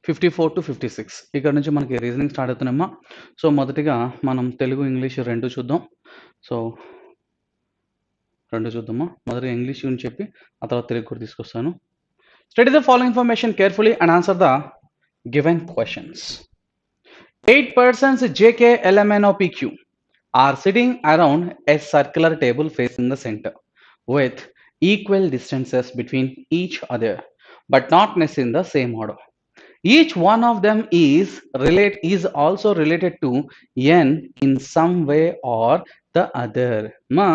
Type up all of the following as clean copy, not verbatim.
54 to 56 ఇక్కడ నుంచి మనకి రీజనింగ్ స్టార్ట్ అవుతున్నామా. సో మొదటిగా మనం తెలుగు ఇంగ్లీష్ రెండు చూద్దాం. సో రెండు చూద్దామా. మొదటిగా ఇంగ్లీష్ గురించి చెప్పి ఆ తర్వాత తెలుగు కూడా తీసుకొస్తాను. Study the following information carefully and answer the given questions. 8 persons JKLMNOPQ are sitting around a circular table facing the center with equal distances between each other but not necessarily in the same order. Each one of them is also related to n in some way or the other. మా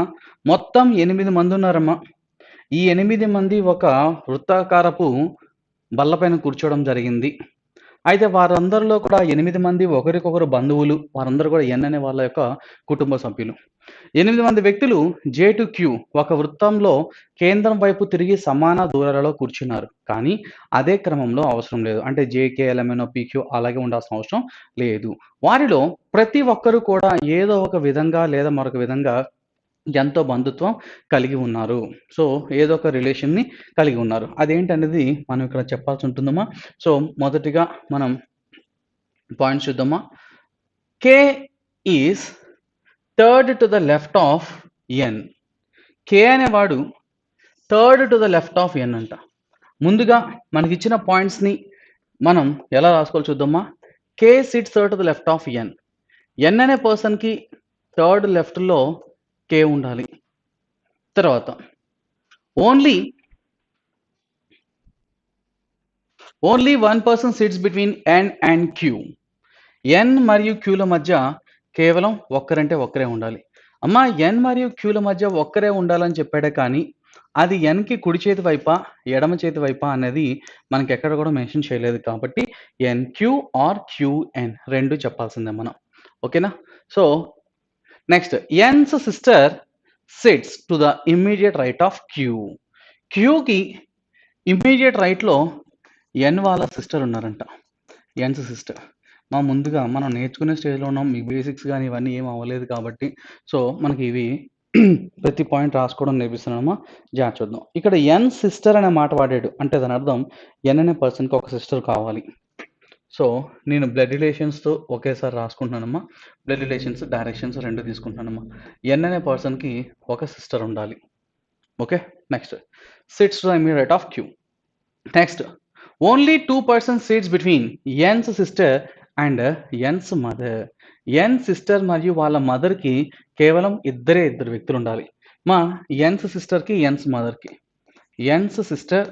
మొత్తం 8 మంది ఉన్నారమ్మా. ఈ 8 మంది ఒక వృత్తాకారపు బల్లపైన కూర్చోవడం జరిగింది. అయితే వారందరిలో కూడా 8 మంది ఒకరికొకరు బంధువులు. వారందరూ కూడా ఎన్ అనే వాళ్ళ యొక్క కుటుంబ సభ్యులు. 8 మంది వ్యక్తులు జే టు క్యూ ఒక వృత్తంలో కేంద్రం వైపు తిరిగి సమాన దూరాలలో కూర్చున్నారు. కానీ అదే క్రమంలో అవసరం లేదు. అంటే జేకేఎల్ఎంఎన్ఓ పీక్యూ అలాగే ఉండాల్సిన అవసరం లేదు. వారిలో ప్రతి ఒక్కరు కూడా ఏదో ఒక విధంగా లేదా మరొక విధంగా ఎంతో బంధుత్వం కలిగి ఉన్నారు. సో ఏదో ఒక రిలేషన్ని కలిగి ఉన్నారు. అదేంటనేది మనం ఇక్కడ చెప్పాల్సి ఉంటుందమ్మా. సో మొదటిగా మనం పాయింట్స్ చూద్దామా. K is third to the left of N. K అనేవాడు third to the left of N అంట. ముందుగా మనకి ఇచ్చిన పాయింట్స్ని మనం ఎలా రాసుకోవాలి చూద్దామా. K sits third to the left of N. N అనే పర్సన్కి థర్డ్ లెఫ్ట్లో కే ఉండాలి. తర్వాత only one person sits between N and Q. N మరియు క్యూల మధ్య కేవలం ఒక్కరంటే ఒక్కరే ఉండాలి. అమ్మా ఎన్ మరియు క్యూల మధ్య ఒక్కరే ఉండాలని చెప్పాడే కానీ అది ఎన్కి కుడి చేతి వైపా ఎడమ చేతి వైపా అనేది మనకి ఎక్కడ కూడా మెన్షన్ చేయలేదు. కాబట్టి ఎన్ క్యూ ఆర్ క్యూఎన్ రెండు చెప్పాల్సిందే మనం. ఓకేనా. So next N's sister sits to the immediate right of Q. క్యూకి ఇమ్మీడియట్ రైట్లో ఎన్ వాళ్ళ సిస్టర్ ఉన్నారంట. N's sister. మా ముందుగా మనం నేర్చుకునే స్టేజ్లో ఉన్నాం. మీ బేసిక్స్ కానీ ఇవన్నీ ఏం అవ్వలేదు కాబట్టి సో మనకి ఇవి ప్రతి పాయింట్ రాసుకోవడం నేర్పిస్తున్నామా. జాగ్రత్త చూద్దాం. ఇక్కడ ఎన్ సిస్టర్ అనే మాట వాడాడు అంటే దాని అర్థం ఎన్ అనే పర్సన్కి ఒక సిస్టర్ కావాలి. సో నేను బ్లడ్ రిలేషన్స్తో ఒకేసారి రాసుకుంటున్నానమ్మా. బ్లడ్ రిలేషన్స్ డైరెక్షన్స్ రెండు తీసుకుంటున్నానమ్మా. ఎన్ అనే పర్సన్కి ఒక సిస్టర్ ఉండాలి. Okay. Next sits to the immediate right of Q. Next only 2 persons sits between N's sister and N's mother. N sister మరియు వాళ్ళ మదర్కి కేవలం ఇద్దరు వ్యక్తులు ఉండాలి. మా ఎన్స్ సిస్టర్కి ఎన్స్ మదర్కి ఎన్స్ సిస్టర్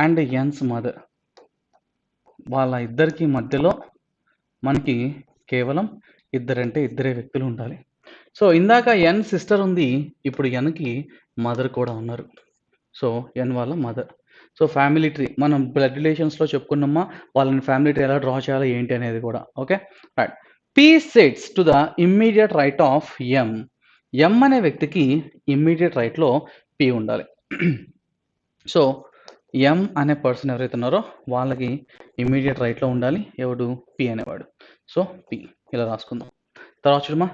అండ్ ఎన్స్ మదర్ వాళ్ళ ఇద్దరికి మధ్యలో మనకి కేవలం ఇద్దరే వ్యక్తులు ఉండాలి. సో ఇందాక ఎన్ సిస్టర్ ఉంది, ఇప్పుడు ఎన్కి మదర్ కూడా ఉన్నారు. సో ఎన్ వాళ్ళ మదర్. సో ఫ్యామిలీ ట్రీ మనం బ్లడ్ రిలేషన్స్లో చెప్పుకున్నామా. వాళ్ళని ఫ్యామిలీ ట్రీ ఎలా డ్రా చేయాలి ఏంటి అనేది కూడా. Okay right. P sits to the immediate right of M. M అనే వ్యక్తికి ఇమ్మీడియట్ రైట్లో పీ ఉండాలి. సో ఎం అనే పర్సన్ ఎవరైతే ఉన్నారో వాళ్ళకి ఇమ్మీడియట్ రైట్లో ఉండాలి. ఎవడు పి అనేవాడు. సో పి ఇలా రాసుకుందాం. తర్వాత చూడమా.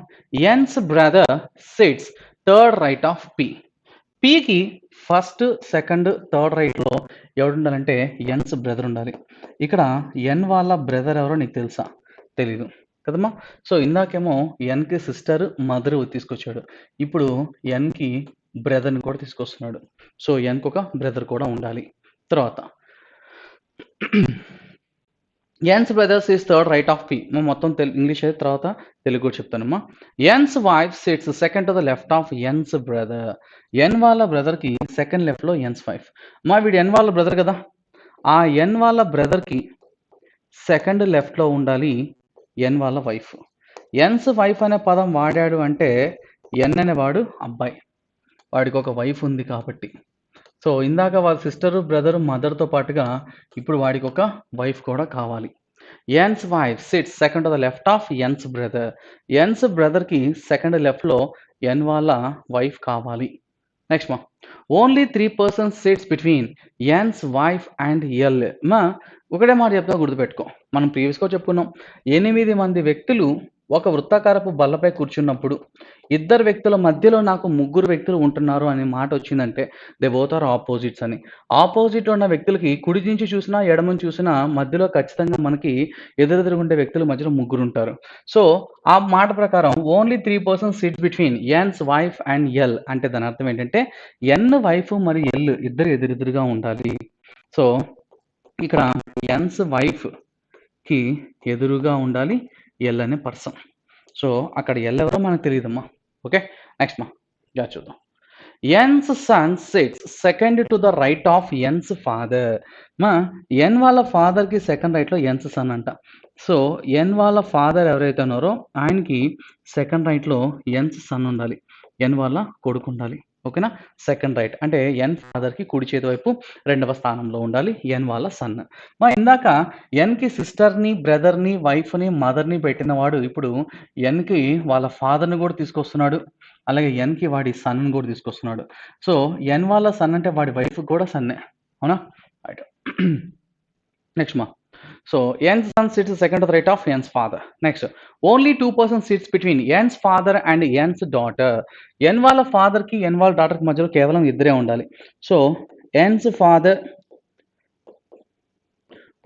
N's brother sits third right of P. పికి ఫస్ట్ సెకండ్ థర్డ్ రైట్లో ఎవడు ఉండాలంటే ఎన్స్ బ్రదర్ ఉండాలి. ఇక్కడ ఎన్ వాళ్ళ బ్రదర్ ఎవరో నీకు తెలుసా? తెలీదు కదమ్మా. సో ఇందాకేమో ఎన్కి సిస్టర్ మదర్ తీసుకొచ్చాడు. ఇప్పుడు ఎన్కి బ్రదర్ని కూడా తీసుకొస్తున్నాడు. సో ఎన్కి ఒక బ్రదర్ కూడా ఉండాలి. తర్వాత N's brothers is third right of P. మొత్తం ఇంగ్లీష్ అయితే తర్వాత తెలుగు కూడా చెప్తానమ్మా. N's wife sits second to the left of N's brother. N వాళ్ళ బ్రదర్కి సెకండ్ లెఫ్ట్లో ఎన్స్ వైఫ్. మా వీడు ఎన్ వాళ్ళ బ్రదర్ కదా. ఆ ఎన్ వాళ్ళ బ్రదర్కి సెకండ్ లెఫ్ట్లో ఉండాలి ఎన్ వాళ్ళ వైఫ్. ఎన్స్ వైఫ్ అనే పదం వాడాడు అంటే ఎన్ అనేవాడు అబ్బాయి, వాడికి ఒక వైఫ్ ఉంది కాబట్టి. సో ఇందాక వాళ్ళ సిస్టరు బ్రదరు మదర్తో పాటుగా ఇప్పుడు వాడికి ఒక వైఫ్ కూడా కావాలి. N's wife sits second to the left of N's brother. N's బ్రదర్కి సెకండ్ లెఫ్ట్లో ఎన్ వాళ్ళ వైఫ్ కావాలి. నెక్స్ట్ మా only 3 persons sits between N's wife and L. మా ఒకటే మాట చెప్తా గుర్తుపెట్టుకో. మనం ప్రీవియస్గా చెప్పుకున్నాం 8 మంది వ్యక్తులు ఒక వృత్తాకారపు బల్లపై కూర్చున్నప్పుడు ఇద్దరు వ్యక్తుల మధ్యలో నాకు ముగ్గురు వ్యక్తులు ఉంటున్నారు అనే మాట వచ్చిందంటే దే బోత్ ఆర్ ఆపోజిట్స్ అని. ఆపోజిట్ ఉన్న వ్యక్తులకి కుడి నుంచి చూసినా, ఎడమ నుంచి చూసినా మధ్యలో ఖచ్చితంగా మనకి ఎదురెదురుగుండే వ్యక్తుల మధ్యలో ముగ్గురుంటారు. సో, ఆ మాట ప్రకారం only 3 persons sit between N's wife and L అంటే దాని అర్థం ఏంటంటే ఎన్ వైఫ్ మరియు ఎల్ ఇద్దరు ఎదురెదురుగా ఉండాలి. సో, ఇక్కడ ఎన్స్ వైఫ్‌కి ఎదురుగా ఉండాలి ఎల్ అనే పర్సన్. సో, అక్కడ ఎల్ ఎవరో మనకు తెలీదమ్మా. ఓకే. నెక్స్ట్ చూద్దాం. N's son sits second to the right of N's father. N వాళ్ళ ఫాదర్‌కి సెకండ్ రైట్‌లో ఎన్స్ సన్ అంట. సో, ఎన్ వాళ్ళ ఫాదర్ ఎవరైతే ఉన్నారో ఆయనకి సెకండ్ రైట్‌లో ఎన్స్ సన్ ఉండాలి. ఎన్ వాళ్ళ కొడుకు ఉండాలి. ఓకేనా? సెకండ్ రైట్ అంటే ఎన్ ఫాదర్‌కి కుడి చేతి వైపు రెండవ స్థానంలో ఉండాలి ఎన్ వాళ్ళ సన్. ఇందాక ఎన్‌కి సిస్టర్‌ని, బ్రదర్‌ని, వైఫ్‌ని, మదర్‌ని పెట్టినవాడు ఇప్పుడు ఎన్‌కి వాళ్ళ ఫాదర్‌ని కూడా తీసుకొస్తున్నాడు. అలాగే ఎన్‌కి వాడి సన్‌ని కూడా తీసుకొస్తున్నాడు. సో, ఎన్ వాళ్ళ సన్ అంటే వాడి వైఫ్ కూడా సన్నే. అవునా? Right. Next so, N's son sits second to the right of N's father. Next only 2 persons sits between N's father and N's daughter. N వాళ్ళ ఫాదర్‌కి, ఎన్ వాళ్ళ డాటర్‌కి మధ్యలో కేవలం ఇద్దరే ఉండాలి. సో, ఎన్స్ ఫాదర్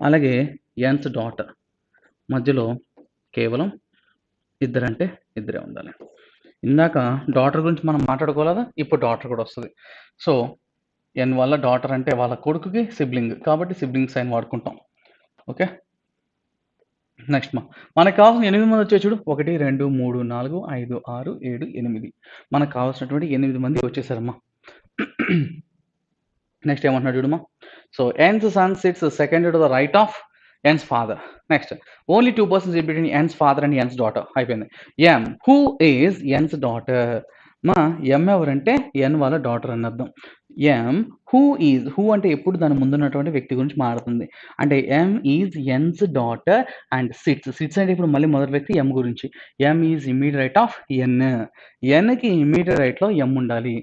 అలాగే ఎన్స్ డాటర్ మధ్యలో కేవలం ఇద్దరంటే ఇద్దరే ఉండాలి. ఇందాక డాటర్ గురించి మనం మాట్లాడుకోలేదా? ఇప్పుడు డాటర్ కూడా వస్తది. సో, ఎన్ వాళ్ళ డాటర్ అంటే వాళ్ళ కొడుకుకి సిబ్లింగ్. కాబట్టి సిబ్లింగ్ సైన్ వాడుకుంటాం. ఓకే. నెక్స్ట్ మనకు కావాల్సిన 8 మంది వచ్చారు చూడు. 1, 2, 3, 4, 5, 6, 7, 8. మనకు కావాల్సినటువంటి 8 మంది వచ్చేసారమ్మా. నెక్స్ట్ ఏమంటున్నాడు చూడమ్మా. So, N's son sits second to the right of N's father. Next only 2 persons in between N's father and N's daughter అయిపోయింది. M who is N's daughter. M ఎవరంటే ఎన్ వాళ్ళ డాటర్ అని అర్థం. ఎం హూ ఈజ్ హూ అంటే ఎప్పుడు దాని ముందున్నటువంటి వ్యక్తి గురించి మాట్లాడుతుంది. అంటే M is N's daughter and sits అంటే ఇప్పుడు మళ్ళీ మొదటి వ్యక్తి ఎం గురించి. M is immediate right of N. ఎన్‌కి ఇమ్మీడియట్ రైట్‌లో ఎం ఉండాలి.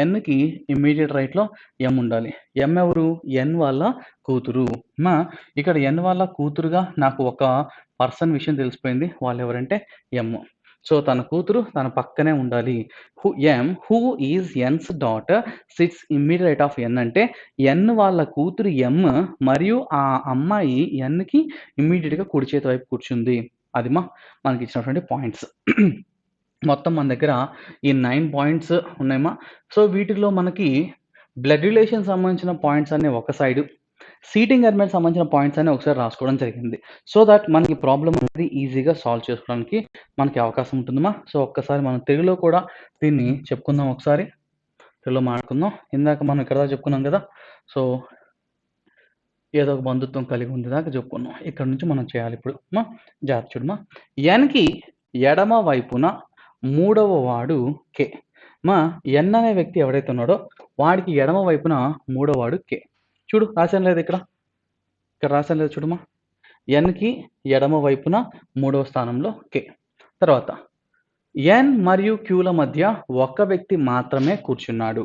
ఎన్‌కి ఇమ్మీడియట్ రైట్‌లో ఎం ఉండాలి. ఎం ఎవరు? ఎన్ వాళ్ళ కూతురు. ఇక్కడ ఎన్ వాళ్ళ కూతురుగా నాకు ఒక పర్సన్ విషయం తెలిసిపోయింది. వాళ్ళెవరంటే ఎం. సో, తన కూతురు తన పక్కనే ఉండాలి. Who is N's daughter sits immediate right of N అంటే ఎన్ వాళ్ళ కూతురు ఎం మరియు ఆ అమ్మాయి ఎన్‌కి ఇమ్మీడియేట్‌గా కుడి చేతి వైపు కూర్చుంది. అది మనకిచ్చినటువంటి పాయింట్స్. మొత్తం మన దగ్గర ఈ 9 పాయింట్స్ ఉన్నాయమ్మా. సో, వీటిలో మనకి బ్లడ్ రిలేషన్‌కి సంబంధించిన పాయింట్స్ అన్నీ ఒక సైడు, సీటింగ్ అరేంజ్‌మెంట్‌కి సంబంధించిన పాయింట్స్ అన్నీ ఒకసారి రాసుకోవడం జరిగింది. సో దట్ మనకి ప్రాబ్లమ్ అనేది ఈజీగా సాల్వ్ చేసుకోవడానికి మనకి అవకాశం ఉంటుందమ్మా. సో, ఒక్కసారి మనం తెలుగులో కూడా దీన్ని చెప్పుకుందాం ఒకసారి. తెలుగులో మాట్లాడుకుందాం. ఇందాక మనం ఇక్కడ దాకా చెప్పుకున్నాం కదా! సో, ఏదో ఒక బంధుత్వం కలిగి ఉంది దాకా చెప్పుకున్నాం. ఇక్కడ నుంచి మనం చేయాలి ఇప్పుడు. జాగ్రత్త చూడమ్మా. ఎన్‌కి ఎడమ వైపున మూడవ వాడు కే. ఎన్ అనే వ్యక్తి ఎవడైతే ఉన్నాడో వాడికి ఎడమ వైపున మూడవ వాడు కే. చూడు రాశాను లేదా ఇక్కడ? ఇక్కడ రాశాను లేదా చూడమ్మా. ఎన్‌కి ఎడమ వైపున మూడవ స్థానంలో కే. తర్వాత ఎన్ మరియు క్యూల మధ్య ఒక్క వ్యక్తి మాత్రమే కూర్చున్నాడు.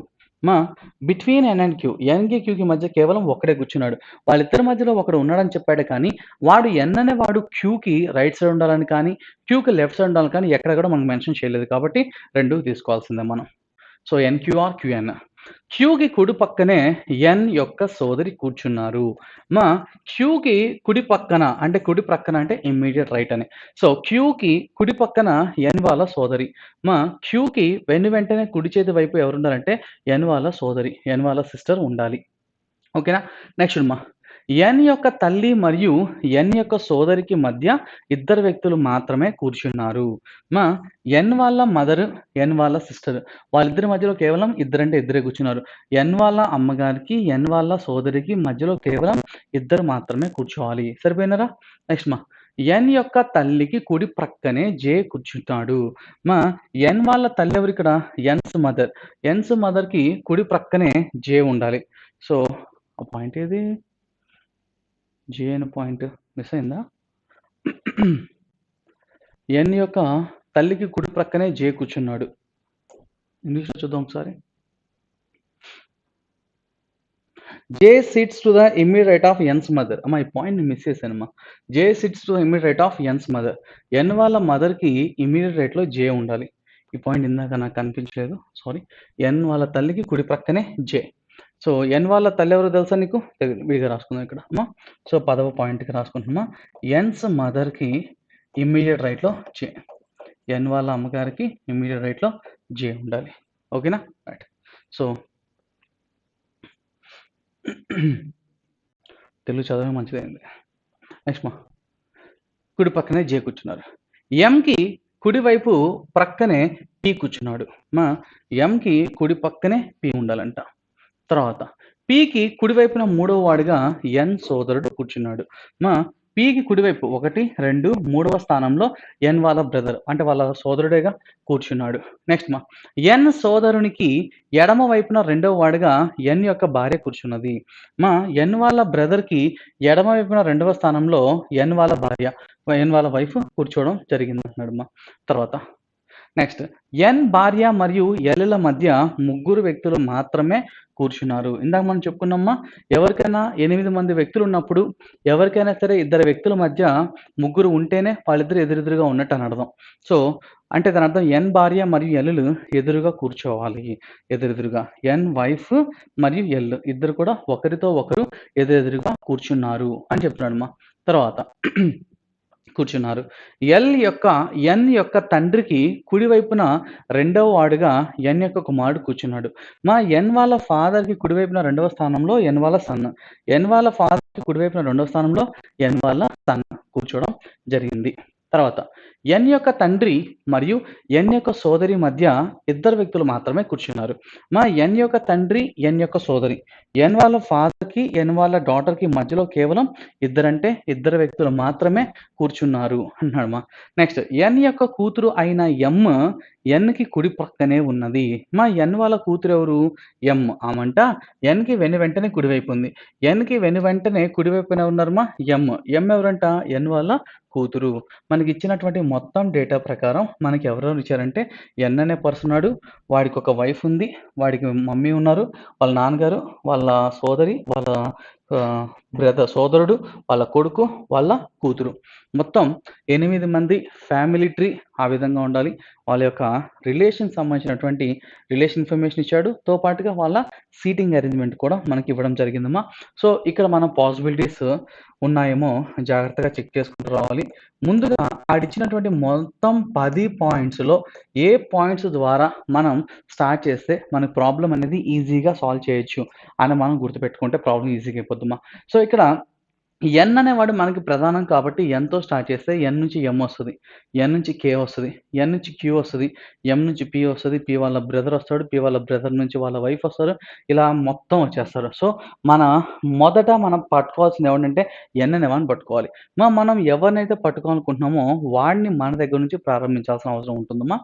Between N and Q. ఎన్‌కి, క్యూకి మధ్య కేవలం ఒక్కడే కూర్చున్నాడు. వాళ్ళిద్దరి మధ్యలో ఒకడు ఉన్నాడని చెప్పాడు కానీ, వాడు ఎన్ అనేవాడు క్యూకి రైట్ సైడ్ ఉండాలని కానీ, క్యూకి లెఫ్ట్ సైడ్ ఉండాలని కానీ ఎక్కడ కూడా మనకు మెన్షన్ చేయలేదు. కాబట్టి 2 తీసుకోవాల్సిందే మనం. So, ఎన్‌క్యూఆర్ QN. క్యూకి కుడి పక్కనే ఎన్ యొక్క సోదరి కూర్చున్నారు. క్యూకి కుడి పక్కన అంటే కుడి ప్రక్కన అంటే ఇమ్మీడియేట్ రైట్ అని. సో, క్యూకి కుడి పక్కన ఎన్ వాళ్ళ సోదరి. క్యూకి వెంటనే కుడి చేతి వైపు ఎవరుండాలంటే ఎన్ వాళ్ళ సోదరి, ఎన్ వాళ్ళ సిస్టర్ ఉండాలి. ఓకేనా? నెక్స్ట్ ఎన్ యొక్క తల్లి మరియు ఎన్ యొక్క సోదరికి మధ్య ఇద్దరు వ్యక్తులు మాత్రమే కూర్చున్నారు. ఎన్ వాళ్ళ మదర్, ఎన్ వాళ్ళ సిస్టర్ వాళ్ళిద్దరి మధ్యలో కేవలం ఇద్దరంటే ఇద్దరే కూర్చున్నారు. ఎన్ వాళ్ళ అమ్మగారికి, ఎన్ వాళ్ళ సోదరికి మధ్యలో కేవలం ఇద్దరు మాత్రమే కూర్చోవాలి. సరిపోయినారా? నెక్స్ట్ ఎన్ యొక్క తల్లికి కుడి ప్రక్కనే జే కూర్చుంటాడు. ఎన్ వాళ్ళ తల్లి ఎవరిక్కడ? ఎన్స్ మదర్. ఎన్స్ మదర్‌కి కుడి ప్రక్కనే జే ఉండాలి. సో, ఆ పాయింట్ ఏది? జే అనే పాయింట్ మిస్ అయిందా? ఎన్ యొక్క తల్లికి కుడి ప్రక్కనే జే కూర్చున్నాడు. ఇంగ్లీష్‌లో చూద్దాం ఒకసారి. J sits to the immediate right of N's mother. అమ్మా ఈ పాయింట్‌ని మిస్ చేశానమ్మా. J sits to the immediate right of N's mother. N వాళ్ళ మదర్‌కి ఇమ్మీడియట్ రైట్‌లో జే ఉండాలి. ఈ పాయింట్ ఇందాక నాకు కనిపించలేదు. సారీ. ఎన్ వాళ్ళ తల్లికి కుడి ప్రక్కనే జే. సో, ఎన్ వాళ్ళ తల్లి ఎవరో తెలుసా నీకు? తెలీదు. విడిగా రాసుకుందాం ఇక్కడ అమ్మా. సో, 10వ పాయింట్‌కి రాసుకుంటున్నామా. ఎన్స్ మదర్‌కి ఇమ్మీడియట్ రైట్‌లో జే. ఎన్ వాళ్ళ అమ్మగారికి ఇమ్మీడియట్ రైట్‌లో జే ఉండాలి. ఓకేనా? రైట్. సో తెలుగు చదవడం మంచిదైంది. నెక్స్ట్ మా కుడి పక్కనే జే కూర్చున్నారు. ఎంకి కుడివైపు ప్రక్కనే పి కూర్చున్నాడు. మా ఎంకి కుడి పక్కనే పి ఉండాలంట. తర్వాత పికి కుడివైపున మూడవ వాడిగా ఎన్ సోదరుడు కూర్చున్నాడు. మా పికి కుడివైపు 1, 2, 3వ స్థానంలో ఎన్ వాళ్ళ బ్రదర్ అంటే వాళ్ళ సోదరుడేగా కూర్చున్నాడు. నెక్స్ట్ మా ఎన్ సోదరునికి ఎడమ వైపున రెండవ వాడిగా ఎన్ యొక్క భార్య కూర్చున్నది. మా ఎన్ వాళ్ళ బ్రదర్‌కి ఎడమ వైపున రెండవ స్థానంలో ఎన్ వాళ్ళ భార్య, ఎన్ వాళ్ళ వైఫ్ కూర్చోవడం జరిగిందంటున్నాడు మా. తర్వాత నెక్స్ట్ ఎన్ భార్య మరియు ఎల్‌ల మధ్య ముగ్గురు వ్యక్తులు మాత్రమే కూర్చున్నారు. ఇందాక మనం చెప్పుకున్నామా, ఎవరికైనా 8 మంది వ్యక్తులు ఉన్నప్పుడు ఎవరికైనా సరే ఇద్దరు వ్యక్తుల మధ్య ముగ్గురు ఉంటేనే వాళ్ళిద్దరు ఎదురెదురుగా ఉన్నట్టు అని అర్థం. సో, అంటే దాని అర్థం ఎన్ భార్య మరియు ఎల్‌లు ఎదురుగా కూర్చోవాలి. ఎదురెదురుగా. ఎన్ వైఫ్ మరియు ఎల్ ఇద్దరు కూడా ఒకరితో ఒకరు ఎదురెదురుగా కూర్చున్నారు అని చెప్తున్నాడమ్మా. తర్వాత కూర్చున్నారు. ఎన్ యొక్క తండ్రికి కుడివైపున రెండవ వాడుగా ఎన్ యొక్క కుమారుడు కూర్చున్నాడు. మా ఎన్ వాళ్ళ ఫాదర్‌కి కుడివైపున రెండవ స్థానంలో ఎన్ వాళ్ళ సన్. ఎన్ వాళ్ళ ఫాదర్‌కి కుడివైపున రెండవ స్థానంలో ఎన్ వాళ్ళ సన్ కూర్చోవడం జరిగింది. తర్వాత ఎన్ యొక్క తండ్రి మరియు ఎన్ యొక్క సోదరి మధ్య ఇద్దరు వ్యక్తులు మాత్రమే కూర్చున్నారు. మా ఎన్ యొక్క తండ్రి, ఎన్ యొక్క సోదరి. ఎన్ వాళ్ళ ఫాదర్‌కి, ఎన్ వాళ్ళ డాటర్‌కి మధ్యలో కేవలం ఇద్దరు వ్యక్తులు మాత్రమే కూర్చున్నారు అంటున్నాడమ్మా. నెక్స్ట్ ఎన్ యొక్క కూతురు అయిన ఎమ్ ఎన్‌కి కుడి ప్రక్కనే ఉన్నది. మా ఎన్ వాళ్ళ కూతురు ఎవరు? ఎమ్. ఆమంట ఎన్‌కి వెనువెంటనే కుడివైపు ఉంది. ఎన్‌కి వెనువెంటనే కుడివైపున ఉన్నారమ్మా ఎమ్. ఎమ్ ఎవరంట? ఎన్ వాళ్ళ కూతురు. మనకిచ్చినటువంటి మొత్తం డేటా ప్రకారం మనకి ఎవరెవరు ఇచ్చారంటే ఎన్ అనే పర్సన్ ఉన్నాడు. వాడికి ఒక వైఫ్ ఉంది. వాడికి మమ్మీ ఉన్నారు. వాళ్ళ నాన్నగారు, వాళ్ళ సోదరి, వాళ్ళ సోదరుడు, వాళ్ళ కొడుకు, వాళ్ళ కూతురు. మొత్తం 8 మంది ఫ్యామిలీ ట్రీ ఆ విధంగా ఉండాలి. వాళ్ళ యొక్క రిలేషన్‌కి సంబంధించినటువంటి రిలేషన్ ఇన్ఫర్మేషన్ ఇచ్చాడు. తో పాటుగా వాళ్ళ సీటింగ్ అరేంజ్‌మెంట్ కూడా మనకి ఇవ్వడం జరిగిందమ్మా. సో, ఇక్కడ మనం పాసిబిలిటీస్ ఉన్నాయేమో జాగ్రత్తగా చెక్ చేసుకుంటూ రావాలి. ముందుగా ఆడిచ్చినటువంటి మొత్తం 10 పాయింట్స్‌లో ఏ పాయింట్స్ ద్వారా మనం స్టార్ట్ చేస్తే మన ప్రాబ్లమ్ అనేది ఈజీగా సాల్వ్ చేయొచ్చు అని మనం గుర్తుపెట్టుకుంటే ప్రాబ్లమ్ ఈజీగా అయిపోద్దమ్మా. సో, ఇక్కడ ఎన్ అనేవాడు మనకి ప్రధానం కాబట్టి ఎన్‌తో స్టార్ట్ చేస్తే ఎన్ నుంచి ఎం వస్తది. ఎన్ నుంచి కే వస్తది. ఎన్ నుంచి క్యూ వస్తది. ఎం నుంచి పి వస్తది. పి వాళ్ళ బ్రదర్ వస్తాడు. పి వాళ్ళ బ్రదర్ నుంచి వాళ్ళ వైఫ్ వస్తారు. ఇలా మొత్తం వచ్చేస్తారు. సో, మొదట మనం పట్టుకోవాల్సింది ఎవరినంటే ఎన్ అనేవాడిని పట్టుకోవాలి. మనం ఎవరినైతే పట్టుకోవాలనుకుంటున్నామో వాడిని మన దగ్గర నుంచి ప్రారంభించాల్సిన అవసరం ఉంటుందమ్మా.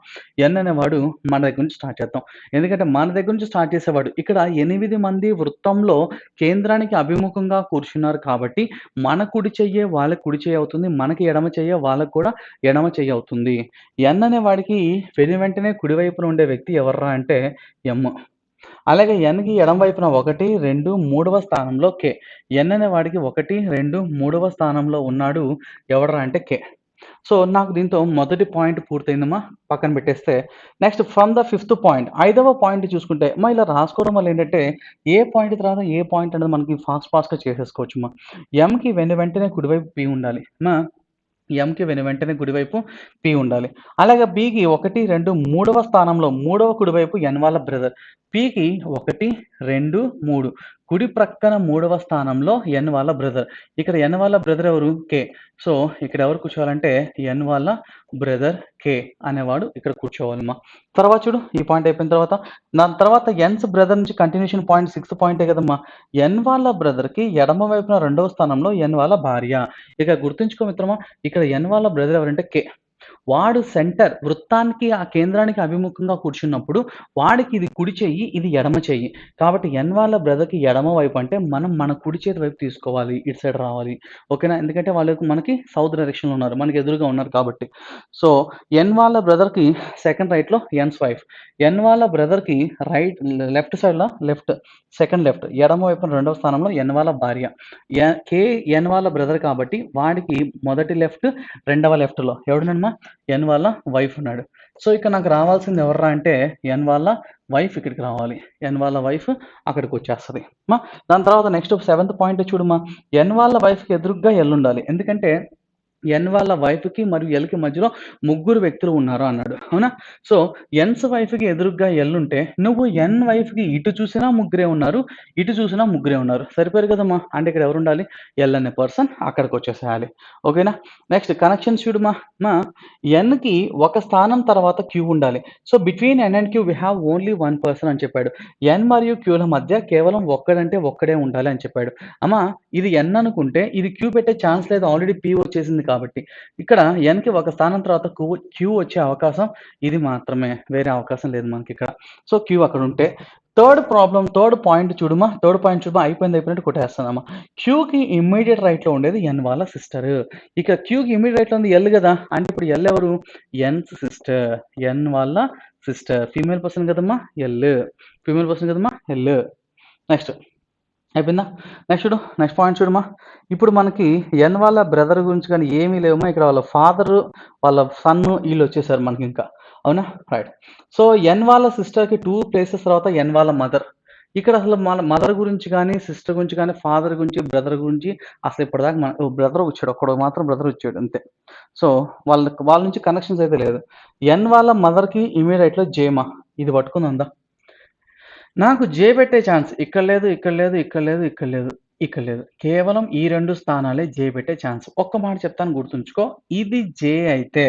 ఎన్ అనేవాడు మన దగ్గర నుంచి స్టార్ట్ చేద్దాం. ఎందుకంటే మన దగ్గర నుంచి స్టార్ట్ చేసేవాడు. ఇక్కడ 8 మంది వృత్తంలో కేంద్రానికి అభిముఖంగా కూర్చున్నారు కాబట్టి మన కుడి చెయ్యే వాళ్ళకి కుడి చెయ్యి అవుతుంది. మనకి ఎడమ చెయ్యే వాళ్ళకి కూడా ఎడమ చెయ్యి అవుతుంది. ఎన్ అనే వాడికి వెనువెంటనే కుడివైపున ఉండే వ్యక్తి ఎవర్రా అంటే ఎమ్. అలాగే ఎన్‌కి ఎడమ వైపున 1, 2, 3వ స్థానంలో కే. ఎన్ అనే వాడికి 1, 2, 3వ స్థానంలో ఉన్నాడు ఎవడ్రా అంటే కే. సో, నాకు దీంతో మొదటి పాయింట్ పూర్తయిందమ్మా. పక్కన పెట్టేస్తే next from the fifth point 5వ పాయింట్ చూసుకుంటే ఇలా రాసుకోవడం వల్ల ఏంటంటే ఏ పాయింట్ తర్వాత ఏ పాయింట్ అనేది మనకి ఫాస్ట్‌గా చేసేసుకోవచ్చమ్మా. ఎంకి వెంటనే కుడివైపు పి ఉండాలి. ఎంకి వెంటనే కుడివైపు పి ఉండాలి. అలాగే బికి 1, 2, 3వ స్థానంలో మూడవ కుడివైపు ఎన్ వాళ్ళ బ్రదర్. పికి 1, 2, 3 కుడి ప్రక్కన మూడవ స్థానంలో ఎన్ వాళ్ళ బ్రదర్. ఇక్కడ ఎన్ వాళ్ళ బ్రదర్ ఎవరు? కే. సో, ఇక్కడ ఎవరు కూర్చోవాలంటే ఎన్ వాళ్ళ బ్రదర్ కే అనేవాడు ఇక్కడ కూర్చోవాలమ్మా. తర్వాత చూడు ఈ పాయింట్ అయిపోయిన తర్వాత దాని తర్వాత ఎన్స్ బ్రదర్ నుంచి కంటిన్యూషన్ పాయింట్ 6th పాయింటే కదమ్మా. ఎన్ వాళ్ళ బ్రదర్‌కి ఎడమ వైపున రెండవ స్థానంలో ఎన్ వాళ్ళ భార్య. ఇక గుర్తుంచుకో మిత్రమా, ఇక్కడ ఎన్ వాళ్ళ బ్రదర్ ఎవరంటే కే. వాడు సెంటర్ వృత్తానికి, ఆ కేంద్రానికి అభిముఖంగా కూర్చున్నప్పుడు వాడికి ఇది కుడి చెయ్యి, ఇది ఎడమ చెయ్యి. కాబట్టి ఎన్ వాళ్ళ బ్రదర్‌కి ఎడమ వైపు అంటే మనం మన కుడి చేతి వైపు తీసుకోవాలి. ఇటు సైడ్ రావాలి. ఓకేనా? ఎందుకంటే వాళ్ళు మనకి సౌత్ డైరెక్షన్‌లో ఉన్నారు. మనకి ఎదురుగా ఉన్నారు కాబట్టి. సో, ఎన్ వాళ్ళ బ్రదర్‌కి సెకండ్ రైట్‌లో ఎన్స్ వైఫ్. ఎన్ వాళ్ళ బ్రదర్‌కి లెఫ్ట్ సైడ్‌లో సెకండ్ లెఫ్ట్. ఎడమ వైపున రెండవ స్థానంలో ఎన్ వాళ్ళ భార్య. కే ఎన్ వాళ్ళ బ్రదర్ కాబట్టి వాడికి మొదటి లెఫ్ట్, రెండవ లెఫ్ట్‌లో ఎవడున్నాడమ్మా? ఎన్ వాళ్ళ వైఫ్ ఉన్నాడు. సో, ఇక్కడ నాకు రావాల్సింది ఎవర్రా అంటే ఎన్ వాళ్ళ వైఫ్ ఇక్కడికి రావాలి. ఎన్ వాళ్ళ వైఫ్ అక్కడికొచ్చేస్తది. దాని తర్వాత నెక్స్ట్ సెవెంత్ పాయింట్ చూడమ్మా. ఎన్ వాళ్ళ వైఫ్‌కి ఎదురుగ్గా ఎల్ ఉండాలి. ఎందుకంటే ఎన్ వాళ్ళ వైఫ్‌కి మరియు ఎల్‌కి మధ్యలో ముగ్గురు వ్యక్తులు ఉన్నారు అన్నాడు. అవునా? సో, ఎన్స్ వైఫ్‌కి ఎదురుగ్గా ఎల్ ఉంటే నువ్వు ఎన్ వైఫ్‌కి ఇటు చూసినా ముగ్గురే ఉన్నారు. ఇటు చూసినా ముగ్గురే ఉన్నారు. సరిపోయారు కదమ్మా! అంటే ఇక్కడ ఎవరుండాలి? ఎల్ అనే పర్సన్ అక్కడికొచ్చేసేయాలి. ఓకేనా? నెక్స్ట్ కనెక్షన్స్ చూడమ్మా. ఎన్‌కి ఒక స్థానం తర్వాత క్యూ ఉండాలి. So, between N and Q we have only one person అని చెప్పాడు. ఎన్ మరియు క్యూల మధ్య కేవలం ఒక్కడంటే ఒక్కడే ఉండాలి అని చెప్పాడు. అమ్మా ఇది ఎన్ అనుకుంటే ఇది క్యూ పెట్టే ఛాన్స్ లేదు. ఆల్రెడీ పి వచ్చేసింది కాబట్టి. ఇక్కడ ఎన్‌కి ఒక స్థానం తర్వాత క్యూ వచ్చే అవకాశం ఇది మాత్రమే. వేరే అవకాశం లేదు మనకిక్కడ. సో, క్యూ అక్కడుంటే థర్డ్ పాయింట్ చూడమ్మా. అయిపోయినట్టు కొట్టేస్తానమ్మా. క్యూకి ఇమ్మీడియేట్ రైట్‌లో ఉండేది ఎన్ వాళ్ళ సిస్టరు. ఇక క్యూకి ఇమ్మీడియేట్ రైట్‌లో ఉంది ఎల్ గదా! అంటే ఇప్పుడు ఎల్ ఎవరు? ఎన్స్ సిస్టర్. ఎన్ వాళ్ళ సిస్టర్. ఫీమేల్ పర్సన్ కదమ్మా! ఎల్. ఫీమేల్ పర్సన్ కదమ్మా! ఎల్. నెక్స్ట్ అయిపోయిందా? నెక్స్ట్ పాయింట్ చూడమ్మా. ఇప్పుడు మనకి ఎన్ వాళ్ళ బ్రదర్ గురించి గాని ఏమీ లేవమ్మా. ఇక్కడ వాళ్ళ ఫాదరు, వాళ్ళ సన్ను ఈళ్ళొచ్చేసారు మనకింకా. అవునా? రైట్. సో, ఎన్ వాళ్ళ సిస్టర్‌కి 2 ప్లేసెస్ తర్వాత ఎన్ వాళ్ళ మదర్. ఇక్కడ అసలు మన మదర్ గురించి గాని, సిస్టర్ గురించి గాని, ఫాదర్ గురించి, బ్రదర్ గురించి అసలు ఇప్పటిదాకా బ్రదర్ వచ్చాడు. ఒక్కడు మాత్రం బ్రదర్ వచ్చాడు అంతే. సో, వాళ్ళ నుంచి కనెక్షన్స్ అయితే లేదు. ఎన్ వాళ్ళ మదర్‌కి ఇమ్మీడియేట్‌లో జేమా. ఇది పట్టుకుందాం. నాకు జే పెట్టే ఛాన్స్ ఇక్కడ లేదు, ఇక్కడ లేదు, ఇక్కడ లేదు, ఇక్కడ లేదు, ఇక్కడ లేదు. కేవలం ఈ 2 స్థానాలే జే పెట్టే ఛాన్స్. ఒక్క మాట చెప్తాను గుర్తుంచుకో. ఇది జే అయితే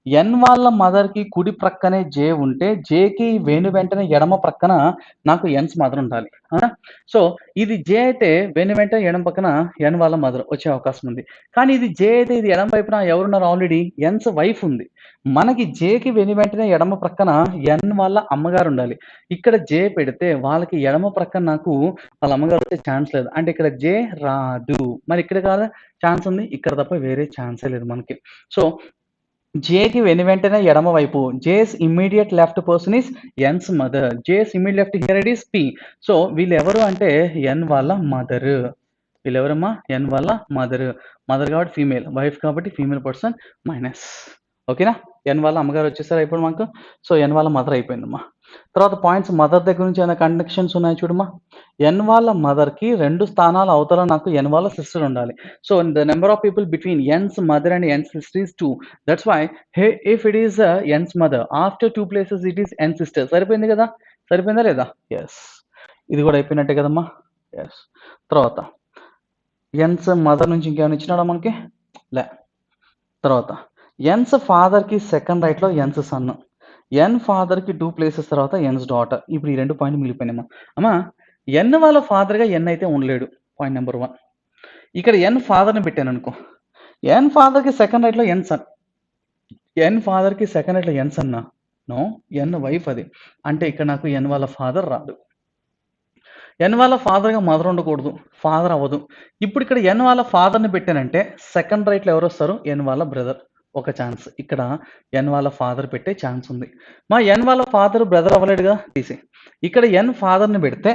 ఎన్ వాళ్ళ మదర్‌కి కుడి ప్రక్కనే జే ఉంటే, జేకి వెంటనే ఎడమ ప్రక్కన నాకు ఎన్స్ మదర్ ఉండాలి. అవునా? సో, ఇది జే అయితే వెంటనే ఎడమ పక్కన ఎన్ వాళ్ళ మదర్ వచ్చే అవకాశం ఉంది. కానీ ఇది జే అయితే ఇది ఎడమ వైపున ఎవరున్నారు ఆల్రెడీ? ఎన్స్ వైఫ్ ఉంది. మనకి జేకి వెంటనే ఎడమ ప్రక్కన ఎన్ వాళ్ళ అమ్మగారు ఉండాలి. ఇక్కడ జే పెడితే వాళ్ళకి ఎడమ ప్రక్కన నాకు వాళ్ళ అమ్మగారు వచ్చే ఛాన్స్ లేదు. అంటే ఇక్కడ జే రాదు. మరి ఇక్కడ కాదా ఛాన్స్ ఉంది. ఇక్కడ తప్ప వేరే ఛాన్సే లేదు మనకి. సో, జేకి వెంటనే ఎడమ వైపు. J's immediate left person is N's mother. J's immediate left here it is P. So, వీళ్ళెవరు అంటే ఎన్ వాళ్ళ మదరు. వీళ్ళెవరమ్మా? ఎన్ వాళ్ళ మదరు. మదర్ కాబట్టి ఫీమేల్. వైఫ్ కాబట్టి ఫీమేల్ పర్సన్ మైనస్. ఓకేనా? ఎన్ వాళ్ళ అమ్మగారు వచ్చేసారా ఇప్పుడు మనకు? సో, ఎన్ వాళ్ళ మదర్ అయిపోయిందమ్మా. తర్వాత పాయింట్స్ మదర్ దగ్గర నుంచి ఏమైనా కనెక్షన్స్ ఉన్నాయా చూడమ్మా. ఎన్ వాళ్ళ మదర్‌కి 2 స్థానాల అవతల నాకు ఎన్ వాళ్ళ సిస్టర్ ఉండాలి. So, the number of people between N's mother and N's sister is 2. That's why if it is N's mother after 2 places it is N sister. సరిపోయింది కదా! సరిపోయిందా లేదా? యెస్. ఇది కూడా అయిపోయినట్టే కదమ్మా! యెస్. తర్వాత ఎన్స్ మదర్ నుంచి ఇంకేమైనా ఇచ్చినాడా మనకి? లే. తర్వాత ఎన్స్ ఫాదర్‌కి సెకండ్ రైట్‌లో ఎన్స్ సన్. ఎన్ ఫాదర్‌కి 2 ప్లేసెస్ తర్వాత ఎన్స్ డాటర్. ఇప్పుడు ఈ 2 పాయింట్లు మిగిలిపోయినాయమ్మా. అమ్మా ఎన్ వాళ్ళ ఫాదర్‌గా ఎన్ అయితే ఉండలేడు. Point number 1. ఇక్కడ ఎన్ ఫాదర్‌ని పెట్టాననుకో. ఎన్ ఫాదర్‌కి సెకండ్ రైట్‌లో ఎన్ సన్. ఎన్ ఫాదర్‌కి సెకండ్ రైట్‌లో ఎన్ సన్నా? నో. ఎన్ వైఫ్ అది. అంటే ఇక్కడ నాకు ఎన్ వాళ్ళ ఫాదర్ రాడు. ఎన్ వాళ్ళ ఫాదర్‌గా మదర్ ఉండకూడదు. ఫాదర్ అవ్వదు. ఇప్పుడు ఇక్కడ ఎన్ వాళ్ళ ఫాదర్‌ని పెట్టానంటే సెకండ్ రైట్‌లో ఎవరొస్తారు? ఎన్ వాళ్ళ బ్రదర్. ఒక ఛాన్స్. ఇక్కడ ఎన్ వాళ్ళ ఫాదర్ పెట్టే ఛాన్స్ ఉంది. ఎన్ వాళ్ళ ఫాదర్ బ్రదర్ అవ్వలేడుగా తీసేయి. ఇక్కడ ఎన్ ఫాదర్‌ని పెడితే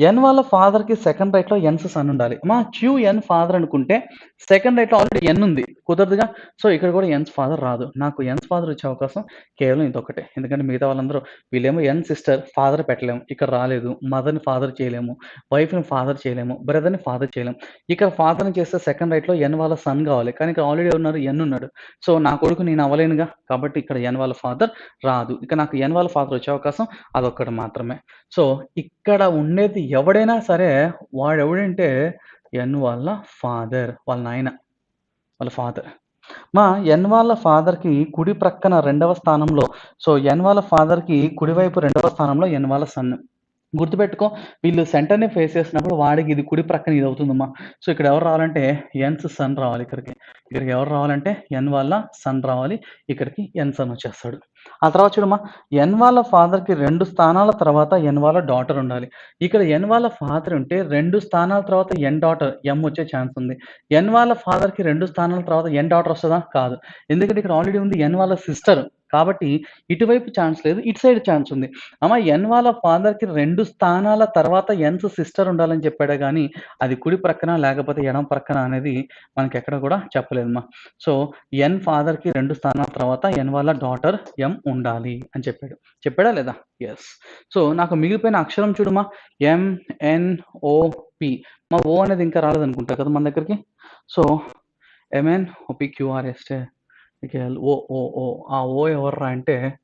ఎన్ వాళ్ళ ఫాదర్‌కి సెకండ్ రైట్‌లో ఎన్స్ సన్ ఉండాలి. క్యూ ఎన్ ఫాదర్ అనుకుంటే సెకండ్ రైట్‌లో ఆల్రెడీ ఎన్ ఉంది. కుదరదుగా. సో, ఇక్కడ కూడా ఎన్స్ ఫాదర్ రాదు. నాకు ఎన్స్ ఫాదర్ వచ్చే అవకాశం కేవలం ఇదొక్కటే. ఎందుకంటే మిగతా వాళ్ళందరూ వీళ్ళేమో ఎన్ సిస్టర్ ఫాదర్ పెట్టలేము. ఇక్కడ రాలేదు. మదర్‌ని ఫాదర్ చేయలేము. వైఫ్‌ని ఫాదర్ చేయలేము. బ్రదర్‌ని ఫాదర్ చేయలేము. ఇక్కడ ఫాదర్‌ని చేస్తే సెకండ్ రైట్‌లో ఎన్ వాళ్ళ సన్ కావాలి. కానీ ఇక్కడ ఆల్రెడీ ఎవరున్నారు? ఎన్ ఉన్నాడు. సో, నా కొడుకు నేను అవ్వలేనుగా. కాబట్టి ఇక్కడ ఎన్ వాళ్ళ ఫాదర్ రాదు. ఇక నాకు ఎన్ వాళ్ళ ఫాదర్ వచ్చే అవకాశం అదొక్కటి మాత్రమే. సో, ఇక్కడ ఉండేది ఎవడైనా సరే వాడెవడంటే ఎన్ వాళ్ళ ఫాదర్. వాళ్ళ నాయన. వాళ్ళ ఫాదర్. ఎన్ వాళ్ళ ఫాదర్‌కి కుడి ప్రక్కన రెండవ స్థానంలో ఎన్ వాళ్ళ ఫాదర్‌కి కుడివైపు రెండవ స్థానంలో ఎన్ వాళ్ళ సన్. గుర్తుపెట్టుకో, వీళ్ళు సెంటర్‌ని ఫేస్ చేసినప్పుడు వాడికి ఇది కుడి ప్రక్కన ఇది అవుతుందమ్మా. సో, ఇక్కడ ఎవరు రావాలంటే ఎన్స్ సన్ రావాలి ఇక్కడికి. ఇక్కడికి ఎవరు రావాలంటే ఎన్ వాళ్ళ సన్ రావాలి. ఇక్కడికి ఎన్ సన్ వచ్చేస్తాడు. ఆ తర్వాత చూడమ్మా, ఎన్ వాళ్ళ ఫాదర్‌కి 2 స్థానాల తర్వాత ఎన్ వాళ్ళ డాటర్ ఉండాలి. ఇక్కడ ఎన్ వాళ్ళ ఫాదర్ ఉంటే 2 స్థానాల తర్వాత ఎన్ డాటర్ ఎం వచ్చే ఛాన్స్ ఉంది. ఎన్ వాళ్ళ ఫాదర్‌కి 2 స్థానాల తర్వాత ఎన్ డాటర్ వస్తదా? కాదు. ఎందుకంటే ఇక్కడ ఆల్రెడీ ఉంది ఎన్ వాళ్ళ సిస్టర్. కాబట్టి ఇటువైపు ఛాన్స్ లేదు. ఇటు సైడ్ ఛాన్స్ ఉంది. అమ్మ ఎన్ వాళ్ళ ఫాదర్‌కి 2 స్థానాల తర్వాత ఎన్స్ సిస్టర్ ఉండాలని చెప్పాడే గానీ, అది కుడి ప్రక్కన లేకపోతే ఎడమ ప్రక్కన అనేది మనకెక్కడ కూడా చెప్పలేదమ్మా. సో, ఎన్ ఫాదర్‌కి 2 స్థానాల తర్వాత ఎన్ వాళ్ళ డాటర్ ఎం ఉండాలి అని చెప్పాడు. చెప్పాడా లేదా? యెస్. సో, నాకు మిగిలిపోయిన అక్షరం చూడమ్మా. M, N, O, P. మా ఓ అనేది ఇంకా రాలేదనుకుంటా కదా మన దగ్గరికి. So, M N, O P, Q R S, L, O, O, O. ఆ ఓ ఎవర్రా అంటే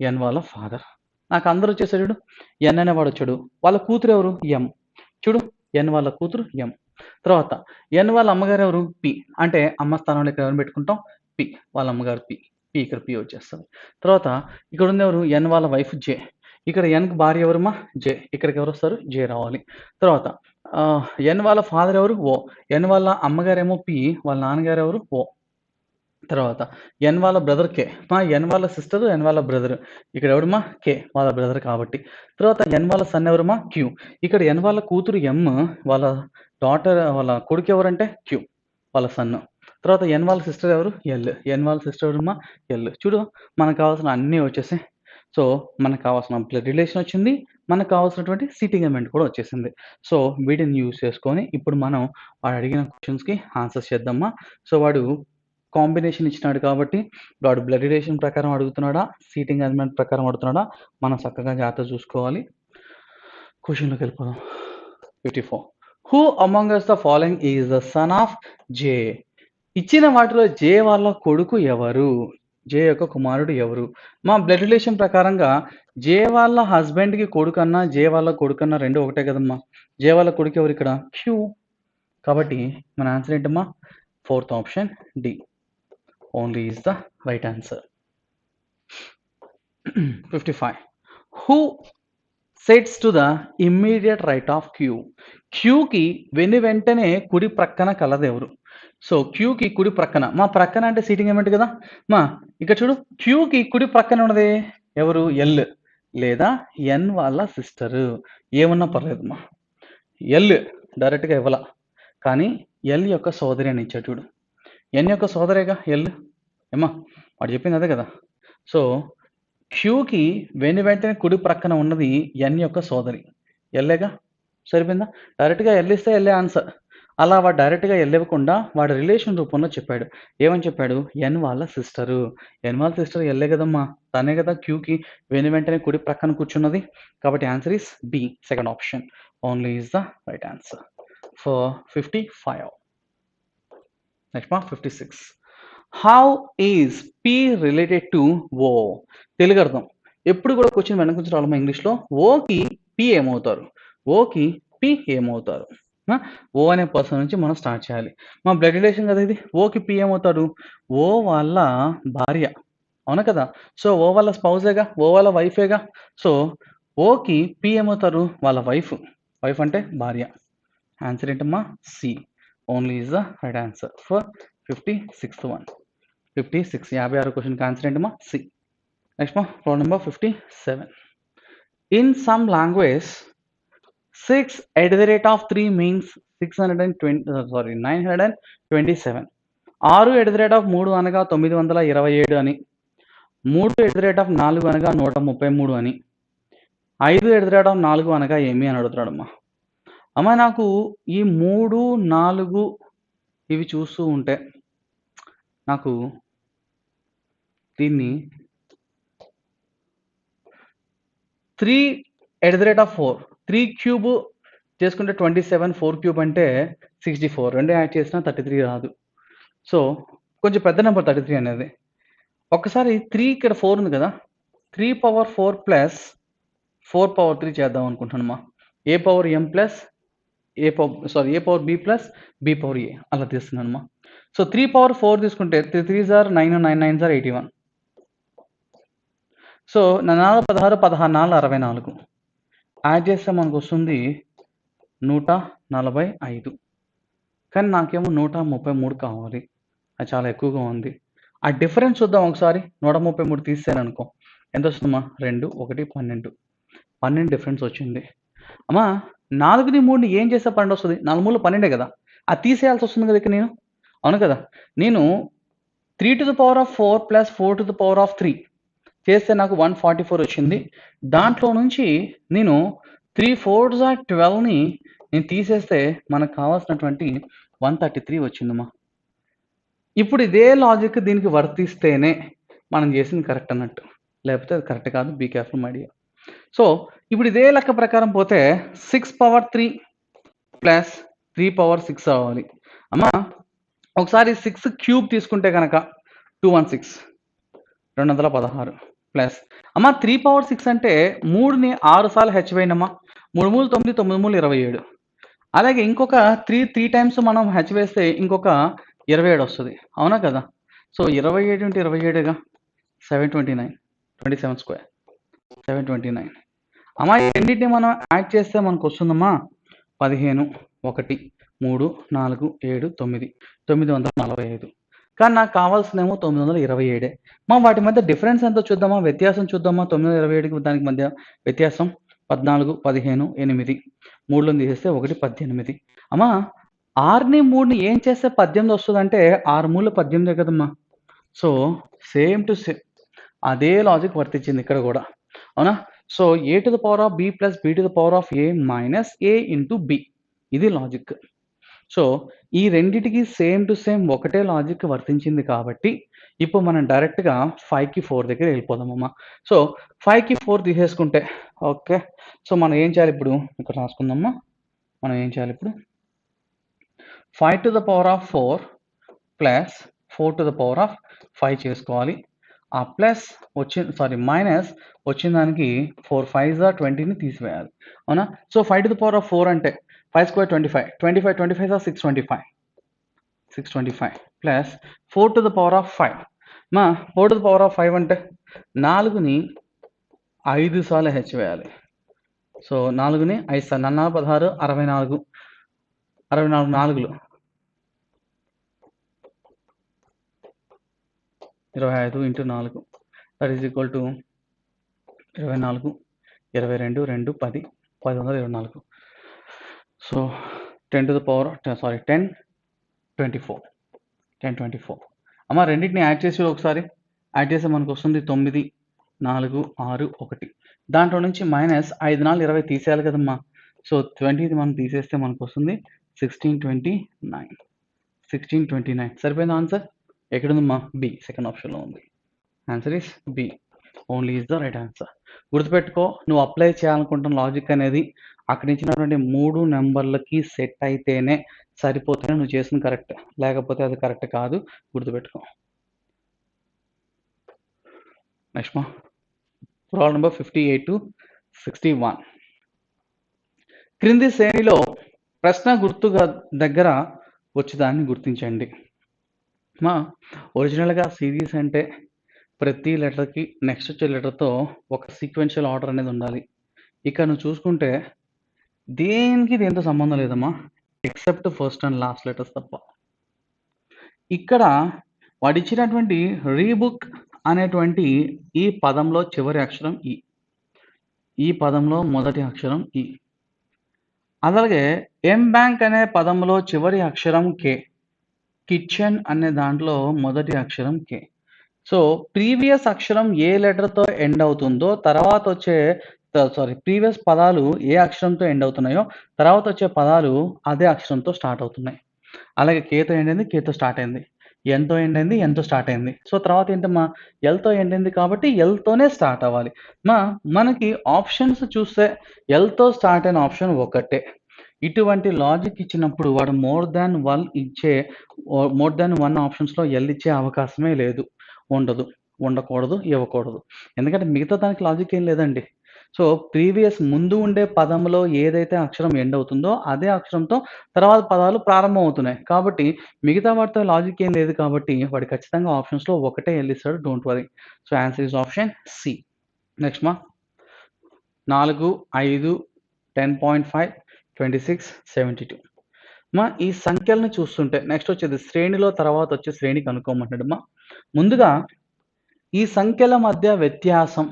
ఎన్ వాళ్ళ ఫాదర్. నాకు అందరూ వచ్చేసారు చూడు. ఎన్ అనేవాడు వచ్చాడు. వాళ్ళ కూతురు ఎవరు? ఎం. చూడు, ఎన్ వాళ్ళ కూతురు ఎం. తర్వాత ఎన్ వాళ్ళ అమ్మగారు ఎవరు? పి. అంటే అమ్మ స్థానంలో ఇక్కడ ఎవరిని పెట్టుకుంటాం? పి. వాళ్ళ అమ్మగారు పి. పి ఇక్కడ పి వచ్చేస్తది. తర్వాత ఇక్కడ ఉంది ఎవరు? ఎన్ వాళ్ళ వైఫ్ జే. ఇక్కడ ఎన్‌కి భార్య ఎవరమ్మా? జే. ఇక్కడికి ఎవరొస్తారు? జే రావాలి. తర్వాత ఎన్ వాళ్ళ ఫాదర్ ఎవరు? ఓ. ఎన్ వాళ్ళ అమ్మగారేమో పి. వాళ్ళ నాన్నగారు ఎవరు? ఓ. తర్వాత ఎన్ వాళ్ళ బ్రదర్ కే. ఎన్ వాళ్ళ సిస్టర్, ఎన్ వాళ్ళ బ్రదర్. ఇక్కడ ఎవడమ్మా? కే. వాళ్ళ బ్రదర్ కాబట్టి. తర్వాత ఎన్ వాళ్ళ సన్ ఎవరమ్మా? క్యూ. ఇక్కడ ఎన్ వాళ్ళ కూతురు ఎమ్, వాళ్ళ డాటర్ వాళ్ళ కొడుకు ఎవరంటే క్యూ. వాళ్ళ సన్. తర్వాత ఎన్ వాళ్ళ సిస్టర్ ఎవరు? ఎల్. ఎన్ వాళ్ళ సిస్టర్ ఎవరమ్మా? ఎల్. చూడు, మనకు కావాల్సిన అన్నీ వచ్చేసాయి. సో, మనకు కావాల్సిన బ్లడ్ రిలేషన్ వచ్చింది. మనకు కావాల్సినటువంటి సిట్టింగ్ ఎలిమెంట్ కూడా వచ్చేసింది. సో, వీటిని యూజ్ చేసుకొని ఇప్పుడు మనం వాడు అడిగిన క్వెషన్స్‌కి ఆన్సర్స్ చేద్దామా. సో, వాడు కాంబినేషన్ ఇచ్చినాడు కాబట్టి, వాడు బ్లడ్ రిలేషన్ ప్రకారం అడుగుతున్నాడా? సీటింగ్ ఎలిమెంట్ ప్రకారం అడుగుతున్నాడా? మనం చక్కగా జాగ్రత్తగా చూసుకోవాలి. క్వెషన్‌లోకెళ్ళిపోదాం. 54. Who among us the following is the son of J? ఇచ్చిన వాటిలో జే వాళ్ళ కొడుకు ఎవరు? జే యొక్క కుమారుడు ఎవరు? మా బ్లడ్ రిలేషన్ ప్రకారంగా జే వాళ్ళ హస్బెండ్‌కి కొడుకన్నా, జే వాళ్ళ కొడుకన్నా 2 ఒకటే కదమ్మా! జే వాళ్ళ కొడుకు ఎవరు ఇక్కడ? క్యూ. కాబట్టి మన ఆన్సర్ ఏంటమ్మా? Fourth option D. Only is the right answer. 55. Who sets to the immediate right of Q? క్యూకి వెంటనే కుడి ప్రక్కన కలదెవరు? సో, క్యూకి కుడి ప్రక్కన. మా ప్రక్కన అంటే సీటింగ్ ఎలిమెంట్ కదా! ఇక్కడ చూడు, క్యూకి కుడి ప్రక్కన ఉన్నది ఎవరు? ఎల్ లేదా ఎన్ వాళ్ళ సిస్టరు. ఏమన్నా పర్లేదమ్మా. ఎల్ డైరెక్ట్‌గా ఇవ్వల. కానీ ఎల్ యొక్క సోదరి అని ఇచ్చాడు చూడు. ఎన్ యొక్క సోదరేగా ఎల్. ఏమ్మా! వాడు చెప్పింది అదే కదా! సో, క్యూకి వెంటనే కుడి ప్రక్కన ఉన్నది ఎన్ యొక్క సోదరి. ఎల్లేగా. సరిపోయిందా? డైరెక్ట్‌గా ఎల్ ఇస్తే ఎల్లే ఆన్సర్. అలా వాడు డైరెక్ట్‌గా ఎల్ ఇవ్వకుండా వాడు రిలేషన్ రూపంలో చెప్పాడు. ఏమని చెప్పాడు? ఎన్ వాళ్ళ సిస్టరు. ఎన్ వాళ్ళ సిస్టర్ ఎల్లే కదమ్మా! తనే కదా క్యూకి వెంటనే కుడి ప్రక్కన కూర్చున్నది. కాబట్టి answer is B. Second option only is the right answer for 55. Next 56. How is P related to O? Telugu అర్థం. ఎప్పుడు కూడా క్వెషన్ వెనక నుంచి రావాలమ్మా ఇంగ్లీష్‌లో. ఓకి పి ఏమవుతారు? ఓకి పి ఏమవుతారు? ఓ అనే పర్సన్ నుంచి మనం స్టార్ట్ చేయాలి. మా బ్లడ్ రిలేషన్ కదా ఇది. ఓకి పి ఏమవుతాడు? ఓ వాళ్ళ భార్య. అవునా కదా! సో, ఓ వాళ్ళ స్పౌసేగా. ఓ వాళ్ళ వైఫేగా. సో, ఓకి పి ఏమవుతారు? వాళ్ళ వైఫ్. వైఫ్ అంటే భార్య. ఆన్సర్ ఏంటమ్మా? C. Only is the right answer for 56th one. 56 56 క్వెషన్‌కి ఆన్సర్ ఏంటమ్మా? C. Next roll number 57. In some language 6 at the rate of 3 means 927. 6 at the rate of 3 అనగా 927 అని. 3 at the rate of 4 అనగా 133 అని. 5 at the rate of 4 అనగా ఏమి అని అడుగుతున్నాడమ్మా. అమ్మ నాకు ఈ 3, 4 ఇవి చూస్తూ ఉంటే నాకు దీన్ని 3 at the rate of 4. 3 cube చేసుకుంటే 27, 4 క్యూబ్ అంటే 64. 2 యాడ్ చేసినా 33 రాదు. సో, కొంచెం పెద్ద నంబర్ 33 అనేది. ఒక్కసారి 3 ఇక్కడ 4 ఉంది కదా! 3 పవర్ 4 ప్లస్ 4 పవర్ 3 చేద్దాం అనుకుంటున్నానమ్మా. A power M plus A power B plus B power A అలా తీస్తున్నానమ్మా. సో, 3 పవర్ 4 తీసుకుంటే 3 3s are 9, 9 9s are 81. So, 4 16, 16 4 64. Add చేస్తే మనకు వస్తుంది 145. కానీ నాకేమో 133 కావాలి. అది చాలా ఎక్కువగా ఉంది. ఆ డిఫరెన్స్ చూద్దాం ఒకసారి. 133 తీసేసాననుకో ఎంతొస్తుందమ్మా? 2, 1, 12. 12 డిఫరెన్స్ వచ్చింది. అమ్మా 4ని 3ని ఏం చేస్తే 12 వస్తది? 4 మూలలో 12 కదా! అది తీసేయాల్సి వస్తుంది కదా! ఇక్కడ నేను. అవును కదా! నేను 3⁴ ప్లస్ 4⁴ చేస్తే నాకు 144 వచ్చింది. దాంట్లో నుంచి నేను 3/4 12ని నేను తీసేస్తే మనకు కావాల్సినటువంటి 133 వచ్చిందమ్మా. ఇప్పుడు ఇదే లాజిక్ దీనికి వర్తిస్తేనే మనం చేసింది కరెక్ట్ అన్నట్టు. లేకపోతే అది కరెక్ట్ కాదు. Be careful my dear. So, ఇప్పుడు ఇదే లెక్క ప్రకారం పోతే 6/3 ప్లస్ 3/6 అవ్వాలి. అమ్మా ఒకసారి 6 క్యూబ్ తీసుకుంటే గనక 216 216 ప్లస్ అమ్మా 3/6 అంటే 3ని 6 సార్లు హెచ్ వేయండమ్మా. 3 మూలు 9, 9 మూలు 27. అలాగే ఇంకొక 3 టైమ్స్ మనం హెచ్ వేస్తే ఇంకొక 27 వస్తది. అవునా కదా! సో, 27 ఇంటూ 27గా 729 27 స్క్వేర్ 729. అమ్మా ఈ రెండిటిని మనం యాడ్ చేస్తే మనకు వస్తుందమ్మా 15, 1, 3, 4, 7, 9 945. కానీ నాకు కావాల్సిందేమో 927. వాటి మధ్య డిఫరెన్స్ ఎంతో చూద్దామా? వ్యత్యాసం చూద్దామా? 927కి దానికి మధ్య వ్యత్యాసం 14, 15, 8. 3లోని తీసేస్తే 1, 18. అమ్మా 6ని 3ని ఏం చేస్తే 18 వస్తదంటే 6 మూలలో 18 కదమ్మా! సో, సేమ్ టు సేమ్ అదే లాజిక్ వర్తించింది ఇక్కడ కూడా. అవునా? So, a⁴b plus b⁴a minus a into b ఇది లాజిక్. సో, ఈ రెండిటికి సేమ్ టు సేమ్ ఒకటే లాజిక్ వర్తించింది కాబట్టి ఇప్పుడు మనం డైరెక్ట్‌గా 5కి 4 దగ్గర వెళ్ళిపోదామమ్మా. సో, 5కి 4 తీసేసుకుంటే ఓకే. సో, మనం ఏం చేయాలి ఇప్పుడు? ఇక్కడ రాసుకుందామా. మనం ఏం చేయాలి ఇప్పుడు? 5⁴ ప్లస్ 4⁴ చేసుకోవాలి. ఆ ప్లస్ మైనస్ వచ్చిన దానికి 4 5 20ని తీసివేయాలి. అవునా? సో, 5⁴ అంటే 5 స్క్వేర్ 25. 25 25 625. 625 ప్లస్ 4⁴. 4⁴ అంటే 4ని 5 సార్లు హెచ్ వేయాలి. సో, 4ని 5 సార్లు 4 16 64 64 నాలుగులు 25 into 4 that is equal to 24 22 2 10 1024. So 10 24 అమ్మ రెండింటిని యాడ్ చేసి ఒకసారి యాడ్ చేస్తే మనకు వస్తుంది 9 4 6 1. దాంట్లో నుంచి మైనస్ 5 4 20 తీసేయాలి కదమ్మా. సో 20ది మనం తీసేస్తే మనకు వస్తుంది 1629 సరిపోయింది ఆన్సర్. ఎక్కడుందమ్మా? బి సెకండ్ ఆప్షన్లో ఉంది. Answer is B only is the right answer. గుర్తుపెట్టుకో, నువ్వు అప్లై చేయాలనుకుంటున్న లాజిక్ అనేది అక్కడ ఇచ్చినటువంటి 3 నెంబర్లకి సెట్ అయితేనే సరిపోతేనే నువ్వు చేసిన కరెక్ట్. లేకపోతే అది కరెక్ట్ కాదు. గుర్తుపెట్టుకో. నెక్స్ట్ మా ప్రాబ్లం నెంబర్ 58 to 61. క్రింది శ్రేణిలో ప్రశ్న గుర్తుగా దగ్గర వచ్చేదాన్ని గుర్తించండి. ఒరిజినల్గా సిరీస్ అంటే ప్రతి లెటర్కి నెక్స్ట్ వచ్చే లెటర్తో ఒక సీక్వెన్షియల్ ఆర్డర్ అనేది ఉండాలి. ఇక్కడ నువ్వు చూసుకుంటే దేనికి దేంతో సంబంధం లేదమ్మా, except first and last letters తప్ప. ఇక్కడ వాడు ఇచ్చినటువంటి రీబుక్ అనేటువంటి ఈ పదంలో చివరి అక్షరం ఈ, ఈ పదంలో మొదటి అక్షరం ఈ. అలాగే ఎం బ్యాంక్ అనే పదంలో చివరి అక్షరం కే, కిచెన్ అనే దాంట్లో మొదటి అక్షరం కే. సో ప్రీవియస్ అక్షరం ఏ లెటర్తో ఎండ్ అవుతుందో తర్వాత వచ్చే ప్రీవియస్ పదాలు ఏ అక్షరంతో ఎండ్ అవుతున్నాయో తర్వాత వచ్చే పదాలు అదే అక్షరంతో స్టార్ట్ అవుతున్నాయి. అలాగే కేతో ఎండ్ అయింది, కేతో స్టార్ట్ అయింది. ఎన్తో ఎండ్ అయింది, ఎన్తో స్టార్ట్ అయింది. సో తర్వాత ఏంటమ్మా, ఎల్తో ఎండ్ అయింది కాబట్టి ఎల్తోనే స్టార్ట్ అవ్వాలి. మనకి ఆప్షన్స్ చూస్తే ఎల్తో స్టార్ట్ అయిన ఆప్షన్ ఒకటే. ఇటువంటి లాజిక్ ఇచ్చినప్పుడు వాడు మోర్ దాన్ 1 ఆప్షన్స్లో ఎల్ ఇచ్చే అవకాశమే లేదు, ఉండదు, ఉండకూడదు, ఇవ్వకూడదు. ఎందుకంటే మిగతా దానికి లాజిక్ ఏం లేదండి. సో ప్రీవియస్ ముందు ఉండే పదంలో ఏదైతే అక్షరం ఎండ్ అవుతుందో అదే అక్షరంతో తర్వాత పదాలు ప్రారంభం అవుతున్నాయి. కాబట్టి మిగతా వాటితో లాజిక్ ఏం లేదు కాబట్టి వాడు ఖచ్చితంగా ఆప్షన్స్లో ఒకటే ఎల్ ఇస్తాడు. Don't worry. So answer is option C. Next 4, 5, 10.5, 26, 72. మా ఈ సంఖ్యలను చూస్తుంటే నెక్స్ట్ వచ్చేది శ్రేణిలో తర్వాత వచ్చే శ్రేణి కనుక్కోమంటాడు మా. ముందుగా ఈ సంఖ్యల మధ్య వ్యత్యాసం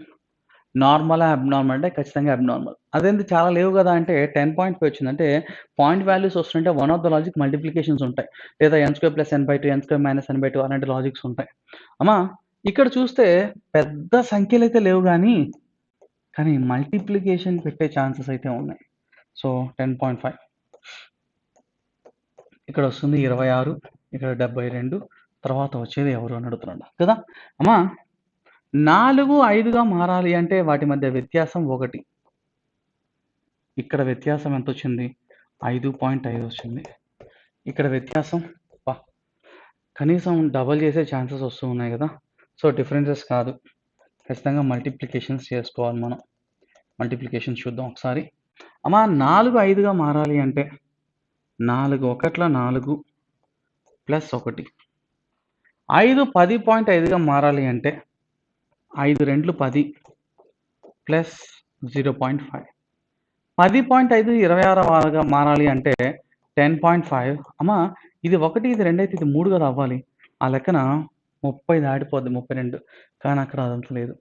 నార్మలా, అబ్నార్మల్ అంటే ఖచ్చితంగా అబ్నార్మల్. అదేంటి చాలా లేవు గదా! అంటే 10.5 వచ్చింది. అంటే పాయింట్ వాల్యూస్ వస్తుంటే one of the logic multiplications ఉంటాయి. లేదా n² + n/2, n² - n/2 అలాంటి లాజిక్స్ ఉంటాయి. అమ్మా ఇక్కడ చూస్తే పెద్ద సంఖ్యలైతే లేవు కానీ మల్టిప్లికేషన్ పెట్టే ఛాన్సెస్ అయితే ఉన్నాయి. సో 10.5 ఇక్కడ వస్తుంది 26, ఇక్కడ 72, తర్వాత వచ్చేది ఎవరు అని అడుగుతున్నాడు కదా! అమ్మా 4, 5గా మారాలి అంటే వాటి మధ్య వ్యత్యాసం 1. ఇక్కడ వ్యత్యాసం ఎంతొచ్చింది? 5.5 వచ్చింది. ఇక్కడ వ్యత్యాసం కనీసం డబల్ చేసే ఛాన్సెస్ వస్తూ ఉన్నాయి కదా! సో డిఫరెన్సెస్ కాదు. ఖచ్చితంగా మల్టిప్లికేషన్స్ చేసుకోవాలి మనం. మల్టిప్లికేషన్స్ చూద్దాం ఒకసారి. అమ్మా 4, 5గా మారాలి అంటే 4 1 4 ప్లస్ 1. 5 10.5గా మారాలి అంటే 5 2 10 ప్లస్ 0.5. 10.5 26గా మారాలి అంటే 10.5. అమ్మా ఇది 1, ఇది 2 అయితే ఇది 3 కదా అవ్వాలి. ఆ లెక్కన 30 దాటిపోద్ది, 32. కానీ అక్కడ అదంతా లేదు.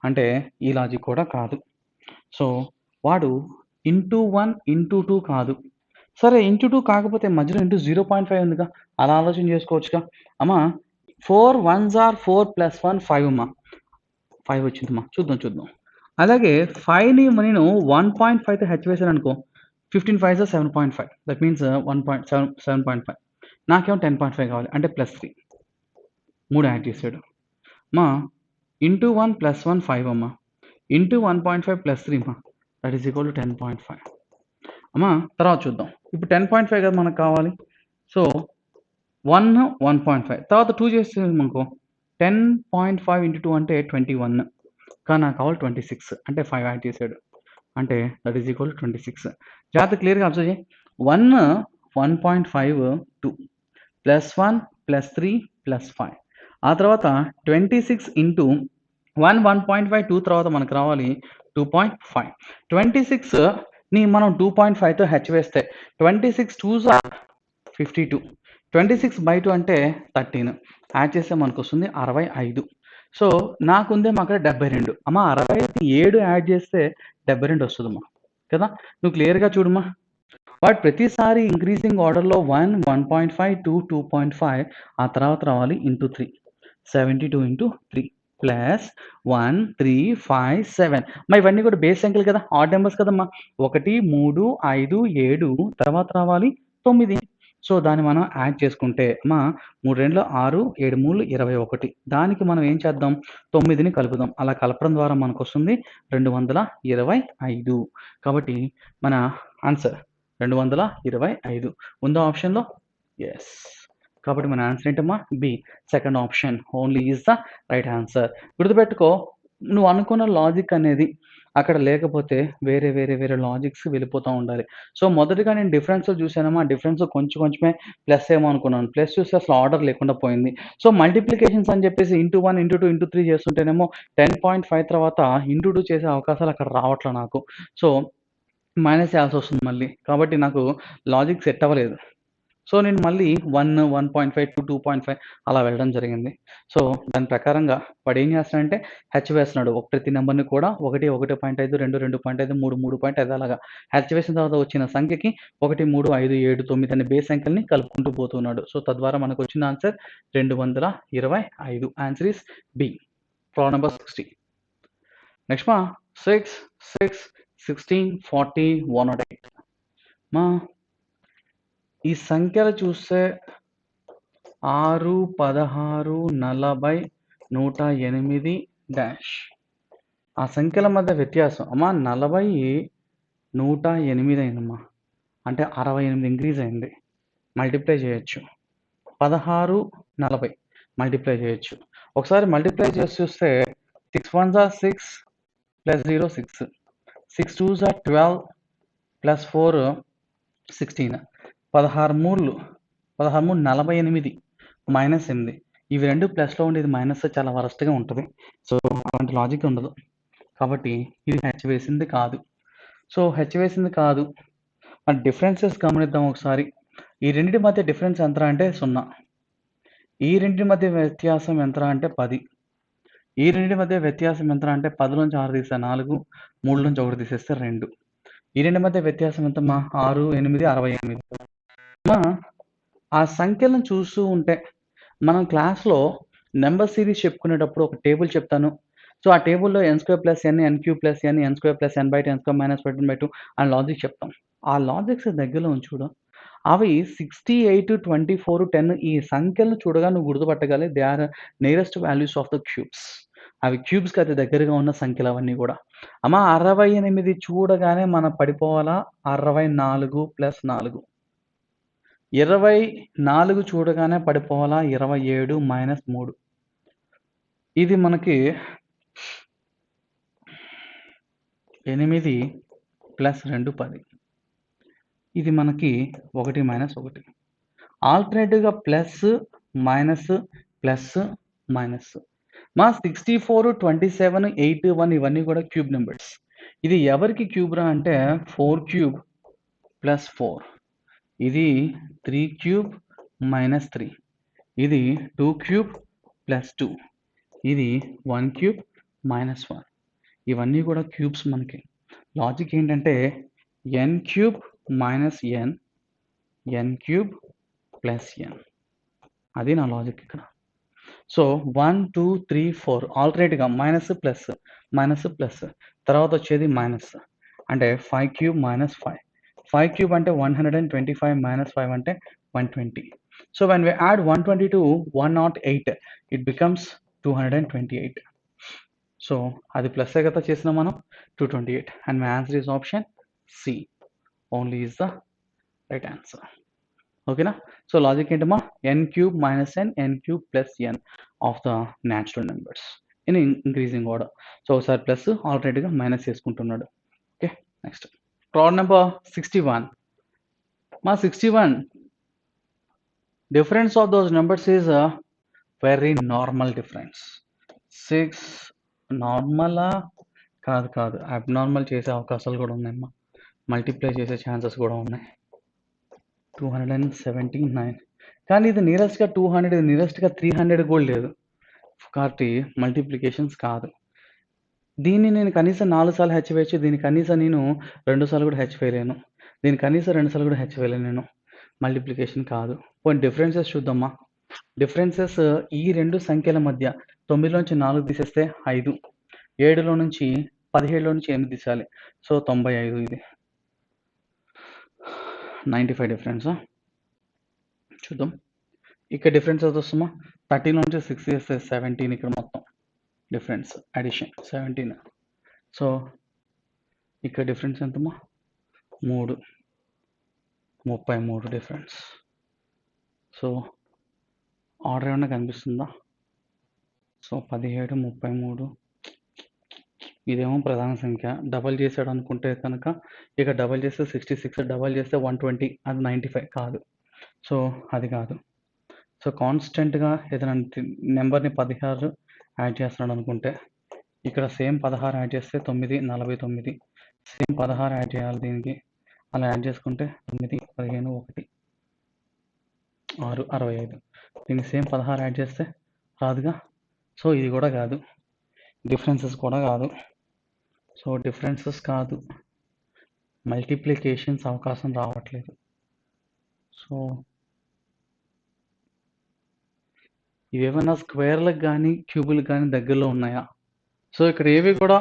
అంటే ఈ లాజిక్ కూడా కాదు. సో వాడు ఇంటూ 1 ఇంటూ 2 కాదు. సరే ఇంటూ 2 కాకపోతే మధ్యలో ఇంటూ 0.5 ఉందిగా, అలా ఆలోచన చేసుకోవచ్చుగా. అమ్మా 4 1s are 4 + 1 5 అమ్మా. 5 వచ్చిందమ్మా. చూద్దాం. అలాగే 5ని నేను 1.5తో హెచ్ వేసాననుకో 15 5s are 7.5. That means 7.5. నాకేమో 10.5 కావాలి అంటే +3. 3 యాడ్ చేసాడు. అమ్మా ఇంటూ 1 + 1 5 అమ్మా. ఇంటూ 1.5 + 3 అమ్మా. That is equal to 10.5. అమ్మా తర్వాత చూద్దాం. ఇప్పుడు 10.5 కదా మనకు కావాలి. సో 1 1.5 తర్వాత 2 చేసామనుకో 10.5 × 2 అంటే 21. కానీ నాకు కావాలి 26 అంటే 5 యాడ్ చేసాడు. అంటే దట్ ఈస్ ఈక్వల్ టు 26. జాగ్రత్త క్లియర్‌గా అబ్జర్వ్ చేయి. 1 1.5 2 +1 +3 +5 ఆ తర్వాత 26 ఇంటూ 1 1.5 2 తర్వాత మనకు రావాలి 2.5. 26ని మనం 2.5తో హెచ్ వేస్తే 26 2s are 52. 26/2 అంటే 13. యాడ్ చేస్తే మనకు వస్తుంది 65. సో నాకుందేమో అక్కడ 72. అమ్మా 65కి 7 యాడ్ చేస్తే 72 వస్తుందమ్మా కదా! నువ్వు క్లియర్‌గా చూడమ్మా. వాడు ప్రతిసారి ఇంక్రీజింగ్ ఆర్డర్‌లో 1 1.5 2 2.5 ఆ తర్వాత రావాలి ఇంటూ 3. 72 into 3 plus 1 3 5 7. ఇవన్నీ కూడా బేస్ సంఖ్యలు కదా, ఆడ్ నెంబర్స్ కదమ్మా. 1 3 5 7 తర్వాత రావాలి 9. సో దాన్ని మనం యాడ్ చేసుకుంటే అమ్మా 3 2 6 7 3 21. దానికి మనం ఏం చేద్దాం, 9ని కలుపుదాం. అలా కలపడం ద్వారా మనకు వస్తుంది 225. కాబట్టి మన ఆన్సర్ 225 ఉందా ఆప్షన్‌లో? యెస్. కాబట్టి మన ఆన్సర్ ఏంటమ్మా? B. Second option only is the right answer. గుర్తుపెట్టుకో, నువ్వు అనుకున్న లాజిక్ అనేది అక్కడ లేకపోతే వేరే లాజిక్స్ వెళ్ళిపోతా ఉండాలి. సో మొదటగా నేను డిఫరెన్స్‌లో చూసానమ్మా. డిఫరెన్స్ కొంచెమే ప్లస్ ఏమో అనుకున్నాను. ప్లస్ చూస్తే అసలు ఆర్డర్ లేకుండా పోయింది. సో మల్టిప్లికేషన్స్ అని చెప్పేసి ఇంటూ 1 ఇంటూ 2 ఇంటూ 3 చేస్తుంటేనేమో 10.5 తర్వాత ఇంటూ 2 చేసే అవకాశాలు అక్కడ రావట్ల నాకు. సో మైనస్ చేయాల్సొస్తుంది మళ్ళీ. కాబట్టి నాకు లాజిక్ సెట్ అవ్వలేదు. సో నేను మళ్ళీ 1 1.5 టు 2.5 అలా వెళ్ళడం జరిగింది. సో దాని ప్రకారంగా వాడేం చేస్తున్నాడంటే హెచ్ వేస్తున్నాడు. ప్రతి నంబర్‌ని కూడా 1 1.5 2 2.5 3 3.5 అలాగా హెచ్ వేసిన తర్వాత వచ్చిన సంఖ్యకి 1 3 5 7 9 అనే బేస్ సంఖ్యల్ని కలుపుకుంటూ పోతున్నాడు. సో తద్వారా మనకొచ్చిన answer 225. Answer is B. Problem number 60. Next 6 6 16 40 108. ఈ సంఖ్యలు చూస్తే 6 16 40 108 డాష్. ఆ సంఖ్యల మధ్య వ్యత్యాసం అమ్మా 40 108 అయిందమ్మా. అంటే 68 ఇంక్రీజ్ అయింది. మల్టిప్లై చేయొచ్చు. 16 40 మల్టిప్లై చేయొచ్చు. ఒకసారి మల్టిప్లై చేసి చూస్తే 6 1s are 6 plus 0 6. 6 2s are 12 plus 4 16. 16 3 48 minus 8. ఇవి రెండు ప్లస్‌లో ఉండి ఇది మైనస్ చాలా వరస్ట్‌గా ఉంటది. సో అలాంటి లాజిక్ ఉండదు. కాబట్టి ఇది హెచ్ వేసింది కాదు. సో హెచ్ వేసింది కాదు. మన డిఫరెన్సెస్ గమనిద్దాం ఒకసారి. ఈ రెండిటి మధ్య డిఫరెన్స్ ఎంతరా అంటే 0. ఈ రెండిటి మధ్య వ్యత్యాసం ఎంతరా అంటే 10. ఈ రెండిటి మధ్య వ్యత్యాసం ఎంతరా అంటే 10లోంచి 6 తీస్తే 4, 3లోంచి 1 తీసేస్తే 2. ఈ రెండి మధ్య వ్యత్యాసం ఎంతమ్మా? 6, 8, 68. అమ్మా ఆ సంఖ్యలను చూస్తూ ఉంటే మనం క్లాస్‌లో నంబర్ సిరీస్ చెప్పుకునేటప్పుడు ఒక టేబుల్ చెప్తాను. సో, ఆ టేబుల్‌లో n² + n, n³ + n, n² + n/2, n² - 1/2 అని లాజిక్ చెప్తాం. ఆ లాజిక్స్ దగ్గరలో ఉంది చూడు. అవి 68, 24, 10 ఈ సంఖ్యలను చూడగా నువ్వు గుర్తుపట్టగలి they are nearest values of the cubes. అవి క్యూబ్స్‌కి అతి దగ్గరగా ఉన్న సంఖ్యలు అవన్నీ గూడా. అమ్మ 68 చూడగానే మనం పడిపోవాలా? 64 + 4. 24 చూడగానే పడిపోవాలా? 27 - 3. ఇది మనకి 8 + 2 10. ఇది మనకి 1 - 1. ఆల్టర్‌నేటివ్‌గా ప్లస్, మైనస్, ప్లస్, మైనస్. మా 64, 27, 8, 1 ఇవన్నీ కూడా క్యూబ్ నంబర్స్. ఇది ఎవరికి క్యూబ్ రా అంటే 4³ + 4. ఇది 3³ - 3. ఇది 2³ + 2. ఇది 1³ - 1. ఇవన్నీ కూడా క్యూబ్స్ మనకి. లాజిక్ ఏంటంటే n³ - n, n³ + n. అది నా లాజిక్ ఇక్కడ. సో 1, 2, 3, 4 ఆల్టర్‌నేట్‌గా మైనస్, ప్లస్, మైనస్, ప్లస్. తర్వాత వచ్చేది మైనస్. అంటే 5³ - 5. 5³ అంటే 125 - 5 అంటే 120. So when we add 120 to 108 it becomes 228. So అది ప్లస్సే కదా చేసినాం మనం 228 and my answer is option C only is the right answer. ఓకేనా? సో లాజిక్ ఏంటమ్మా? n³ - n, n³ + n of the natural numbers in increasing order. So ఒకసారి plus ఆల్టర్‌నేట్‌గా minus చేసుకుంటున్నాడు. Okay, next problem number 61. మా 61 difference of those numbers is a very normal difference. 6 నార్మలా? కాదు. Abnormal చేసే అవకాశాలు కూడా ఉన్నాయమ్మా. మల్టిప్లై చేసే ఛాన్సెస్ కూడా ఉన్నాయి. 279. కానీ ఇది నియరెస్ట్‌గా 200, నియరెస్ట్‌గా 300 కూడా లేదు. కాబట్టి మల్టిప్లికేషన్స్ కాదు. దీన్ని నేను కనీసం 4 సార్లు హెచ్ వేయొచ్చు. దీన్ని కనీసం నేను 2 సార్లు కూడా హెచ్ వేయలేను. దీన్ని కనీసం 2 సార్లు కూడా హెచ్ వేయలేను నేను. మల్టిప్లికేషన్ కాదు. పోనీ డిఫరెన్సెస్ చూద్దామా? డిఫరెన్సెస్ ఈ 2 సంఖ్యల మధ్య 9లోంచి 4 తీసేస్తే 5. 7లో నుంచి 17లో నుంచి 8 తీసేయాలి. సో 95 ఇది. 95 డిఫరెన్సా? చూద్దాం. ఇక్కడ డిఫరెన్స్ ఎంత వస్తుందమ్మా? 13 నుంచి 6 తీసేస్తే 17 ఇక్కడ మొత్తం డిఫరెన్స్ అడిషన్ 17. సో ఇక్కడ డిఫరెన్స్ ఎంతమ్మా? 3. 33 డిఫరెన్స్. సో ఆర్డర్ ఏమన్నా కనిపిస్తుందా? సో 17, 33. ఇదేమో ప్రధాన సంఖ్య. డబల్ చేసాడు అనుకుంటే కనుక ఇక డబల్ చేస్తే 66, డబల్ చేస్తే 120, అది 95 కాదు. సో అది కాదు. సో కాన్స్టెంట్‌గా ఏదైనా నెంబర్‌ని 16 యాడ్ చేస్తున్నాడు అనుకుంటే ఇక్కడ సేమ్ 16 యాడ్ చేస్తే 9, 49. సేమ్ 16 యాడ్ చేయాలి దీనికి. అలా యాడ్ చేసుకుంటే 9, 15, 1, 6, 65. దీనికి సేమ్ 16 యాడ్ చేస్తే రాదుగా. సో ఇది కూడా కాదు. డిఫరెన్సెస్ కూడా కాదు. సో డిఫరెన్సెస్ కాదు. మల్టిప్లికేషన్స్ అవకాశం రావట్లేదు. సో ఇవేమన్నా స్క్వేర్‌లకు గానీ, క్యూబులకు గానీ దగ్గరలో ఉన్నాయా? సో ఇక్కడ ఏవి కూడా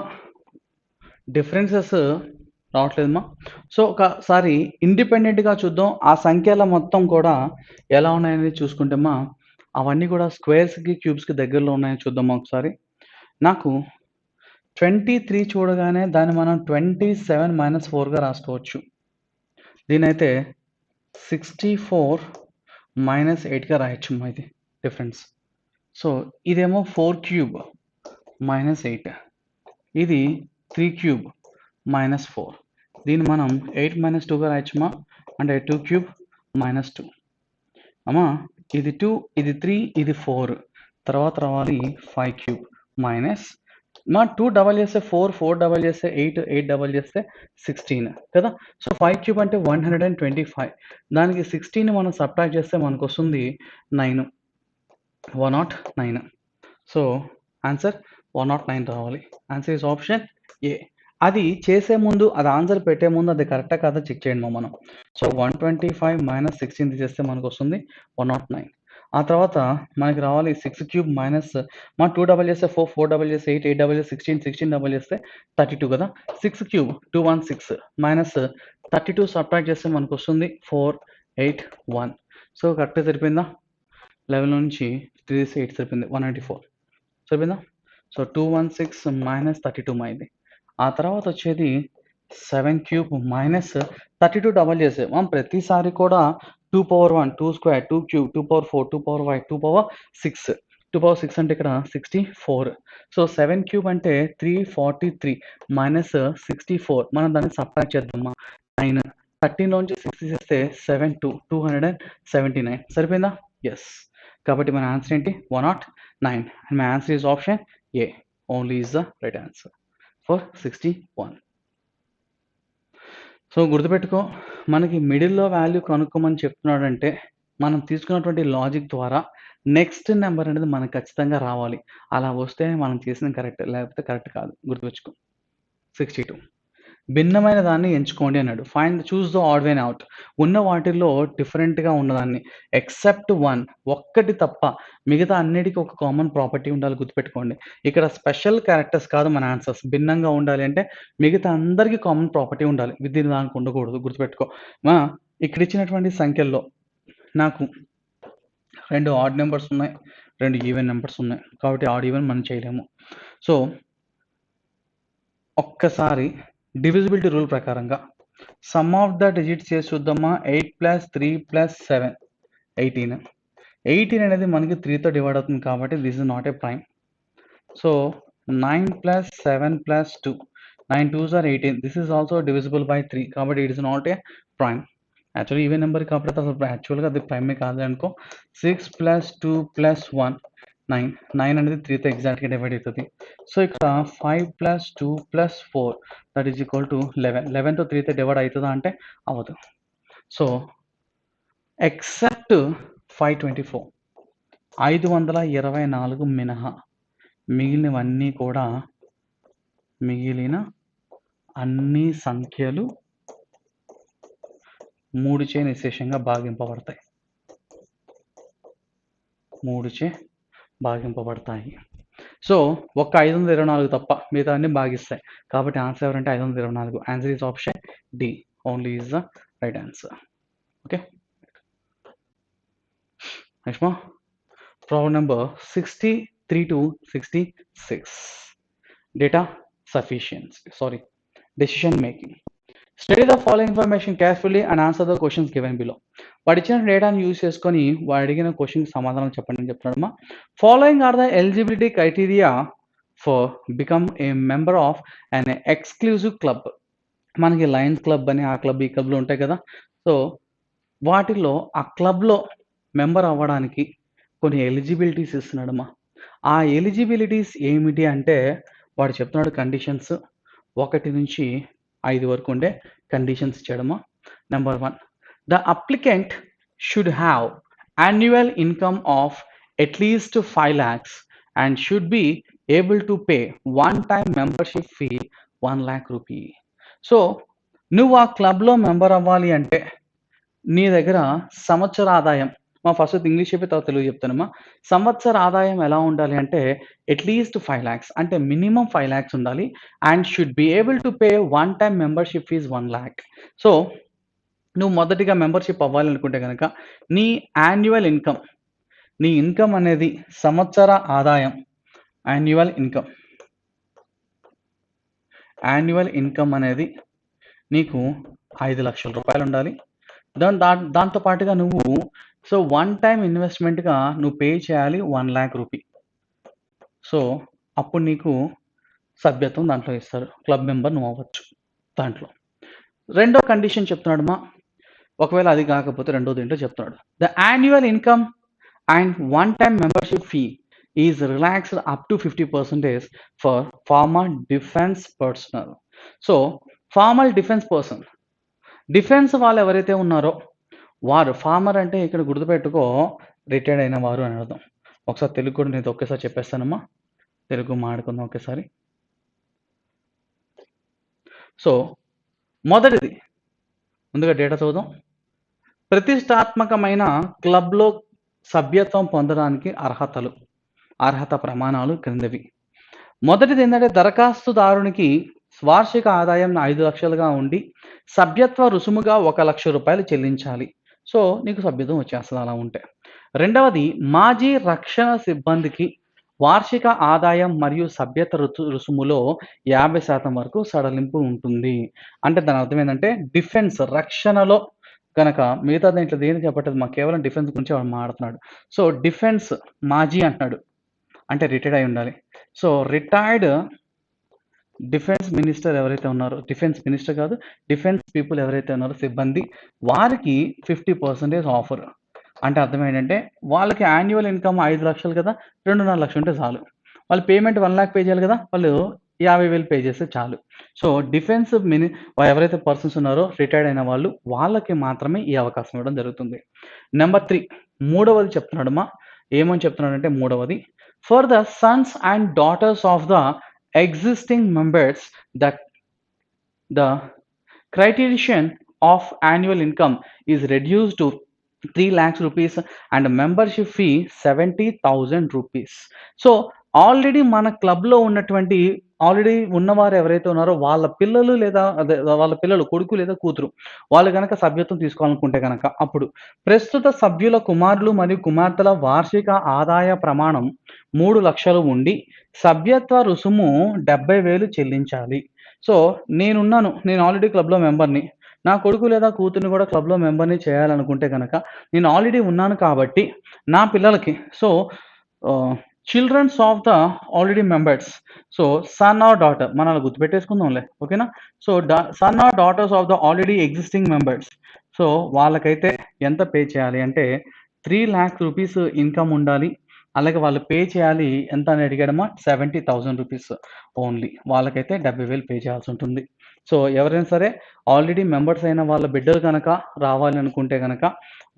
డిఫరెన్సెస్ రావట్లేదమ్మా. సో ఒకసారి ఇండిపెండెంట్‌గా చూద్దాం. ఆ సంఖ్యల మొత్తం కూడా ఎలా ఉన్నాయనేది చూసుకుంటేమ్మా అవన్నీ కూడా స్క్వేర్స్‌కి, క్యూబ్స్‌కి దగ్గరలో ఉన్నాయని చూద్దామా ఒకసారి. నాకు 23 చూడగానే దాన్ని మనం 27 - 4గా రాసుకోవచ్చు. దీన్నైతే 64 - 8గా రాయొచ్చమ్మా ఇది డిఫరెన్స్. సో ఇదేమో 4³ - 8. ఇది 3³ - 4. దీన్ని మనం 8 - 2గా రాయొచ్చమ్మా. అంటే 2³ - 2. అమ్మా ఇది 2, ఇది 3, ఇది 4. తర్వాత రావాలి 5³ - మా 2 డబల్ చేస్తే 4, 4 డబల్ చేస్తే 8, 8 డబల్ చేస్తే 16 కదా. సో 5 క్యూబ్ అంటే 125. దానికి 16 మనం సబ్ట్రాక్ట్ చేస్తే మనకు వస్తుంది 9, 109. సో ఆన్సర్ 109 రావాలి. ఆన్సర్ ఈజ్ ఆప్షన్ ఏ. అది చేసే ముందు, అది ఆన్సర్ పెట్టే ముందు అది కరెక్టా కాదా చెక్ చేయండి మనం. సో 125 మైనస్ 16 తీసేస్తే మనకు వస్తుంది 109. ఆ తర్వాత మనకి రావాలి 6 క్యూబ్ మైనస్ 2 డబల్ చేస్తే 4, 4 డబల్ చేస్తే 8, 8 డబల్ చేస్తే 16, 16 డబల్ చేస్తే 32 కదా. 6 క్యూబ్ 216 మైనస్ 32 సబ్ట్రాక్ట్ చేస్తే మనకు వస్తుంది 481. సో కరెక్ట్గా సరిపోయిందా? 11 నుంచి 3 8 సరిపోయింది, 194 సరిపోయిందా. So 216 minus 32 మైంది. ఆ తర్వాత వచ్చేది 7 క్యూబ్ మైనస్ 32 డబల్ చేసే మనం ప్రతిసారి కూడా 2 power 1, 2 square, 2 cube, 2 power 4, 2 power 5, 2 power 6, 2 power 6 అంటే ఇక్కడ 64. సో 7 క్యూబ్ అంటే 343 మైనస్ 64. మనం దాన్ని సబ్ట్రాక్ట్ చేద్దామా. 9, 13 నుంచి 6 తీసేస్తే 7, 279 సరిపోయిందా. ఎస్. కాబట్టి మన ఆన్సర్ ఏంటి? 109. And my answer is option A. Only is the right answer for 61. So గుర్తుపెట్టుకో, మనకి మిడిల్లో వాల్యూ కనుక్కోమని చెప్తున్నాడంటే మనం తీసుకున్నటువంటి లాజిక్ ద్వారా నెక్స్ట్ నెంబర్ అనేది మనకు ఖచ్చితంగా రావాలి. అలా వస్తే మనం చేసింది కరెక్ట్, లేకపోతే కరెక్ట్ కాదు. గుర్తుపెట్టుకో. 62. భిన్నమైన దాన్ని ఎంచుకోండి అన్నాడు. Choose the odd one out. ఉన్న వాటిల్లో డిఫరెంట్‌గా ఉన్నదాన్ని ఎక్సెప్ట్ 1, ఒక్కటి తప్ప మిగతా అన్నిటికి ఒక కామన్ ప్రాపర్టీ ఉండాలి. గుర్తుపెట్టుకోండి. ఇక్కడ స్పెషల్ క్యారెక్టర్స్ కాదు మన ఆన్సర్స్. భిన్నంగా ఉండాలి అంటే మిగతా అందరికి కామన్ ప్రాపర్టీ ఉండాలి. దీని దానికి ఉండకూడదు. గుర్తుపెట్టుకో. ఇక్కడ ఇచ్చినటువంటి సంఖ్యల్లో నాకు 2 ఆడ్ నెంబర్స్ ఉన్నాయి, 2 ఈవెన్ నెంబర్స్ ఉన్నాయి. కాబట్టి ఆడ్ ఈవెన్ మనం చేయలేము. సో ఒక్కసారి డివిజిబిలిటీ రూల్ ప్రకారంగా సమ్ ఆఫ్ ద డిజిట్స్ చేసి చూద్దామా. 8 + 3 + 7 18. 18 అనేది మనకి 3తో డివైడ్ అవుతుంది కాబట్టి this is not a prime. So 9 + 7 + 2, 9 2s are 18. This is also divisible by 3 కాబట్టి it is not a prime. Actually even number కాబట్టి అసలు యాక్చువల్గా అది ప్రైమే కాదు అనుకో. 6 + 2 + 1 9. 9 అనేది 3తో ఎగ్జాక్ట్గా డివైడ్ అవుతుంది. సో ఇక్కడ 5 + 2 + 4 దట్ ఈజ్ ఈక్వల్ టు 11. 11తో 3తో డివైడ్ అవుతుందా అంటే అవ్వదు. సో ఎక్సెప్ట్ 524, 524 మినహా మిగిలినవన్నీ కూడా మిగిలిన అన్ని సంఖ్యలు 3చే నిశేషంగా భాగింపబడతాయి. 3చే భాగింపబడతాయి. సో ఒక్క 524 తప్ప మిగతా అన్ని భాగిస్తాయి. కాబట్టి ఆన్సర్ ఎవరంటే 524. Answer is option D. Only is the right answer. Okay. Next problem number 63 to 66. Data sufficiency. Decision making. Study the following information carefully and answer the questions given below. వాడు ఇచ్చిన డేటాను use చేసుకొని వాడు అడిగిన క్వశ్చన్కి సమాధానం చెప్పండి అని చెప్తున్నాడమ్మా. Following are the eligibility criteria for become a member of an exclusive club. మనకి లయన్స్ క్లబ్ అని ఆ క్లబ్ ఈ క్లబ్లు ఉంటాయి కదా. సో వాటిల్లో ఆ క్లబ్లో మెంబర్ అవ్వడానికి కొన్ని ఎలిజిబిలిటీస్ ఇస్తున్నాడమ్మా. ఆ ఎలిజిబిలిటీస్ ఏమిటి అంటే వాడు చెప్తున్నాడు కండిషన్స్ 1 నుంచి 5 వరకు ఉండే కండిషన్స్ ఇచ్చాడమ్మా. Number 1, the applicant should have annual income of at least 5 lakhs and should be able to pay one time membership fee 1 lakh rupee. So నువ్వు ఆ క్లబ్లో మెంబర్ అవ్వాలి అంటే నీ దగ్గర సంవత్సర ఆదాయం, ఫస్ట్ ఇంగ్లీష్ చెప్పి తర్వాత తెలుగు చెప్తానమ్మా. సంవత్సర ఆదాయం ఎలా ఉండాలి అంటే అట్లీస్ట్ 5 lakhs, అంటే మినిమం 5 lakhs ఉండాలి. And should be able to pay one time membership fee 1 lakh. So నువ్వు మొదటిగా మెంబర్షిప్ అవ్వాలి అనుకుంటే కనుక నీ యాన్యువల్ ఇన్కమ్, నీ ఇన్కమ్ అనేది సంవత్సర ఆదాయం, యాన్యువల్ ఇన్కమ్ అనేది నీకు 5 లక్షల రూపాయలు ఉండాలి. దాంతో పాటుగా నువ్వు వన్ టైం ఇన్వెస్ట్మెంట్గా నువ్వు పే చేయాలి 1 lakh rupee. సో అప్పుడు నీకు సభ్యత్వం దాంట్లో ఇస్తారు, క్లబ్ మెంబర్ నువ్వు అవ్వచ్చు దాంట్లో. రెండో కండిషన్ చెప్తున్నాడు ఒకవేళ అది కాకపోతే రెండోది ఏంటో చెప్తున్నాడు. The annual income and one time membership fee is relaxed up to 50% for former defense personnel. So formal defence person, defence వాళ్ళు ఎవరైతే ఉన్నారో వారు, ఫార్మర్ అంటే ఇక్కడ గుర్తుపెట్టుకో రిటైర్డ్ అయిన వారు అని అర్థం. ఒకసారి తెలుగు కూడా నేను ఒకేసారి చెప్పేస్తానమ్మా, తెలుగు మాట్లాడుకుందాం ఒకేసారి. సో మొదటిది ముందుగా డేటా చదువుదాం. ప్రతిష్టాత్మకమైన క్లబ్లో సభ్యత్వం పొందడానికి అర్హత ప్రమాణాలు క్రిందివి. మొదటిది ఏంటంటే దరఖాస్తుదారునికి వార్షిక ఆదాయం 5 లక్షలుగా ఉండి సభ్యత్వ రుసుముగా 1 లక్ష రూపాయలు చెల్లించాలి. సో నీకు సభ్యత్వం వచ్చేస్తుంది అలా ఉంటే. రెండవది, మాజీ రక్షణ సిబ్బందికి వార్షిక ఆదాయం మరియు సభ్యత్వ రుసుములో 50% వరకు సడలింపు ఉంటుంది. అంటే దాని అర్థం ఏంటంటే డిఫెన్స్ రక్షణలో కనుక మిగతా దీంట్లో దేని చెప్పట్లేదు, మాకు కేవలం డిఫెన్స్ గురించి వాడు మాట్లాడుతున్నాడు. సో డిఫెన్స్ మాజీ అంటున్నాడు అంటే రిటైర్డ్ అయి ఉండాలి. సో రిటైర్డ్ డిఫెన్స్ మినిస్టర్ ఎవరైతే ఉన్నారో, డిఫెన్స్ మినిస్టర్ కాదు, డిఫెన్స్ పీపుల్ ఎవరైతే ఉన్నారో సిబ్బంది, వారికి 50% ఆఫర్. అంటే అర్థం ఏంటంటే వాళ్ళకి యాన్యువల్ ఇన్కమ్ 5 లక్షలు కదా, 2.5 లక్షలు ఉంటే చాలు. వాళ్ళు పేమెంట్ 1 లాక్ పే చేయాలి కదా, వాళ్ళు 50,000 పే చేస్తే చాలు. సో డిఫెన్స్ ఎవరైతే పర్సన్స్ ఉన్నారో రిటైర్డ్ అయిన వాళ్ళు, వాళ్ళకి మాత్రమే ఈ అవకాశం ఇవ్వడం జరుగుతుంది. నెంబర్ 3, మూడవది చెప్తున్నాడమ్మా. ఏమని చెప్తున్నాడంటే మూడవది, for the Sons and daughters of the existing members, the criterion of annual income is reduced to 3 lakhs rupees and membership fee 70,000 rupees. So already మన క్లబ్లో ఉన్నటువంటి ఆల్రెడీ ఉన్నవారు ఎవరైతే ఉన్నారో వాళ్ళ పిల్లలు లేదా అదే వాళ్ళ పిల్లలు కొడుకు లేదా కూతురు వాళ్ళు కనుక సభ్యత్వం తీసుకోవాలనుకుంటే కనుక అప్పుడు ప్రస్తుత సభ్యుల కుమారులు మరియు కుమార్తెల వార్షిక ఆదాయ ప్రమాణం 3 లక్షలు ఉండి సభ్యత్వ రుసుము 70,000 చెల్లించాలి. సో నేను ఆల్రెడీ క్లబ్లో మెంబర్ని, నా కొడుకు లేదా కూతుర్ని కూడా క్లబ్లో మెంబర్ని చేయాలనుకుంటే కనుక నేను ఆల్రెడీ ఉన్నాను కాబట్టి నా పిల్లలకి, so childrens of the already members, so son or daughter మనం అలా గుర్తుపెట్టేసుకుందాంలే, ఓకేనా. So son or daughters of the already existing members, so వాళ్ళకైతే ఎంత పే చేయాలి అంటే 3 lakhs రూపీస్ ఇన్కమ్ ఉండాలి. అలాగే వాళ్ళు పే చేయాలి ఎంత అని అడిగాడమ్మా, 70,000 రూపీస్ ఓన్లీ. వాళ్ళకైతే 70,000 పే చేయాల్సి ఉంటుంది. సో ఎవరైనా సరే ఆల్రెడీ మెంబర్స్ అయిన వాళ్ళ బిడ్డలు కనుక రావాలి అనుకుంటే కనుక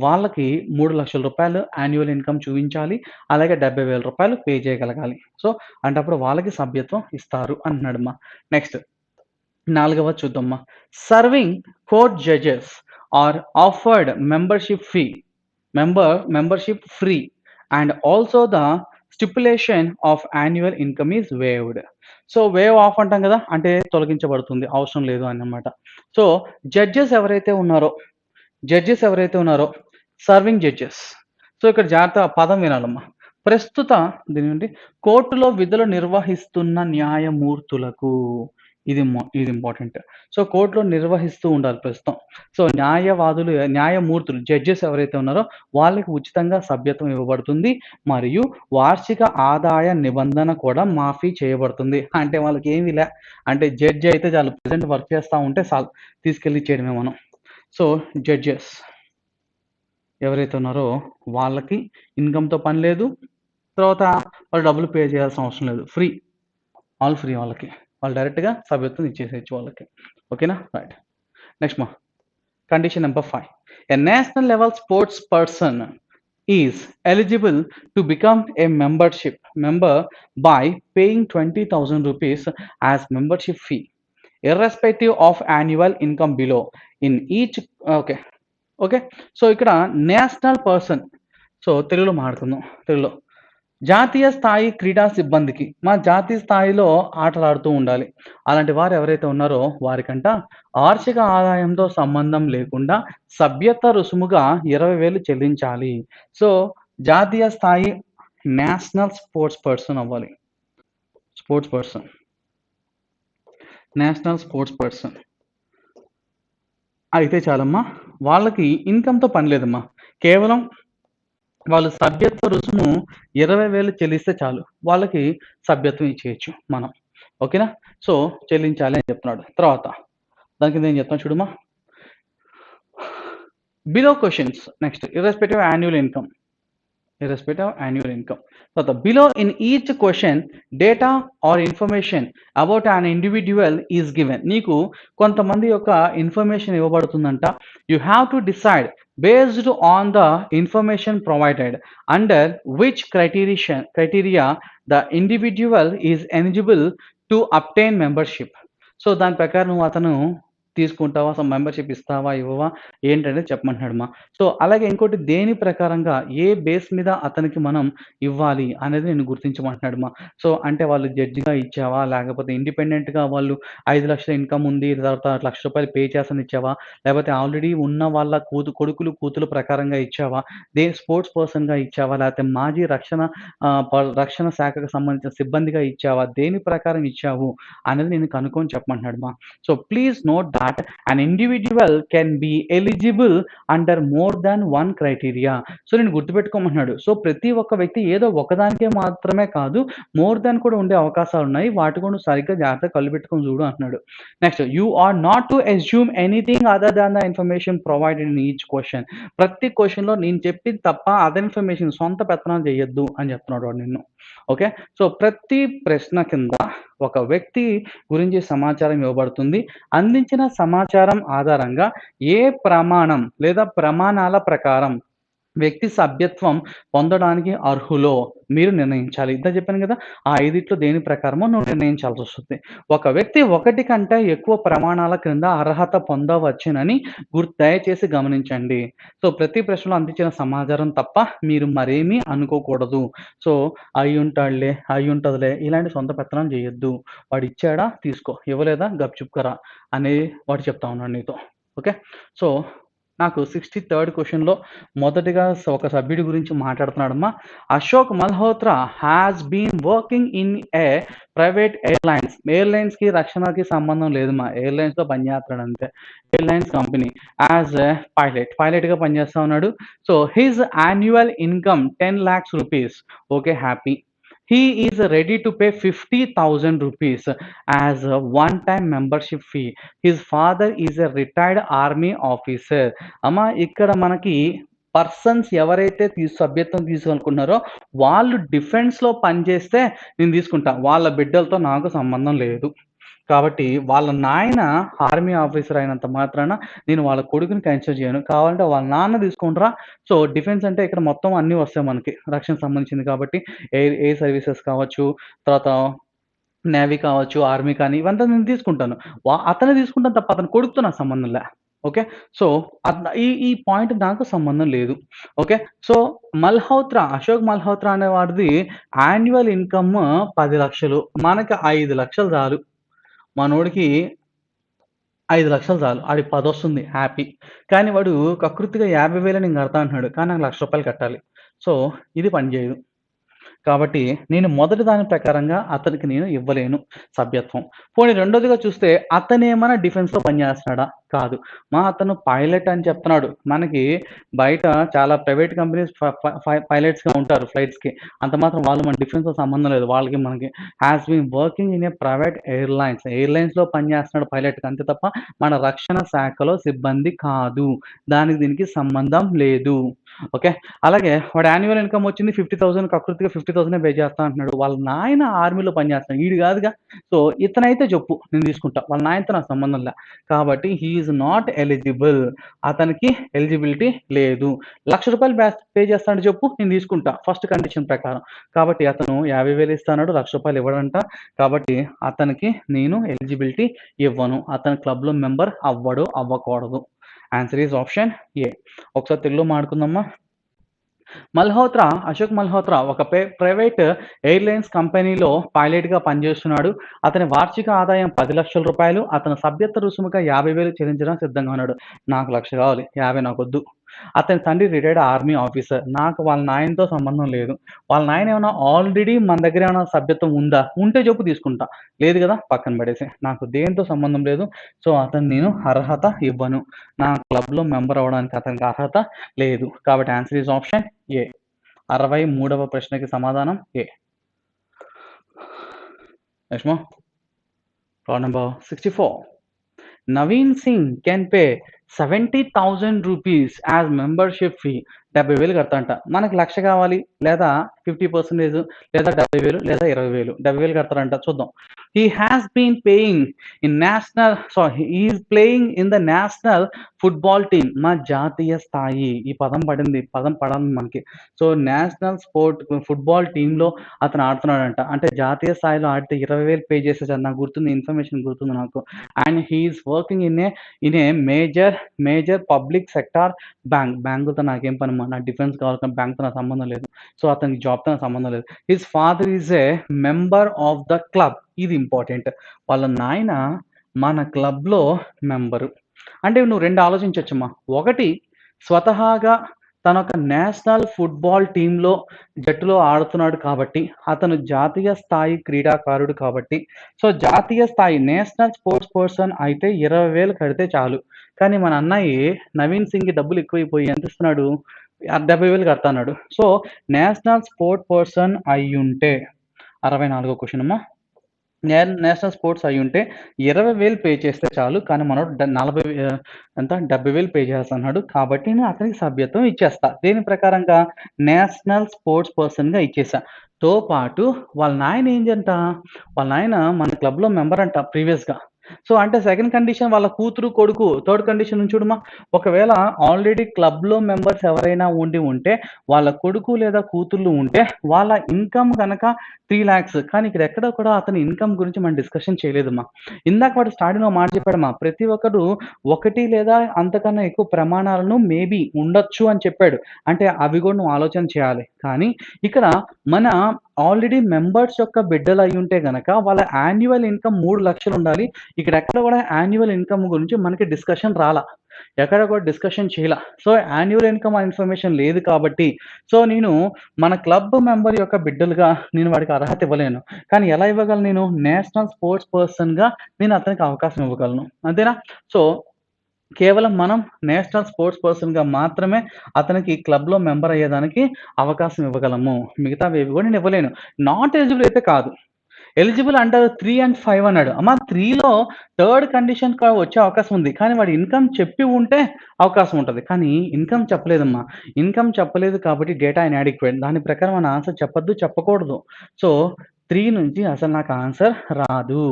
వాళ్ళకి 3 లక్షల రూపాయలు యాన్యువల్ ఇన్కమ్ చూపించాలి, అలాగే 70,000 రూపాయలు పే చేయగలగాలి. సో అంటే అప్పుడు వాళ్ళకి సభ్యత్వం ఇస్తారు అంటున్నాడమ్మా. నెక్స్ట్ 4వ చూద్దామ్మా. Serving court judges are offered membership free and also the stipulation of annual income is waived. So wave of అంటాం కదా, అంటే తొలగించబడుతుంది, అవసరం లేదు అన్నమాట. సో జడ్జెస్ ఎవరైతే ఉన్నారో సర్వింగ్ జడ్జెస్, సో ఇక్కడ జాగ్రత్త పదం వినాలమ్మా. ప్రస్తుత దీని నుండి కోర్టులో విధులు నిర్వహిస్తున్న న్యాయమూర్తులకు, ఇది ఇంపార్టెంట్. సో కోర్టులో నిర్వహిస్తూ ఉండాలి ప్రస్తుతం. సో న్యాయమూర్తులు జడ్జెస్ ఎవరైతే ఉన్నారో వాళ్ళకి ఉచితంగా సభ్యత్వం ఇవ్వబడుతుంది మరియు వార్షిక ఆదాయ నిబంధన కూడా మాఫీ చేయబడుతుంది. అంటే వాళ్ళకి ఏమి లే, అంటే జడ్జి అయితే చాలు, ప్రెసెంట్ వర్క్ చేస్తూ ఉంటే చాలు, తీసుకెళ్ళి ఇచ్చేయడమే మనం. సో జడ్జెస్ ఎవరైతే ఉన్నారో వాళ్ళకి ఇన్కమ్తో పని లేదు, తర్వాత వాళ్ళు డబ్బులు పే చేయాల్సిన అవసరం లేదు, ఫ్రీ, ఆల్ ఫ్రీ. వాళ్ళకి వాళ్ళు డైరెక్ట్గా సభ్యత్వం ఇచ్చేసేయచ్చు వాళ్ళకి, ఓకేనా. రైట్. నెక్స్ట్ మా condition number 5, a national level sports person is eligible to become a member by paying 20,000 rupees as membership fee irrespective of annual income below in each. Okay. So ఇక్కడ national person, so తెలుగులో మాట్లాడుకుందాం. తెలుగులో జాతీయ స్థాయి క్రీడా సిబ్బందికి, మా జాతీయ స్థాయిలో ఆటలు ఆడుతూ ఉండాలి. అలాంటి వారు ఎవరైతే ఉన్నారో వారికంట వార్షిక ఆదాయంతో సంబంధం లేకుండా సభ్యత్వ రుసుముగా 20,000 చెల్లించాలి. సో జాతీయ స్థాయి నేషనల్ స్పోర్ట్స్ పర్సన్ అవ్వాలి. నేషనల్ స్పోర్ట్స్ పర్సన్ అయితే చాలమ్మా, వాళ్ళకి ఇన్కమ్తో పని లేదమ్మా, కేవలం వాళ్ళు సభ్యత్వ రుసుము 20,000 చెల్లిస్తే చాలు, వాళ్ళకి సభ్యత్వం ఇచ్చేయచ్చు మనం, ఓకేనా. సో చెల్లించాలి అని చెప్తున్నాడు. తర్వాత దానికి నేను చెప్తాను చూడమ్మా. Below questions next, irrespective annual income irrespective of annual income. So the below in each question data or information about an individual is given. నీకు కొంతమంది యొక్క information ఇవ్వబడుతుందంట. You have to decide based on the information provided under which criteria the individual is eligible to obtain membership. So దాని ప్రకారం అతను తీసుకుంటావా, అసలు membership ఇస్తావా, ఇవ్వవా ఏంటనేది చెప్పమంటున్నాడమ్మా. సో అలాగే ఇంకోటి దేని ప్రకారంగా ఏ బేస్ మీద అతనికి మనం ఇవ్వాలి అనేది నేను గుర్తించమంటున్నాడమ్మా. సో అంటే వాళ్ళు జడ్జిగా ఇచ్చావా, లేకపోతే ఇండిపెండెంట్‌గా వాళ్ళు 5,00,000 ఇన్‌కమ్ ఉంది, తర్వాత రూ. 1,00,000 పే చేస్తానని ఇచ్చావా, లేకపోతే ఆల్రెడీ ఉన్న వాళ్ళ కొడుకులు, కూతురు ప్రకారంగా ఇచ్చావా, స్పోర్ట్స్ పర్సన్‌గా ఇచ్చావా, లేకపోతే మాజీ రక్షణ శాఖకు సంబంధించిన సిబ్బందిగా ఇచ్చావా, దేని ప్రకారం ఇచ్చావు అనేది నేను కనుక్కొని చెప్పమంటున్నాడమ్మా. So please note that an individual can be eligible under more than one criteria. So నేను గుర్తుపెట్టుకోమంటున్నాడు. సో ప్రతి ఒక్క వ్యక్తి ఏదో ఒకదానికే మాత్రమే కాదు, మోర్ దాన్ కూడా ఉండే అవకాశాలు ఉన్నాయి. వాటి కూడా నువ్వు సరిగ్గా జాగ్రత్తగా కళ్ళు పెట్టుకొని చూడు అంటున్నాడు. Next you are not to assume anything other than the information provided in each question. ప్రతి క్వశ్చన్లో నేను చెప్పింది తప్ప అదర్ ఇన్ఫర్మేషన్ సొంత పెత్తనాలు చేయొద్దు అని చెప్తున్నాడు వాడు నిన్ను. ఓకే, సో ప్రతి ప్రశ్న కింద ఒక వ్యక్తి గురించి సమాచారం ఇవ్వబడుతుంది. అందించిన సమాచారం ఆధారంగా ఏ ప్రమాణం లేదా ప్రమాణాల ప్రకారం వ్యక్తి సభ్యత్వం పొందడానికి అర్హులో మీరు నిర్ణయించాలి. ఇంత చెప్పాను కదా, ఆ 5 దేని ప్రకారమో నువ్వు నిర్ణయించాల్సి వస్తుంది. ఒక వ్యక్తి 1 కంటే ఎక్కువ ప్రమాణాల క్రింద అర్హత పొందవచ్చునని దయచేసి గమనించండి. సో ప్రతి ప్రశ్నలో అందించిన సమాచారం తప్ప మీరు మరేమీ అనుకోకూడదు. సో అయ్యుంటదిలే ఇలాంటి సొంత పెత్తనం చేయొద్దు. వాడు ఇచ్చాడా తీసుకో, ఇవ్వలేదా గప్చుప్కరా అనేది వాడు చెప్తా ఉన్నాడు నీతో. ఓకే, సో నాకు 63rd క్వశ్చన్‌లో మొదటిగా ఒక సభ్యుడి గురించి మాట్లాడుతున్నాడమ్మా. Ashok Malhotra has been working in a private airlines. ఎయిర్‌లైన్స్‌కి రక్షణకి సంబంధం లేదమ్మా. ఎయిర్‌లైన్స్‌లో పనిచేస్తున్నాడు అంతే. ఎయిర్‌లైన్స్ కంపెనీ యాస్ ఎ పైలట్‌గా పనిచేస్తా ఉన్నాడు. So his annual income 10 lakhs rupees. Okay, happy. He is ready to pay 50,000 rupees as a one-time membership fee. His father is a retired army officer. అమ్మా ఇక్కడ మనకి పర్సన్స్ ఎవరైతే సభ్యత్వం తీసుకోవాలనుకుంటున్నారో వాళ్ళు డిఫెన్స్‌లో పనిచేస్తే నేను తీసుకుంటా. వాళ్ళ బిడ్డలతో నాకు సంబంధం లేదు. కాబట్టి వాళ్ళ నాయన ఆర్మీ ఆఫీసర్ అయినంత మాత్రాన నేను వాళ్ళ కొడుకుని కన్సిడర్ చేయను. కావాలంటే వాళ్ళ నాన్న తీసుకుంటారా. సో డిఫెన్స్ అంటే ఇక్కడ మొత్తం అన్నీ వస్తాయి మనకి, రక్షణకు సంబంధించింది కాబట్టి ఎయిర్ సర్వీసెస్ కావచ్చు, తర్వాత నేవీ కావచ్చు, ఆర్మీ కానీ ఇవంతా నేను తీసుకుంటాను. అతనే తీసుకుంటాను తప్ప అతని కొడుకుతో నాకు సంబంధం లే. ఓకే, సో ఈ పాయింట్ నాకు సంబంధం లేదు. ఓకే, సో అశోక్ మల్హోత్రా అనేవాడిది యాన్యువల్ ఇన్కమ్ 10 లక్షలు, మనకి 5 లక్షలు చాలు. మనోడికి 5 లక్షలు చాలు, ఆడికి 10 వస్తుంది హ్యాపీ. కానీ వాడు కకృతిగా 50,000 నేను కడతా అంటున్నాడు, కానీ నాకు ₹1,00,000 కట్టాలి. సో ఇది పని చేయదు. కాబట్టి నేను మొదటి దాని ప్రకారంగా అతనికి నేను ఇవ్వలేను సభ్యత్వం. పోనీ రెండోదిగా చూస్తే అతనేమన్నా డిఫెన్స్‌లో పనిచేస్తున్నాడా? కాదు. అతను పైలట్ అని చెప్తున్నాడు. మనకి బయట చాలా ప్రైవేట్ కంపెనీస్ పైలట్స్‌గా ఉంటారు ఫ్లైట్స్‌కి. అంత మాత్రం వాళ్ళు మన డిఫెన్స్‌తో సంబంధం లేదు. వాళ్ళకి మనకి has been working in a private ఎయిర్‌లైన్స్‌లో పనిచేస్తున్నాడు పైలట్‌గా అంతే తప్ప మన రక్షణ శాఖలో సిబ్బంది కాదు. దానికి దీనికి సంబంధం లేదు. ఓకే, అలాగే వాడి యాన్యువల్ ఇన్కమ్ వచ్చింది 50,000, కకృతిగా 50,000 పే చేస్తా అంటున్నాడు. వాళ్ళ నాయన ఆర్మీలో పనిచేస్తున్నాడు. ఈడు కాదుగా. సో ఇతనైతే చెప్పు, నేను తీసుకుంటా. వాళ్ళ నాయనతో నాకు సంబంధం లే. కాబట్టి హీ ఈజ్ నాట్ ఎలిజిబుల్. అతనికి ఎలిజిబిలిటీ లేదు. ₹1,00,000 పే చేస్తాడు చెప్పు, నేను తీసుకుంటా ఫస్ట్ కండిషన్ ప్రకారం. కాబట్టి అతను 50,000 ఇస్తాడు, ₹1,00,000 ఇవ్వడంట. కాబట్టి అతనికి నేను ఎలిజిబిలిటీ ఇవ్వను. అతను క్లబ్‌లో మెంబర్ అవ్వకూడదు. ఆన్సర్ ఈజ్ ఆప్షన్ ఏ. ఒకసారి తెలుగులో మాట్లాడుకుందామా. అశోక్ మల్హోత్రా ఒక ప్రైవేట్ ఎయిర్‌లైన్స్ కంపెనీలో పైలట్‌గా పనిచేస్తున్నాడు. అతని వార్షిక ఆదాయం ₹10,00,000. అతను సభ్యత్వ రుసుముగా 50,000 చెల్లించడానికి సిద్ధంగా ఉన్నాడు. నాకు 1,00,000 కావాలి, 50 నాకొద్దు. అతని తండ్రి రిటైర్డ్ ఆర్మీ ఆఫీసర్. నాకు వాళ్ళ నాయనతో సంబంధం లేదు. వాళ్ళ నాయన ఏమైనా ఆల్రెడీ మన దగ్గర ఏమైనా సభ్యత్వం ఉందా? ఉంటే చెప్పు, తీసుకుంటా. లేదు కదా, పక్కన పడేసేయి. నాకు దేనితో సంబంధం లేదు. సో అతనికి నేను అర్హత ఇవ్వను. నా క్లబ్‌లో మెంబర్ అవ్వడానికి అతనికి అర్హత లేదు. కాబట్టి ఆన్సర్ ఈజ్ ఆప్షన్ ఏ. 63వ ప్రశ్నకి సమాధానం A. Next roll number 64. Naveen Singh can pay 70,000 rupees as membership fee. 70,000 కడతాడంట. మనకు 1,00,000 కావాలి లేదా 50% లేదా 70,000 లేదా 20,000. 70,000 కడతాడంట. చూద్దాం. He has been paying he is playing in the national football team. మా జాతీయ స్థాయి. ఈ పదం పడింది. పదం పడాలి మనకి. సో, నేషనల్ ఫుట్బాల్ టీమ్‌లో అతను ఆడుతున్నాడంట. అంటే జాతీయ స్థాయిలో ఆడితే 20,000 పే చేసేసారు. నాకు గుర్తుంది. ఇన్ఫర్మేషన్ గుర్తుంది నాకు. And he is working in a major public sector bank. బ్యాంకుతో నాకేం పనమ్మా? నాకు డిఫెన్స్ కావాలి కానీ బ్యాంక్‌తో నాకు సంబంధం లేదు. సో, అతనికి జాబ్‌తో నాకు సంబంధం లేదు. His father is a member of the club. ఇది ఇంపార్టెంట్. వాళ్ళ నాయన మన క్లబ్‌లో మెంబరు. అంటే నువ్వు 2 ఆలోచించొచ్చమ్మా. ఒకటి స్వతహాగా తనొక నేషనల్ ఫుట్బాల్ టీమ్‌లో జట్టులో ఆడుతున్నాడు కాబట్టి, అతను జాతీయ స్థాయి క్రీడాకారుడు కాబట్టి, సో, జాతీయ స్థాయి నేషనల్ స్పోర్ట్స్ పర్సన్ అయితే 20,000 కడితే చాలు. కానీ మన అన్నయ్య నవీన్ సింగ్‌కి డబ్బులు ఎక్కువైపోయి ఎంతిస్తున్నాడు? 70,000 కడతన్నాడు. సో, నేషనల్ స్పోర్ట్ పర్సన్ అయ్యుంటే 64 క్వెషన్ అమ్మా. నేషనల్ స్పోర్ట్స్ అయ్యుంటే 20,000 పే చేస్తే చాలు. కానీ మనోడు 70,000 పే చేస్తన్నాడు. కాబట్టి నేను అతనికి సభ్యత్వం ఇచ్చేస్తా. దేని ప్రకారంగా? నేషనల్ స్పోర్ట్స్ పర్సన్‌గా ఇచ్చేసా. తో పాటు వాళ్ళ నాయన వాళ్ళ నాయన మన క్లబ్‌లో మెంబర్ అంట ప్రీవియస్‌గా. సో, అంటే సెకండ్ కండిషన్ వాళ్ళ కూతురు, కొడుకు. థర్డ్ కండిషన్ ఉంది చూడమ్మా. ఒకవేళ ఆల్రెడీ క్లబ్‌లో మెంబర్స్ ఎవరైనా ఉంటే వాళ్ళ కొడుకు లేదా కూతుర్లు ఉంటే వాళ్ళ ఇన్‌కమ్ గనక 3,00,000. కానీ ఇక్కడ ఎక్కడ కూడా అతని ఇన్‌కమ్ గురించి మనం డిస్కషన్ చేయలేదమ్మా. ఇందాక వాడు స్టార్టింగ్‌లో మాట చెప్పాడమ్మా. ప్రతి ఒక్కడు 1 లేదా అంతకన్నా ఎక్కువ ప్రమాణాలను మేబీ ఉండొచ్చు అని చెప్పాడు. అంటే అవి కూడా నువ్వు ఆలోచన చేయాలి. కానీ ఇక్కడ మన ఆల్రెడీ మెంబర్స్ యొక్క బిడ్డలు అయ్యుంటే గనక వాళ్ళ యాన్యువల్ ఇన్‌కమ్ 3,00,000 ఉండాలి. ఇక్కడ ఎక్కడ కూడా యాన్యువల్ ఇన్‌కమ్ గురించి మనకి డిస్కషన్ రాలా. ఎక్కడ కూడా డిస్కషన్ చేయలా. సో, యాన్యువల్ ఇన్‌కమ్ ఇన్ఫర్మేషన్ లేదు కాబట్టి, సో, నేను మన క్లబ్ మెంబర్ యొక్క బిడ్డలుగా నేను వాడికి అర్హత ఇవ్వలేను. కానీ ఎలా ఇవ్వగలను నేను? నేషనల్ స్పోర్ట్స్ పర్సన్‌గా నేను అతనికి అవకాశం ఇవ్వగలను. అంతేనా? సో, కేవలం మనం నేషనల్ స్పోర్ట్స్ పర్సన్‌గా మాత్రమే అతనికి క్లబ్‌లో మెంబర్ అయ్యేదానికి అవకాశం ఇవ్వగలము. మిగతావేవి కూడా నేను ఇవ్వలేను. నాట్ ఎలిజిబుల్ అయితే కాదు. ఎలిజిబుల్ అండర్ 3 అండ్ 5 అన్నాడు. అమ్మా 3లో థర్డ్ కండిషన్ వచ్చే అవకాశం ఉంది. కానీ వాడు ఇన్‌కమ్ చెప్పి ఉంటే అవకాశం ఉంటది. కానీ ఇన్‌కమ్ చెప్పలేదమ్మా. ఇన్‌కమ్ చెప్పలేదు కాబట్టి డేటా ఇనాడిక్వేట్. దాని ప్రకారం మన ఆన్సర్ చెప్పొద్దు, చెప్పకూడదు. సో, 3 నుంచి అసలు నాకు ఆన్సర్ రాదు.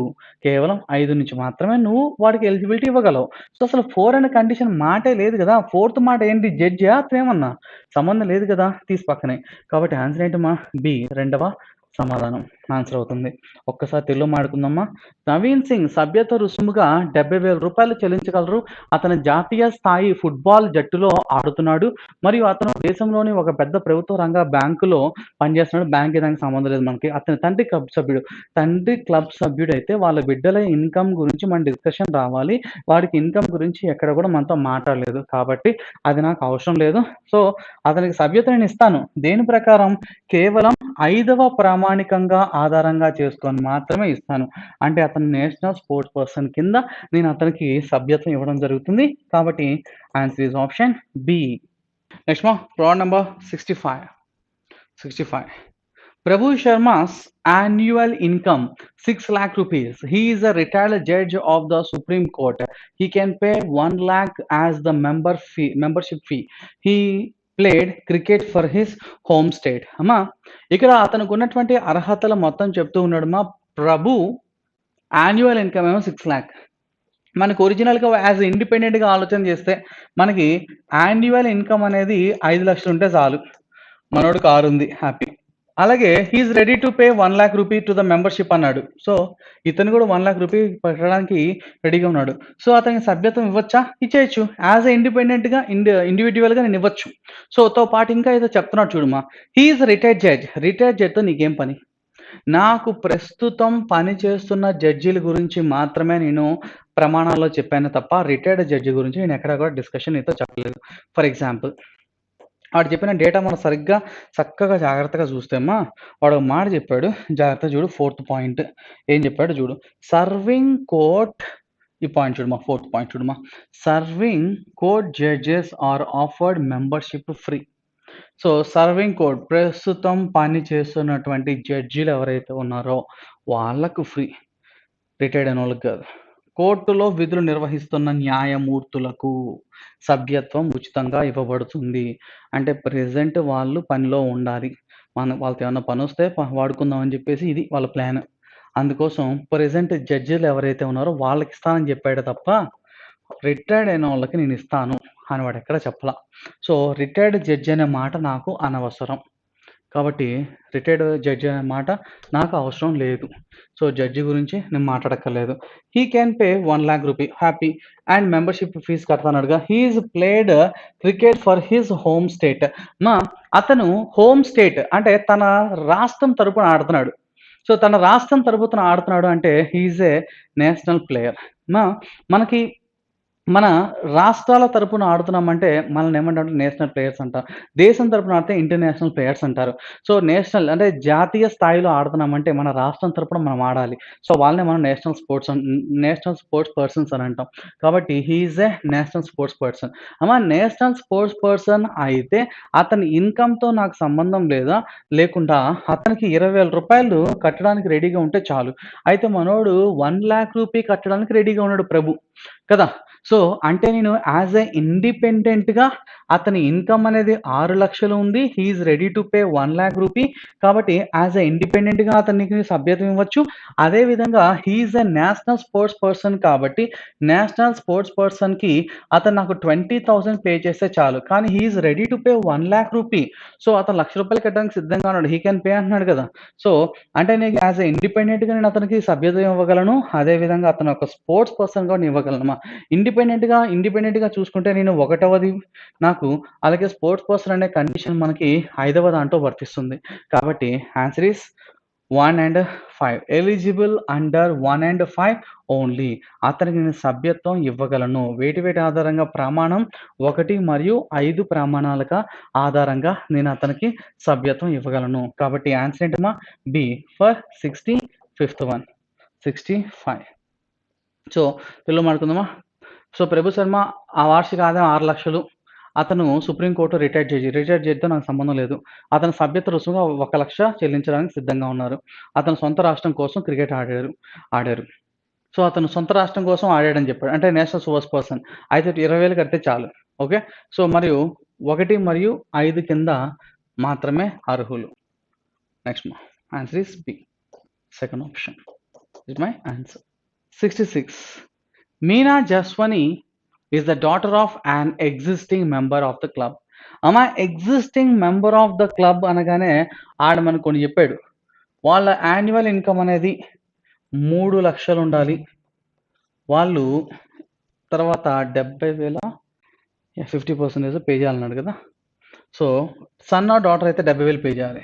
కేవలం 5 నుంచి మాత్రమే నువ్వు వాడికి ఎలిజిబిలిటీ ఇవ్వగలవు. సో, అసలు 4 అనే కండిషన్ మాటే లేదు కదా! ఫోర్త్ మాట ఏంటి? జడ్జా? అతనేమన్నా? సంబంధం లేదు కదా! తీసి పక్కనే. కాబట్టి ఆన్సర్ ఏంటమ్మా? బి. రెండవ సమాధానం ఆన్సర్ అవుతుంది. ఒక్కసారి తెలుగులో మాట్లాడుకుందామా? నవీన్ సింగ్ సభ్యత్వ రుసుముగా రూ. 70,000 చెల్లించగలరు. అతను జాతీయ స్థాయి ఫుట్బాల్ జట్టులో ఆడుతున్నాడు. మరియు అతను దేశంలోని ఒక పెద్ద ప్రభుత్వ రంగ బ్యాంకులో పనిచేస్తున్నాడు. బ్యాంక్‌కి దానికి సంబంధం లేదు మనకి. అతని తండ్రి క్లబ్ సభ్యుడు. తండ్రి క్లబ్ సభ్యుడైతే వాళ్ళ బిడ్డల ఇన్‌కమ్ గురించి మన డిస్కషన్ రావాలి. వాడికి ఇన్‌కమ్ గురించి ఎక్కడ కూడా మనతో మాట్లాడలేదు. కాబట్టి అది నాకు అవసరం లేదు. సో, అతనికి సభ్యత నేను ఇస్తాను. దేని ప్రకారం? కేవలం 5వ ప్రామాణికంగా ఆధారంగా చేసుకొని మాత్రమే ఇస్తాను. అంటే అతను నేషనల్ స్పోర్ట్స్ పర్సన్ కింద నేను అతనికి సభ్యత్వం ఇవ్వడం జరుగుతుంది. కాబట్టి answer is option B. Next problem number 65. Prabhu Sharma's annual income 6 lakh rupees. He is a retired judge of the Supreme Court. He can pay 1 lakh as the membership fee. He played cricket for his home state. అమ్మా ఇక్కడ అతనికి ఉన్నటువంటి అర్హతల మొత్తం చెప్తూ ఉన్నాడమ్మా. ప్రభు annual income ఏమో 6 lakh. మనకు ఒరిజినల్‌గా యాజ్ ఇండిపెండెంట్‌గా ఆలోచన చేస్తే మనకి యాన్యువల్ ఇన్కమ్ అనేది 5,00,000 ఉంటే చాలు. మనోడు కారు ఉంది హ్యాపీ. అలాగే he is ready to pay 1 lakh rupee to the membership అన్నాడు. సో, ఇతను కూడా 1 లాక్ రూపీ పెట్టడానికి రెడీగా ఉన్నాడు. సో, అతనికి సభ్యత్వం ఇవ్వచ్చా? ఇచ్చేయొచ్చు. యాజ్ ఎ ఇండిపెండెంట్‌గా ఇండివిడ్యువల్‌గా నేను ఇవ్వచ్చు. సో, తో పాటు ఇంకా ఏదో చెప్తున్నాడు చూడమ్మా. He is retired judge. Retired జడ్జ్‌తో నీకేం పని? నాకు ప్రస్తుతం పని చేస్తున్న జడ్జిల గురించి మాత్రమే నేను ప్రమాణాల్లో చెప్పాను తప్ప రిటైర్డ్ జడ్జి గురించి నేను ఎక్కడా కూడా డిస్కషన్ నీతో చెప్పలేదు. ఫర్ ఎగ్జాంపుల్ వాడు చెప్పిన డేటా మనం సరిగ్గా చక్కగా జాగ్రత్తగా చూస్తే అమ్మా వాడు ఒక మాట చెప్పాడు. జాగ్రత్తగా చూడు. 4th పాయింట్ ఏం చెప్పాడు చూడు. సర్వింగ్ కోర్ట్ ఈ పాయింట్ చూడమ్మా. 4th పాయింట్ చూడమ్మా. Serving court judges are offered membership free. So, serving court ప్రస్తుతం పని చేస్తున్నటువంటి జడ్జిలు ఎవరైతే ఉన్నారో వాళ్ళకు ఫ్రీ. రిటైర్డ్ అయిన వాళ్ళకి కాదు. కోర్టులో విధులు నిర్వహిస్తున్న న్యాయమూర్తులకు సభ్యత్వం ఉచితంగా ఇవ్వబడుతుంది. అంటే ప్రెజెంట్ వాళ్ళు పనిలో ఉండాలి. వాళ్ళతో ఏమన్నా పనొస్తే వాడుకుందాం అని చెప్పేసి ఇది వాళ్ళ ప్లాన్. అందుకోసం ప్రెజెంట్ జడ్జిలు ఎవరైతే ఉన్నారో వాళ్ళకిస్తానని చెప్పాడే తప్ప, రిటైర్డ్ అయిన వాళ్ళకి నేనిస్తాను అని వాడెక్కడ చెప్పలా. సో, రిటైర్డ్ జడ్జ్ అనే మాట నాకు అనవసరం. కాబట్టి రిటైర్డ్ జడ్జ్ అనే మాట నాకు అవసరం లేదు. సో, జడ్జి గురించి నేను మాట్లాడక్కర్లేదు. He can pay 1,00,000 rupee happy and membership fees కడతన్నాడుగా. He is played cricket for his home state. అతను హోమ్ స్టేట్ అంటే తన రాష్ట్రం తరపున ఆడుతున్నాడు. సో, తన రాష్ట్రం తరపున ఆడుతున్నాడు అంటే he is a national player. మనకి మన రాష్ట్రాల తరపున ఆడుతున్నామంటే మనల్ని ఏమంటారంటే నేషనల్ ప్లేయర్స్ అంటారు. దేశం తరపున ఆడితే ఇంటర్నేషనల్ ప్లేయర్స్ అంటారు. సో, నేషనల్ అంటే జాతీయ స్థాయిలో ఆడుతున్నామంటే మన రాష్ట్రం తరపున మనం ఆడాలి. సో, వాళ్ళనే మనం నేషనల్ స్పోర్ట్స్ పర్సన్స్ అని అంటాం. కాబట్టి he is a national sports person. National sports person అయితే అతని ఇన్‌కమ్‌తో నాకు సంబంధం లేకుండా అతనికి 20,000 రూపాయలు కట్టడానికి రెడీగా ఉంటే చాలు. అయితే మనోడు 1,00,000 రూపీ కట్టడానికి రెడీగా ఉన్నాడు ప్రభు. కదా! సో, అంటే నేను యాస్ ఎ ఇండిపెండెంట్‌గా అతని ఇన్‌కమ్ అనేది 6,00,000 ఉంది. He is ready to pay 1,00,000 rupee. కాబట్టి యాస్ ఎ ఇండిపెండెంట్‌గా అతనికి సభ్యత్వం ఇవ్వచ్చు. అదే విధంగా he is a national sports person కాబట్టి నేషనల్ స్పోర్ట్స్ పర్సన్‌కి అతను నాకు 20,000 పే చేస్తే చాలు. కానీ he is ready to pay 1,00,000 rupee. So, అతను రూ. 1,00,000 కట్టడానికి సిద్ధంగా ఉన్నాడు. హి కెన్ పే అంటున్నాడు కదా! సో, అంటే నేను యాస్ ఎ ఇండిపెండెంట్‌గా నేను అతనికి సభ్యత్వం ఇవ్వగలను. అదే విధంగా అతను ఒక స్పోర్ట్స్ పర్సన్‌గా నేను ఇవ్వగలను. ఇండిపెండెంట్‌గా చూసుకుంటే నేను ఒకటవది నాకు అలాగే స్పోర్ట్స్ పర్సన్ అనే కండిషన్ మనకి ఐదవ దాంట్లో వర్తిస్తుంది. కాబట్టి answer is 1 and 5 eligible under 1 and 5 only. అతనికి నేను సభ్యత్వం ఇవ్వగలను. వేటి ఆధారంగా ప్రమాణం 1 మరియు 5 ప్రమాణాలక ఆధారంగా నేను అతనికి సభ్యత్వం ఇవ్వగలను. కాబట్టి ఆన్సర్ ఏంటమ్మా? B for 65th one. 65. So, తెలుగులో మాట్లాడుకుందామా? సో, ప్రభు శర్మ ఆ వార్షిక ఆదాయం 6,00,000. అతను supreme court retired judge. Retired జడ్జితో నాకు సంబంధం లేదు. అతను సభ్యత్వ రుసుముగా 1,00,000 చెల్లించడానికి సిద్ధంగా ఉన్నారు. అతను సొంత రాష్ట్రం కోసం క్రికెట్ ఆడారు. సో, అతను సొంత రాష్ట్రం కోసం ఆడాడని చెప్పాడు. అంటే నేషనల్ స్పోర్ట్స్ పర్సన్. అయితే 20,000 కడితే చాలు. ఓకే. సో, మరియు 1 మరియు 5 కింద మాత్రమే అర్హులు. Next answer is B. Second option is my answer. 66. Meena Jaswani is the daughter of an existing member of the club. Existing member of the club అనగానే ఆడ మనకు కొన్ని చెప్పాడు. వాళ్ళ యాన్యువల్ ఇన్కమ్ అనేది 3,00,000 ఉండాలి. వాళ్ళు తర్వాత 70,000 50% పే చేయాలన్నాడు కదా! సో, సన్ ఆర్ డాటర్ అయితే 70,000 పే చేయాలి.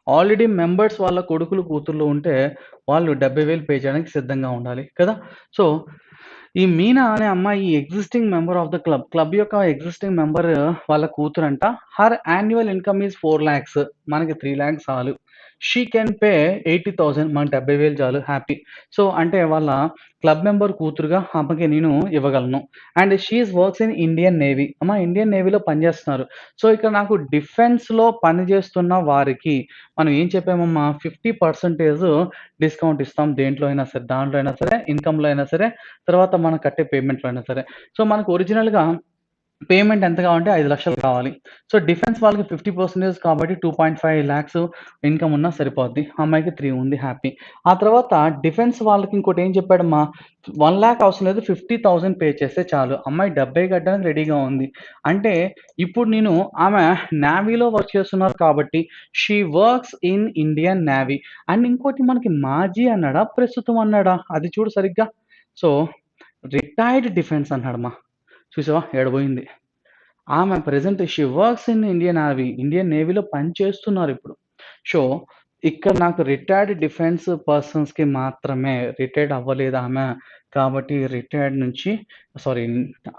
ఆల్రెడీ మెంబర్స్ వాళ్ళ కొడుకులు, కూతుర్లు ఉంటే వాళ్ళు 70,000 పే చేయడానికి సిద్ధంగా ఉండాలి కదా! సో, ఈ మీనా అనే అమ్మాయి existing member of the club యొక్క ఎగ్జిస్టింగ్ మెంబర్ వాళ్ళ కూతురంట. Her annual income is 4,00,000. మనకి 3,00,000 చాలు. She can pay 80,000. మనకు 70,000 చాలు. హ్యాపీ. సో, అంటే వాళ్ళ క్లబ్ మెంబర్ కూతురుగా ఆమెకి నేను ఇవ్వగలను. And she is works in Indian navy. Indian నేవీలో పనిచేస్తున్నారు. సో, ఇక్కడ నాకు డిఫెన్స్‌లో పనిచేస్తున్న వారికి మనం ఏం చెప్పామమ్మా? 50% డిస్కౌంట్ ఇస్తాం. దేంట్లో అయినా సరే, దాంట్లో అయినా సరే, ఇన్కమ్‌లో అయినా సరే, తర్వాత మనం కట్టే పేమెంట్‌లో అయినా సరే. సో, మనకు ఒరిజినల్‌గా పేమెంట్ ఎంత కావాలంటే 5,00,000 కావాలి. సో, డిఫెన్స్ వాళ్ళకి 50% కాబట్టి 2.5 లాక్స్ ఇన్కమ్ ఉన్నా సరిపోద్ది. అమ్మాయికి 3 ఉంది. హ్యాపీ. ఆ తర్వాత డిఫెన్స్ వాళ్ళకి ఇంకోటి ఏం చెప్పాడమ్మా? 1,00,000 అవసరం లేదు. 50,000 పే చేస్తే చాలు. అమ్మాయి 70 కట్టడానికి రెడీగా ఉంది. అంటే ఇప్పుడు నేను ఆమె నేవీలో వర్క్ చేస్తున్నారు కాబట్టి she works in Indian navy. And ఇంకోటి మనకి మాజీ అన్నాడా? ప్రస్తుతం అన్నాడా? అది చూడు సరిగ్గా. సో, రిటైర్డ్ డిఫెన్స్ అన్నాడమ్మా. చూసావా ఏడబోయింది. ఆమె present she works in Indian navy. Indian నేవీలో పనిచేస్తున్నారు ఇప్పుడు. సో, ఇక్కడ నాకు రిటైర్డ్ డిఫెన్స్ పర్సన్స్‌కి మాత్రమే. రిటైర్డ్ అవ్వలేదు ఆమె. కాబట్టి రిటైర్డ్ నుంచి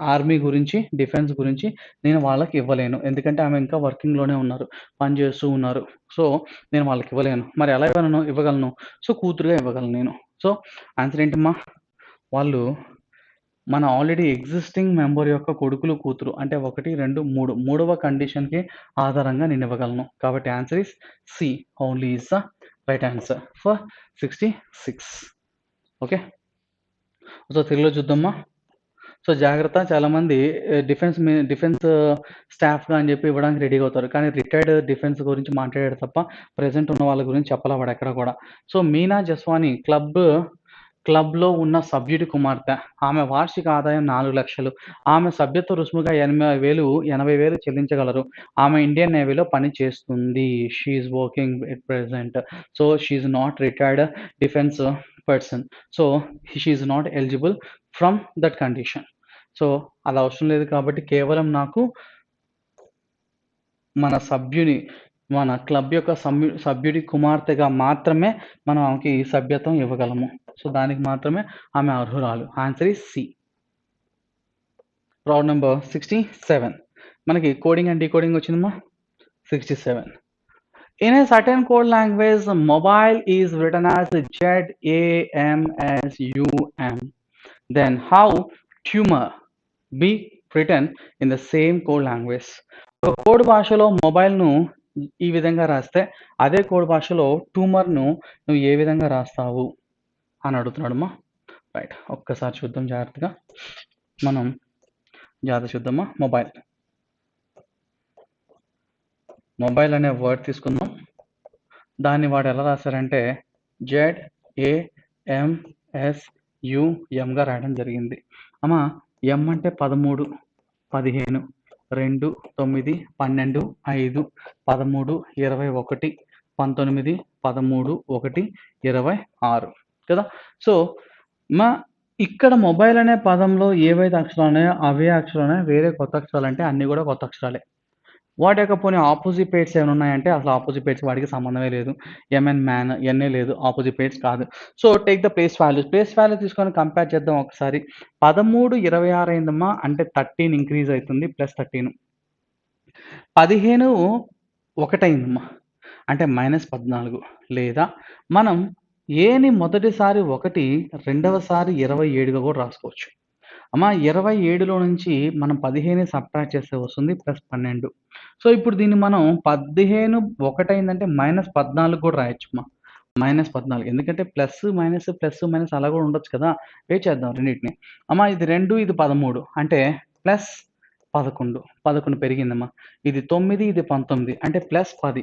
ఆర్మీ గురించి, డిఫెన్స్ గురించి నేను వాళ్ళకి ఇవ్వలేను. ఎందుకంటే ఆమె ఇంకా వర్కింగ్‌లోనే ఉన్నారు. పని చేస్తూ ఉన్నారు. సో, నేను వాళ్ళకి ఇవ్వలేను. మరి ఎలా ఇవ్వగలను? సో, కూతురుగా ఇవ్వగలను నేను. సో, ఆన్సర్ ఏంటమ్మా? వాళ్ళు మన ఆల్రెడీ ఎగ్జిస్టింగ్ మెంబర్ యొక్క కొడుకులు, కూతురు అంటే 1, 2, 3 మూడవ కండిషన్‌కి ఆధారంగా నేను ఇవ్వగలను. కాబట్టి answer is C. Only is the right answer for 66. Okay. So తెలుగులో చూద్దామా. సో జాగ్రత్త, చాలామంది డిఫెన్స్ స్టాఫ్‌గా అని చెప్పి ఇవ్వడానికి రెడీగా అవుతారు. కానీ రిటైర్డ్ డిఫెన్స్ గురించి మాట్లాడాడు తప్ప ప్రెజెంట్ ఉన్న వాళ్ళ గురించి చెప్పలా వాడెక్కడ కూడా. సో మీనా జస్వాని క్లబ్‌లో ఉన్న సభ్యుడి కుమార్తె. ఆమె వార్షిక ఆదాయం 4,00,000. ఆమె సభ్యత్వ రుసుముగా 80,000 చెల్లించగలరు. ఆమె ఇండియన్ నేవీలో పని చేస్తుంది. She is working at present. So she is not retired defence person. So she is not eligible from that condition. So అలా అవసరం లేదు కాబట్టి కేవలం నాకు మన క్లబ్ యొక్క సభ్యుడి కుమార్తెగా మాత్రమే మనం ఆమెకి సభ్యత్వం ఇవ్వగలము. సో దానికి మాత్రమే ఆమె అర్హురాలు. Answer is C. Problem number 67. మనకి కోడింగ్ అండ్ డీకోడింగ్ వచ్చిందమ్మా. 67. In a certain code language, mobile is written as ZAMSUM. Then how tumor be written in the same code language? ఒక కోడ్ భాషలో మొబైల్ను ఈ విధంగా రాస్తే అదే కోడ్ భాషలో ట్యూమర్ను నువ్వు ఏ విధంగా రాస్తావు అని అడుగుతున్నాడమ్మా. రైట్, ఒక్కసారి చూద్దాం జాగ్రత్తగా. చూద్దామా. మొబైల్ అనే వర్డ్ తీసుకుందాం. దాన్ని వాడు ఎలా రాశారంటే ZAMSUMగా రాయడం జరిగింది. అమ్మా ఎం అంటే 13, 15, 2, 9, 12, 5, 13, 21, 19, 13, 1, 26 కదా. సో ఇక్కడ మొబైల్ అనే పదంలో ఏవైతే అక్షరాలు ఉన్నాయో అవే అక్షరాలు, వేరే కొత్త అక్షరాలు అంటే అన్నీ కూడా కొత్త అక్షరాలే. వాటి యొక్క పోనీ ఆపోజిట్ పేర్స్ ఏమైనా ఉన్నాయంటే అసలు ఆపోజిట్ పేర్స్ వాటికి సంబంధమే లేదు. ఎంఎన్ మ్యాన్ ఎన్ఏ లేదు, ఆపోజిట్ పేర్స్ కాదు. So take the place value తీసుకొని కంపేర్ చేద్దాం ఒకసారి. 13, 26 అయిందమ్మా అంటే 13 ఇంక్రీజ్ అవుతుంది +13. 15 1 అయిందమ్మా అంటే -14. లేదా మనం ఏని మొదటిసారి 1, రెండవసారి 27గా కూడా రాసుకోవచ్చు. అమ్మా 27లో నుంచి మనం 15 సబ్ట్రాక్ట్ చేస్తే వస్తుంది +12. సో ఇప్పుడు దీన్ని మనం 15 1 అయిందంటే -14 కూడా రాయొచ్చమ్మా. -14 ఎందుకంటే ప్లస్ మైనస్ అలా కూడా ఉండొచ్చు కదా. వెయిట్ చేద్దాం రెండింటిని. అమ్మా ఇది 2 ఇది 13 అంటే +11 పెరిగిందమ్మా. ఇది 9 ఇది 19 అంటే +10.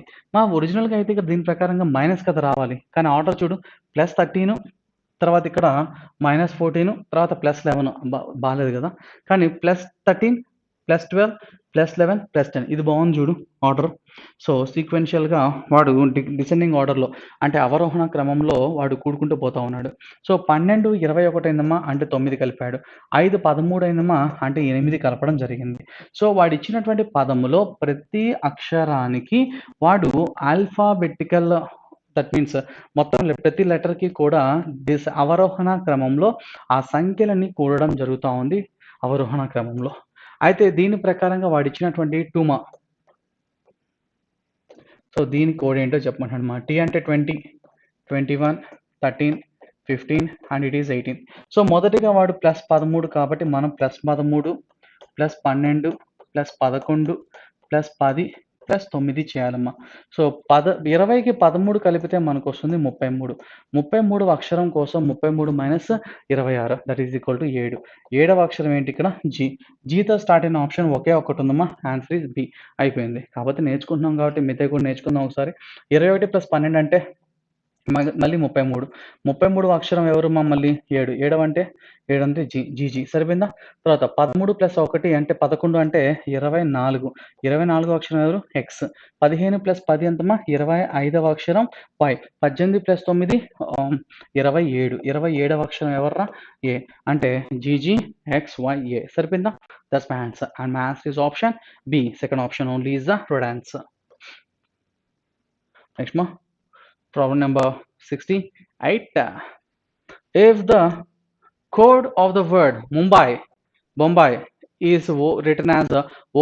ఒరిజినల్‌గా అయితే ఇక్కడ దీని ప్రకారంగా మైనస్ కదా రావాలి. కానీ ఆర్డర్ చూడు, +13 తర్వాత ఇక్కడ -14 తర్వాత +11 బాలేదు కదా. కానీ +13 +12 +11 +10 ఇది బాగుంది చూడు ఆర్డర్. సో సీక్వెన్షియల్‌గా వాడు డిసెండింగ్ ఆర్డర్‌లో అంటే అవరోహణ క్రమంలో వాడు కూడుకుంటూ పోతా ఉన్నాడు. సో 12 21 అయిందమ్మా అంటే 9 కలిపాడు. 5 13 అయిందమ్మా అంటే 8 కలపడం జరిగింది. సో వాడు ఇచ్చినటువంటి పదములో ప్రతి అక్షరానికి వాడు ఆల్ఫాబెటికల్, దట్ మీన్స్ మొత్తం ప్రతి లెటర్‌కి కూడా అవరోహణ క్రమంలో ఆ సంఖ్యలన్నీ కూడడం జరుగుతా ఉంది అవరోహణ క్రమంలో. అయితే దీని ప్రకారంగా వాడిచ్చినటువంటి టూమా. సో దీని కోడ్ ఏంటో చెప్పమంటాడమ్మా. టీ అంటే 20, 21, 13, 15 అండ్ ఇట్ ఈస్ 18. సో మొదటిగా వాడు +13 కాబట్టి మనం +13, +12, +11, +10, +9 చేయాలమ్మా. సో 20కి 13 కలిపితే మనకు వస్తుంది 33. 33వ అక్షరం కోసం 33 - 26 దట్ ఈజ్ ఈక్వల్ టు 7. 7వ అక్షరం ఏంటి ఇక్కడ జీ. జీతో స్టార్ట్ అయిన ఆప్షన్ ఒకే ఒకటి ఉందమ్మా. Answer is B. అయిపోయింది. కాబట్టి నేర్చుకుంటున్నాం కాబట్టి మిగతావి కూడా నేర్చుకుందాం ఒకసారి. 21 + 12 అంటే మళ్ళీ 33. 33వ అక్షరం ఎవరమ్మా మళ్ళీ 7. 7 అంటే జీ. జీజీ సరిపోయిందా. తర్వాత 13 + 1 అంటే 11 అంటే 24. 24వ అక్షరం ఎవరు ఎక్స్. 15 + 10 ఎంతమ్మా 25వ అక్షరం వై. 18 + 9 27. 27వ అక్షరం ఎవర్రా ఏ అంటే జీజీ ఎక్స్ వై ఏ. సరిపోయిందా. That's my answer and my answer is option B. Second option only is the right answer. Next మా problem number 68. If the code of the word Mumbai is written as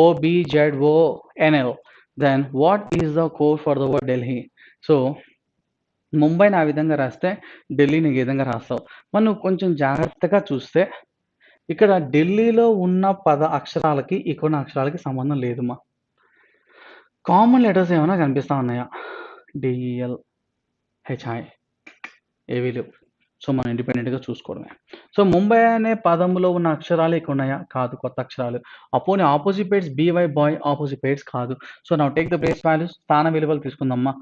OBZONL, then what is the code for the word Delhi? So ముంబైని ఆ విధంగా రాస్తే ఢిల్లీని ఈ విధంగా రాస్తావు. మనం కొంచెం జాగ్రత్తగా చూస్తే ఇక్కడ ఢిల్లీలో ఉన్న పద అక్షరాలకి ఇక్కడ అక్షరాలకి సంబంధం లేదుమా. కామన్ లెటర్స్ ఏమైనా కనిపిస్తా ఉన్నాయా? డిఎల్ హెచ్ఐ ఏవి లేవు. సో మనం ఇండిపెండెంట్గా చూసుకోవడమే. సో ముంబై అనే పదంలో ఉన్న అక్షరాలు ఇక్కడ ఉన్నాయా? కాదు, కొత్త అక్షరాలు. అపోని opposite pairs B Y by opposite pairs కాదు. So now take the place values, స్థాన విలువలు తీసుకుందామా.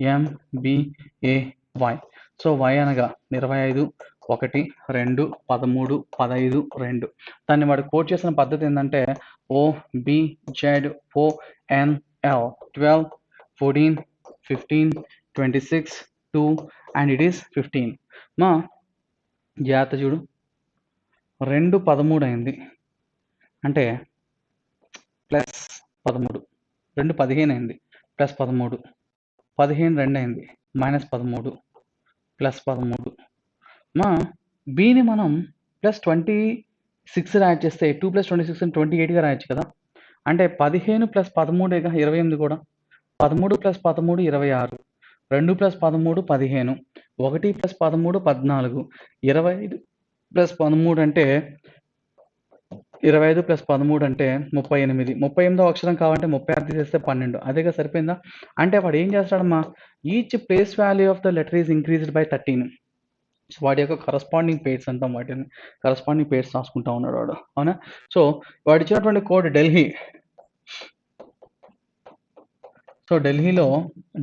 BOMBAY. సో వై అనగా 25, 1, 2, 13, 15, 2. దాన్ని వాడు కోడ్ చేసిన పద్ధతి ఏంటంటే OBZONL 12, 14, 15, 26, 2 and it is 15. మా జాగ్రత్త చూడు, 2 13 అయింది అంటే ప్లస్ 13, 2 15 అయింది ప్లస్ 13, 15 2 అయింది మైనస్ 13 ప్లస్ 13. మా బీని మనం ప్లస్ 26 యాడ్ చేస్తే 2 + 26 అని 28గా రాయొచ్చు కదా. అంటే 15 + 13 28 కూడా. 13 + 13 26, 2 + 13 15, 1 + 13 14, 25 + 13 అంటే 25 + 13 అంటే 38. 38వ అక్షరం కావాలంటే 36 తీసేస్తే 12. అదేగా సరిపోయిందా? అంటే వాడు ఏం చేస్తాడమ్మా, each place value of the letter is increased by 13. So వాడి యొక్క కరస్పాండింగ్ పేర్స్ అంటాం వాటిని. కరస్పాండింగ్ పేర్స్ రాసుకుంటా ఉన్నాడు వాడు, అవునా. సో వాడు ఇచ్చినటువంటి కోడ్ ఢిల్లీ. సో ఢిల్లీలో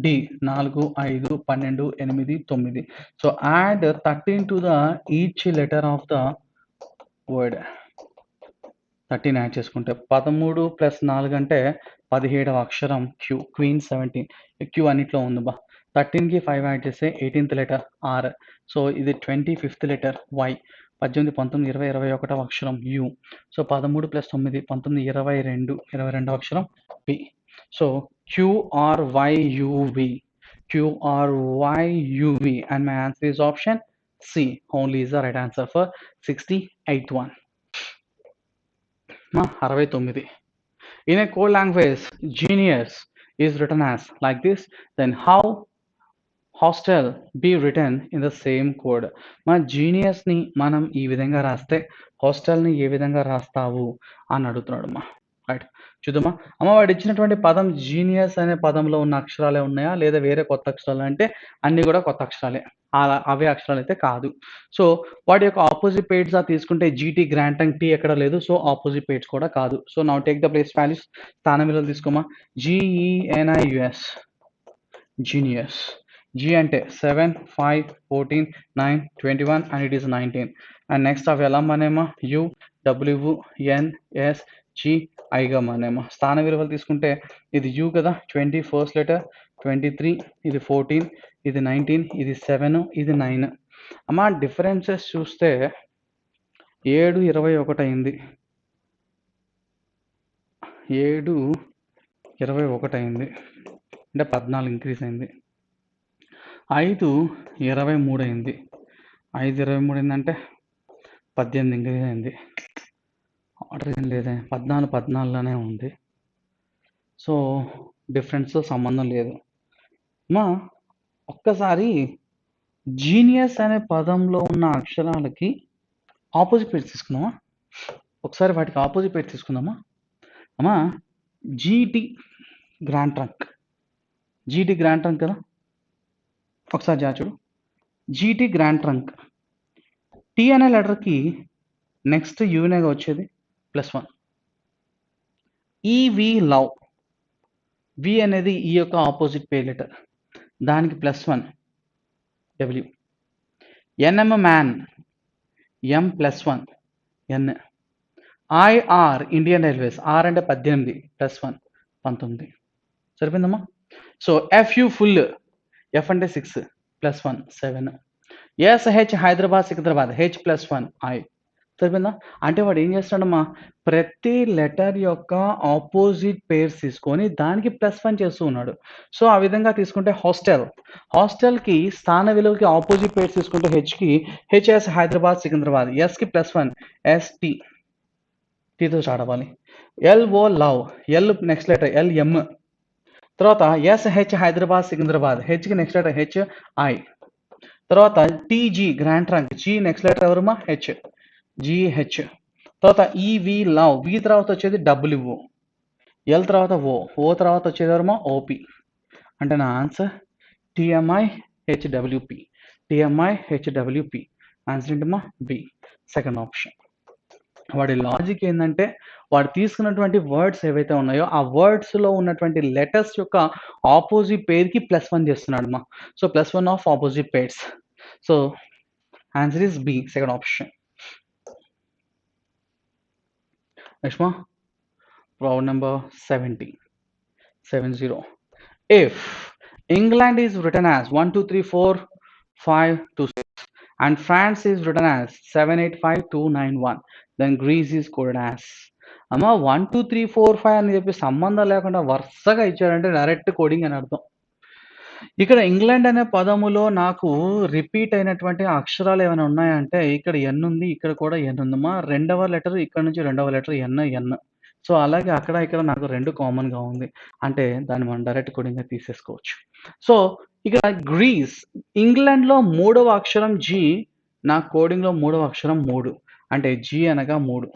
D 4, 5, 12, 8, 9. So add 13 to the each letter of the word. 13 add చేసుకుంటే 13 + 4 అంటే 17వ అక్షరం క్యూ, క్వీన్ 17. క్యూ అన్నిట్లో ఉంది బా. 13కి 5 యాడ్ చేస్తే 18th లెటర్ ఆర్. సో ఇది 25th లెటర్ వై. 18, 19, 20, 21వ అక్షరం యు. సో 13 + 9 19, 22, 22వ అక్షరం P. So QRYUV, QRYUV, and my answer is option C only is the right answer for 68th one. 69. In a code language, genius is written as like this, then how hostel be written in the same code? మా జీనియస్ని మనం ఈ విధంగా రాస్తే హాస్టల్ని ఏ విధంగా రాస్తావు అని అడుగుతున్నాడు అమ్మా. Right, చూద్దామా. అమ్మ వాడు ఇచ్చినటువంటి పదం జీనియస్ అనే పదంలో ఉన్న అక్షరాలే ఉన్నాయా లేదా వేరే కొత్త అక్షరాలు అంటే అన్నీ కూడా కొత్త అక్షరాలే, అవే అక్షరాలు అయితే కాదు. సో వాటి యొక్క ఆపోజిట్ పేర్స్ తీసుకుంటే జీటీ గ్రాంటంగ్ టీ ఎక్కడ లేదు, సో ఆపోజిట్ పేర్స్ కూడా కాదు. So now take the place values, స్థాన విలువలు తీసుకోమా. GENIUS, genius. G అంటే 7, 5, 14, 9, 21 and it is 19. And next అవి ఎలా మానేమా, UWNSGIగా మానేమా. స్థాన విలువలు తీసుకుంటే ఇది U కదా, 20 ఫస్ట్ లెటర్, 23 ఇది 14, ఇది 19, ఇది 7, ఇది 9. అమ్మా డిఫరెన్సెస్ చూస్తే 7 21 అయింది, 7 21 అయింది అంటే 14 ఇంక్రీజ్ అయింది. 5 23 అయింది, 5 23 అయిందంటే 18 ఇంక్రీజ్ అయింది. ఆర్డర్ ఏం లేదే, 14 14లోనే ఉంది. సో డిఫరెన్స్తో సంబంధం లేదు. మా ఒక్కసారి జీనియస్ అనే పదంలో ఉన్న అక్షరాలకి ఆపోజిట్ పేర్స్ తీసుకుందామా. ఒకసారి వాటికి ఆపోజిట్ పేర్స్ తీసుకుందామా. అమ్మా GT grand trunk, GT grand trunk కదా. ఒకసారి చూడు, జీటీ గ్రాండ్ ట్రంక్. టీ అనే లెటర్కి నెక్స్ట్ యూనేగా వచ్చేది +1. ఈవి లవ్, వి అనేది ఈ యొక్క ఆపోజిట్ పేర్ లెటర్, దానికి +1 W. N M man, M +1 N. I R Indian Railways, R అంటే 18 +1 19. సరిపోయిందమ్మా. సో ఎఫ్యు ఫుల్, ఎఫ్ అంటే 6 +1 7. S H Hyderabad Secunderabad, H +1 I. సరిపోయిందా. అంటే వాడు ఏం చేస్తాడమ్మా, ప్రతి లెటర్ యొక్క ఆపోజిట్ పేర్స్ తీసుకొని దానికి +1 చేస్తూ ఉన్నాడు. సో ఆ విధంగా తీసుకుంటే హాస్టల్, హాస్టల్కి స్థాన విలువకి ఆపోజిట్ పేర్స్ తీసుకుంటే హెచ్కి హెచ్ఎస్ హైదరాబాద్ సికింద్రాబాద్, ఎస్కి +1 ఎస్టీ, టీతో స్టార్ట్ అవ్వాలి. LO love, L next letter LM. తర్వాత ఎస్హెచ్ హైదరాబాద్ సికింద్రాబాద్, హెచ్కి నెక్స్ట్ లెటర్ హెచ్ఐ. తర్వాత TG grand trunk, G next letter ఎవరమ్మా హెచ్, జిహెచ్. తర్వాత ఈవి లవ్, వి తర్వాత వచ్చేది డబ్ల్యూ, ఎల్ తర్వాత ఓ, ఓ తర్వాత వచ్చేది ఎవరమ్మా ఓపి. అంటే నా answer T M I H W P. T M I H W P. Answer ఏంటమ్మా? B, second option. వాడి లాజిక్ ఏంటంటే వాడు తీసుకున్నటువంటి వర్డ్స్ ఏవైతే ఉన్నాయో ఆ వర్డ్స్లో ఉన్నటువంటి లెటర్స్ యొక్క ఆపోజిట్ పేర్కి +1 చేస్తున్నాడు అమ్మా. So +1 of opposite pairs. So answer is B, second option. Next మా problem number 70. If England is written as 1 2 3 4 5 2 6 and France is written as 7 8 5 2 9 1, then Greece is coded as. అమ్మ 1 2 3 4 5 అని చెప్పి సంబంధం లేకుండా వరుసగా ఇచ్చాడంటే డైరెక్ట్ కోడింగ్ అని అర్థం. ఇక్కడ ఇంగ్లాండ్ అనే పదములో నాకు రిపీట్ అయినటువంటి అక్షరాలు ఏమైనా ఉన్నాయంటే ఇక్కడ ఎన్ ఉంది, ఇక్కడ కూడా ఎన్ ఉందమ్మా. రెండవ లెటర్ ఇక్కడ నుంచి రెండవ లెటర్ ఎన్. సో అలాగే అక్కడ ఇక్కడ నాకు 2 కామన్‌గా ఉంది. అంటే దాన్ని మనం డైరెక్ట్ కోడింగ్‌గా తీసేసుకోవచ్చు. సో ఇక్కడ గ్రీస్, ఇంగ్లాండ్‌లో మూడవ అక్షరం జీ, నా కోడింగ్‌లో మూడవ అక్షరం 3. అంటే జీ అనగా 3.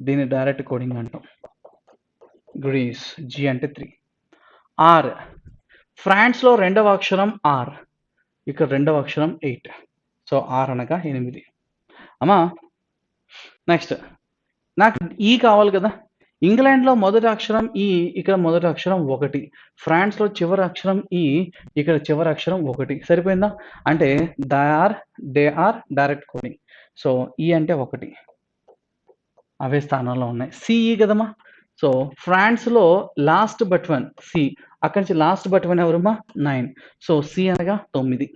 దీన్ని డైరెక్ట్ కోడింగ్ అంటాం. గ్రీస్, జీ అంటే 3. ఆర్, ఫ్రాన్స్‌లో రెండవ అక్షరం ఆర్, ఇక్కడ రెండవ అక్షరం 8. సో ఆర్ అనగా 8. అమ్మా నెక్స్ట్ నాకు ఈ కావాలి కదా. ఇంగ్లాండ్‌లో మొదటి అక్షరం ఈ, ఇక్కడ మొదటి అక్షరం 1. ఫ్రాన్స్‌లో చివరి అక్షరం ఈ, ఇక్కడ చివరి అక్షరం 1. సరిపోయిందా? అంటే they are direct coding. So ఈ అంటే 1 అవే స్థానంలో ఉన్నాయి. సిఈ కదమ్మా. సో ఫ్రాన్స్‌లో లాస్ట్ బట్ 1 సి, అక్కడి నుంచి లాస్ట్ బట్ 1 ఎవరమ్మా? 9. సో సి అనగా 9.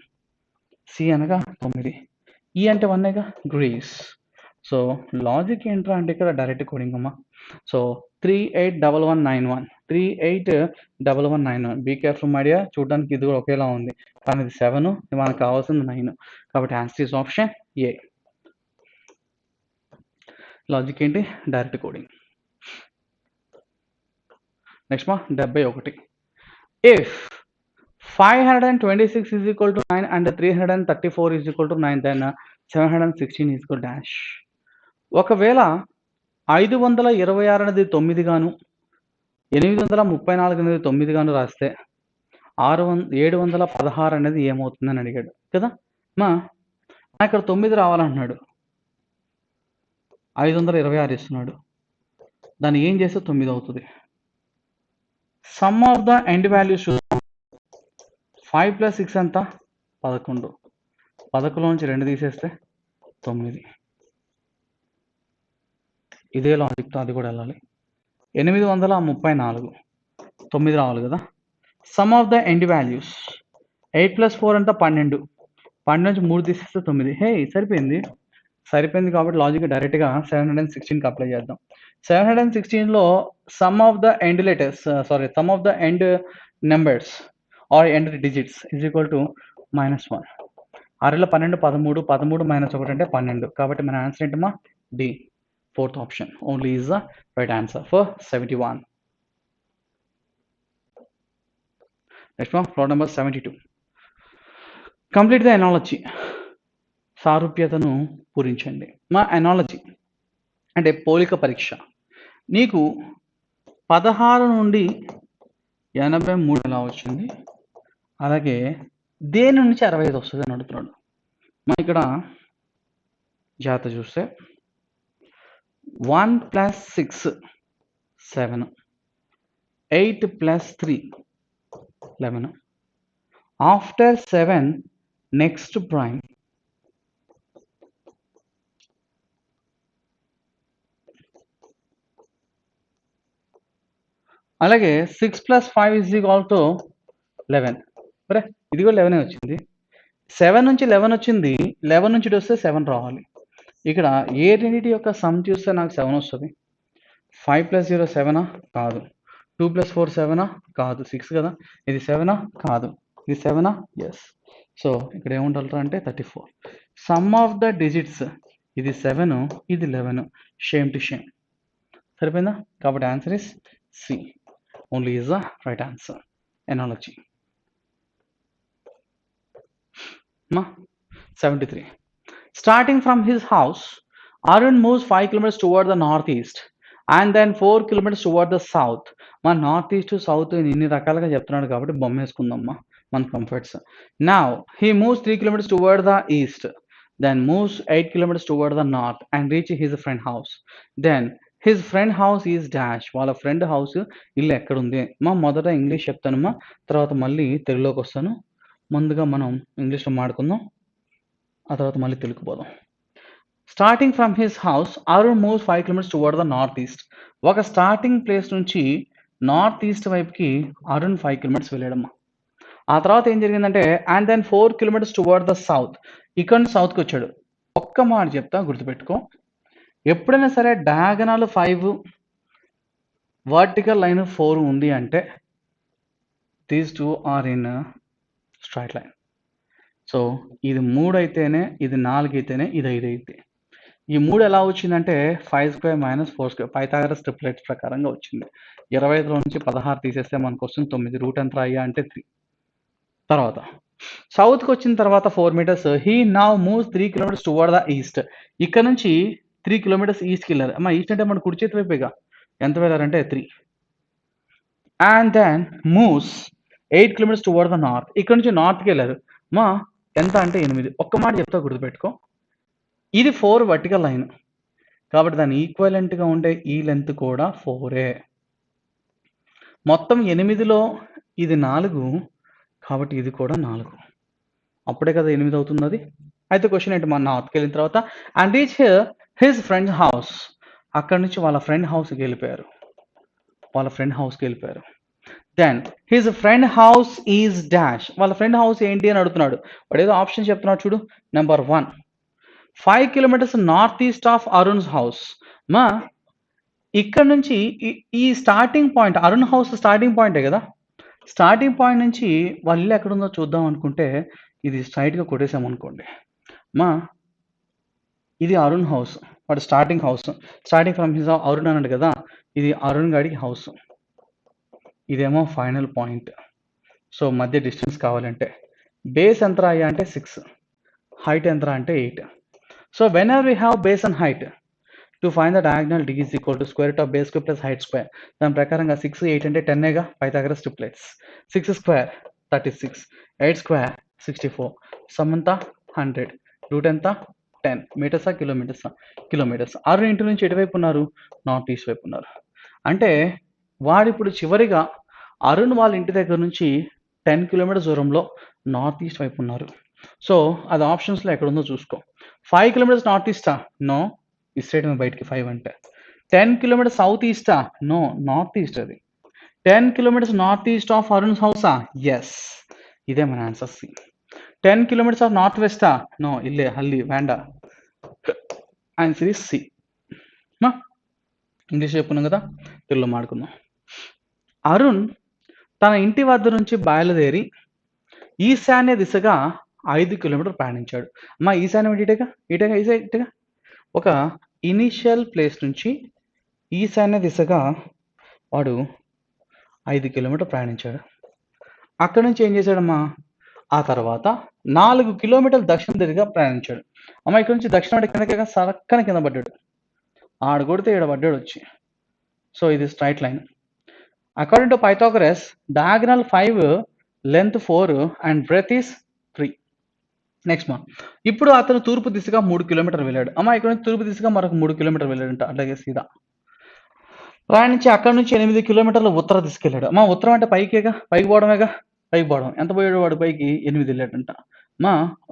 సి అనగా 9. ఈ అంటే 1 గ్రీస్. సో లాజిక్ ఏంట్రా అంటే ఇక్కడ డైరెక్ట్ కోడింగ్ అమ్మా. So 381191, 381191. Be careful my dear. చూడడానికి ఇది కూడా ఒకేలా ఉంది కానీ ఇది 7, మనకు కావాల్సింది 9. కాబట్టి answer is option A. Logic ఏంటి? Direct coding. నెక్స్ట్ మా 71. If 526 is equal to 9 and 334 is equal to 9, then 716 is equal to dash. ఒకవేళ 526 అనేది 9 గాను 834 అనేది 9 గాను రాస్తే 716 అనేది ఏమవుతుందని అడిగాడు కదా. మా ఇక్కడ 9 రావాలంటున్నాడు, 526 ఇస్తున్నాడు, దాన్ని ఏం చేస్తే 9 అవుతుంది. Some of the end values 5 + 6 ఎంత? 11. 11 నుంచి 2 తీసేస్తే 9. ఇదే లాజిక్తో అది కూడా వెళ్ళాలి. 834, 9 రావాలి కదా. Some of the end values 8 + 4 ఎంత? 12. 12 నుంచి 3 తీసేస్తే 9. హే సరిపోయింది కాబట్టి లాజిక్ డైరెక్ట్గా 716కి అప్లై చేద్దాం. 716లో sum of the end letters sum of the end numbers or end digits is equal to -1. 6లో 12, 13, 13 - 1 అంటే 12. కాబట్టి మన ఆన్సర్ ఏంటమ్మా? D, fourth option only is the right answer for 71. Next one, problem number 72. Complete the analogy. సారూప్యతను పూరించండి. మా analogy అంటే పోలిక పరీక్ష. నీకు 16 నుండి 83 ఎలా వచ్చింది, అలాగే దేని నుంచి 65 వస్తుంది అని అడుగుతున్నాడు. మా ఇక్కడ జాగ్రత్త చూస్తే 1 + 6 7, 8 + 3 11. After 7 next prime. అలాగే 6 + 5 is equal to 11. సరే ఇది కూడా 11 వచ్చింది. 7 నుంచి 11 వచ్చింది, 11 నుంచి వస్తే 7 రావాలి. ఇక్కడ ఏ రెండింటి యొక్క సమ్ చూస్తే నాకు 7 వస్తుంది. 5 + 0 7 కాదు, 2 + 4 7 కాదు, 6 కదా. ఇది 7 కాదు, ఇది 7 ఎస్. సో ఇక్కడ ఏముంటారు అంటే 34. సమ్ ఆఫ్ ద డిజిట్స్ ఇది 7, ఇది 11, షేమ్ టు షేమ్. సరిపోయిందా? కాబట్టి answer is C, only is the right answer. Analogy. 73. Starting from his house, Arun moves 5 kilometers toward the northeast and then 4 kilometers toward the south. మా north east south ఇన్ని రకాలుగా చెప్తున్నాడు కాబట్టి బొమ్మ వేసుకుందామ్మా. మన comforts. Now he moves 3 kilometres toward the east, then moves 8 kilometres toward the north and reach his friend house. Then his friend house is dash. వాళ్ళ friend house ఇల్లు ఎక్కడుంది? మొదట ఇంగ్లీష్ చెప్తానమ్మా, తర్వాత మళ్ళీ తెలుగులోకి వస్తాను. ముందుగా మనం ఇంగ్లీష్లో మాట్లాడుకుందాం, ఆ తర్వాత మళ్ళీ తెలుగుకు పోదాం. Starting from his house Arun moves 5 kilometres toward the north east. ఒక స్టార్టింగ్ ప్లేస్ నుంచి నార్త్ ఈస్ట్ వైపుకి అరుణ్ 5 కిలోమీటర్స్ వెళ్ళాడమ్మా. ఆ తర్వాత ఏం జరిగిందంటే and then 4 kilometres toward the south. ఇక్కడ నుంచి సౌత్కి వచ్చాడు. ఒక్క మాట చెప్తా, గుర్తుపెట్టుకో. ఎప్పుడైనా సరే డయాగనల్ 5, వర్టికల్ లైన్ 4 ఉంది అంటే these two are in straight line. So ఇది 3 అయితేనే, ఇది 4 అయితేనే, ఇది 5 అయితే. ఈ 3 ఎలా వచ్చిందంటే 5² - 4² పైథాగరస్ ట్రిప్లెట్స్ ప్రకారంగా వచ్చింది. 25లో నుంచి 16 తీసేస్తే మనకు వస్తుంది 9. రూట్ ఎంత అయ్యా అంటే 3. తర్వాత సౌత్కి వచ్చిన తర్వాత 4 metres. He now moves 3 kilometres toward the east. ఇక్కడ నుంచి 3 కిలోమీటర్స్ ఈస్ట్కి వెళ్ళారు. ఈస్ట్ అంటే మన కుడి చేతి వైపుగా. ఎంత వెళ్ళారంటే 3. And then moves 8 kilometres toward the north. ఇక్కడ నుంచి నార్త్కి వెళ్ళారు. ఎంత అంటే 8. ఒక్క మాట చెప్తా, గుర్తుపెట్టుకో. ఇది 4 వర్టికల్ లైన్ కాబట్టి దాని ఈక్వలెంట్గా ఉండే ఈ లెంత్ కూడా 4ఏ. మొత్తం 8లో ఇది 4 కాబట్టి ఇది కూడా 4. అప్పుడే కదా 8 అవుతుంది అది. అయితే క్వశ్చన్ ఏంటి, మన నార్త్కి వెళ్ళిన తర్వాత and reach his friend house. అక్కడి నుంచి వాళ్ళ ఫ్రెండ్ హౌస్కి వెళ్ళిపోయారు. Then his friend house is dash. వాళ్ళ ఫ్రెండ్ హౌస్ ఏంటి అని అడుగుతున్నాడు. వాడు ఏదో ఆప్షన్ చెప్తున్నాడు చూడు. Number 1 5 kilometres north east of Arun's house. ఇక్కడ నుంచి ఈ starting point, Arun house starting పాయింటే కదా. స్టార్టింగ్ పాయింట్ నుంచి వాళ్ళ ఇల్లు ఎక్కడుందో చూద్దాం అనుకుంటే ఇది స్ట్రైట్గా కొట్టేసామనుకోండి. ఇది అరుణ్ హౌస్, వాడు starting house. Starting from his Arun అన్నాడు కదా, ఇది అరుణ్ గాడికి హౌస్. ఇదేమో ఫైనల్ పాయింట్. సో మధ్య డిస్టెన్స్ కావాలంటే బేస్ ఎంత అయ్యా అంటే 6, హైట్ ఎంత అంటే 8. So whenever we have base and height to find the diagonal d is equal to square root of base square plus height square. దాని ప్రకారంగా 6, 8 అంటే 10ఏగా Pythagoras triplets. 6 square 36, 8 square 64, sum ఎంత 100, రూట్ ఎంత 10. మీటర్సా కిలోమీటర్స్. అరుణ్ ఇంటి నుంచి ఎటువైపు ఉన్నారు, నార్త్ ఈస్ట్ వైపు ఉన్నారు. అంటే వాడు ఇప్పుడు చివరిగా అరుణ్ వాళ్ళ ఇంటి దగ్గర నుంచి 10 కిలోమీటర్స్ దూరంలో నార్త్ ఈస్ట్ వైపు ఉన్నారు. సో అది ఆప్షన్స్లో ఎక్కడ ఉందో చూసుకో. 5 కిలోమీటర్స్ నార్త్ ఈస్టా? నో, ఇస్ సైడ్ బయటికి 5 అంటే. 10 కిలోమీటర్స్ సౌత్ ఈస్టా? నో, నార్త్ ఈస్ట్ అది. 10 kilometres north east of Arun's హౌసా? ఎస్, ఇదే మన answer C. 10 kilometres of north వెస్టా? నో, ఇల్లే హల్లి వేండా. Answer is C. ఇంగ్లీష్ చెప్పుకున్నాం కదా, తెలుగులో మాడుకుందాం. అరుణ్ తన ఇంటి వద్ద నుంచి బయలుదేరి ఈశాన్య దిశగా 5 కిలోమీటర్లు ప్రయాణించాడు. ఈశాన్యం ఇటుగా ఒక ఇనిషియల్ ప్లేస్ నుంచి ఈశాన్య దిశగా వాడు 5 కిలోమీటర్లు ప్రయాణించాడు. అక్కడి నుంచి ఏం చేశాడమ్మా, ఆ తర్వాత 4 కిలోమీటర్లు దక్షిణ దిశగా ప్రయాణించాడు. ఇక్కడ నుంచి దక్షిణ కిందగా సరక్కన కింద పడ్డాడు. ఆడు కొడితే ఇక్కడ పడ్డాడు వచ్చి. సో ఇది straight line. According to Pythagoras, diagonal 5, length 4 and breadth is 3. Next ఇప్పుడు అతను తూర్పు దిశగా 3 కిలోమీటర్లు వెళ్ళాడు. ఇక్కడ నుంచి తూర్పు దిశగా మరొక 3 కిలోమీటర్లు వెళ్ళాడంట. అట్లాగే సీదా ప్రయాణించి అక్కడ నుంచి 8 కిలోమీటర్లు ఉత్తర దిశకి వెళ్ళాడు. ఉత్తరం అంటే పైకి పోవడం. ఎంత పోయాడు వాడు పైకి? 8 వెళ్ళాడంట.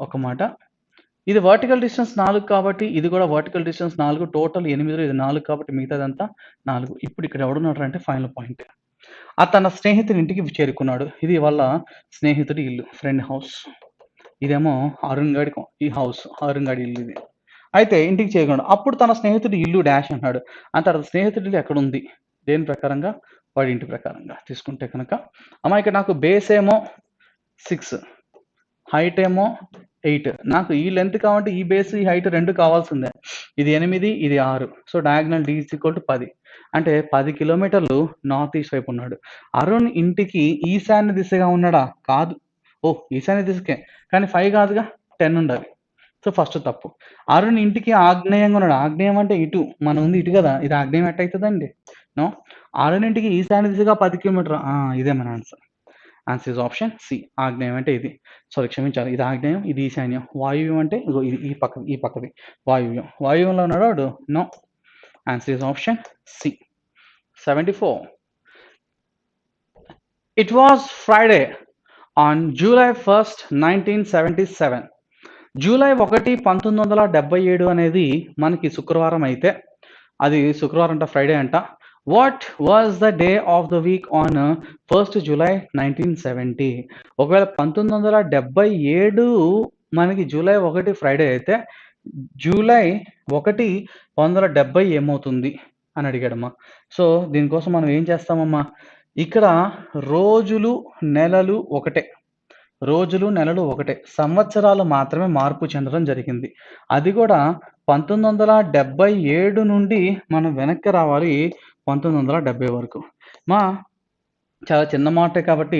ఒక మాట, ఇది వర్టికల్ డిస్టెన్స్ 4 కాబట్టి ఇది కూడా వర్టికల్ డిస్టెన్స్ 4. టోటల్ 8లో ఇది 4 కాబట్టి మిగతాదంతా 4. ఇప్పుడు ఇక్కడ ఎవడున్నాడు అంటే ఫైనల్ పాయింట్. తన స్నేహితుడి ఇంటికి చేరుకున్నాడు. ఇది వాళ్ళ స్నేహితుడి ఇల్లు, ఫ్రెండ్ హౌస్. ఇదేమో అరుణ్ గాడి ఈ హౌస్, అరుణ్ గాడి ఇల్లు ఇది. అయితే ఇంటికి చేరుకున్నాడు. అప్పుడు తన స్నేహితుడి ఇల్లు డాష్ అన్నాడు. తర్వాత స్నేహితుడి ఇల్లు ఎక్కడ ఉంది, దేని ప్రకారంగా, వాడి ఇంటి ప్రకారంగా తీసుకుంటే కనుక ఇక్కడ నాకు బేస్ ఏమో 6, హైట్ ఏమో 8. నాకు ఈ లెంత్ కావాలంటే ఈ బేస్ ఈ హైట్ 2 కావాల్సిందే. ఇది 8, ఇది 6. So diagonal d is equal to 10. అంటే 10 కిలోమీటర్లు నార్త్ ఈస్ట్ వైపు ఉన్నాడు. అరుణ్ ఇంటికి ఈశాన్య దిశగా ఉన్నాడా? కాదు. ఈశాన్య దిశకే, కానీ 5 కాదుగా, 10 ఉండాలి. సో ఫస్ట్ తప్పు. అరుణ్ ఇంటికి ఆగ్నేయంగా ఉన్నాడు. ఆగ్నేయం అంటే ఇటు, మనం ఉంది ఇటు కదా, ఇది ఆగ్నేయం ఎట్ అవుతుందండి? నో, అరుణ్ ఇంటికి ఈశాన్య దిశగా 10 కిలోమీటర్. ఇదే మన answer. Answer is option C. ఆగ్నేయం అంటే ఇది. సారీ క్షమించాలి, ఇది ఆగ్నేయం, ఇది ఈశాన్యం. వాయువ్యం అంటే ఇగో ఇది ఈ పక్కది వాయువ్యం. వాయువ్యంలో ఉన్నాడు వాడు? No. Answer is option C. 74. It was Friday on July 1st, 1977. July 1, 1977 అనేది మనకి శుక్రవారం అయితే, అది శుక్రవారం అంట, ఫ్రైడే అంట. What was the day of the week on 1st July 1970? ఒకవేళ 1977 మనకి జూలై 1 ఫ్రైడే అయితే జూలై 1, 1970 ఏమవుతుంది అని అడిగాడమ్మా. సో దీనికోసం మనం ఏం చేస్తామమ్మా, ఇక్కడ రోజులు నెలలు ఒకటే, రోజులు నెలలు ఒకటే, సంవత్సరాలు మాత్రమే మార్పు చెందడం జరిగింది. అది కూడా 1977 నుండి మనం వెనక్కి రావాలి 1970 వరకు. చాలా చిన్న మాటే కాబట్టి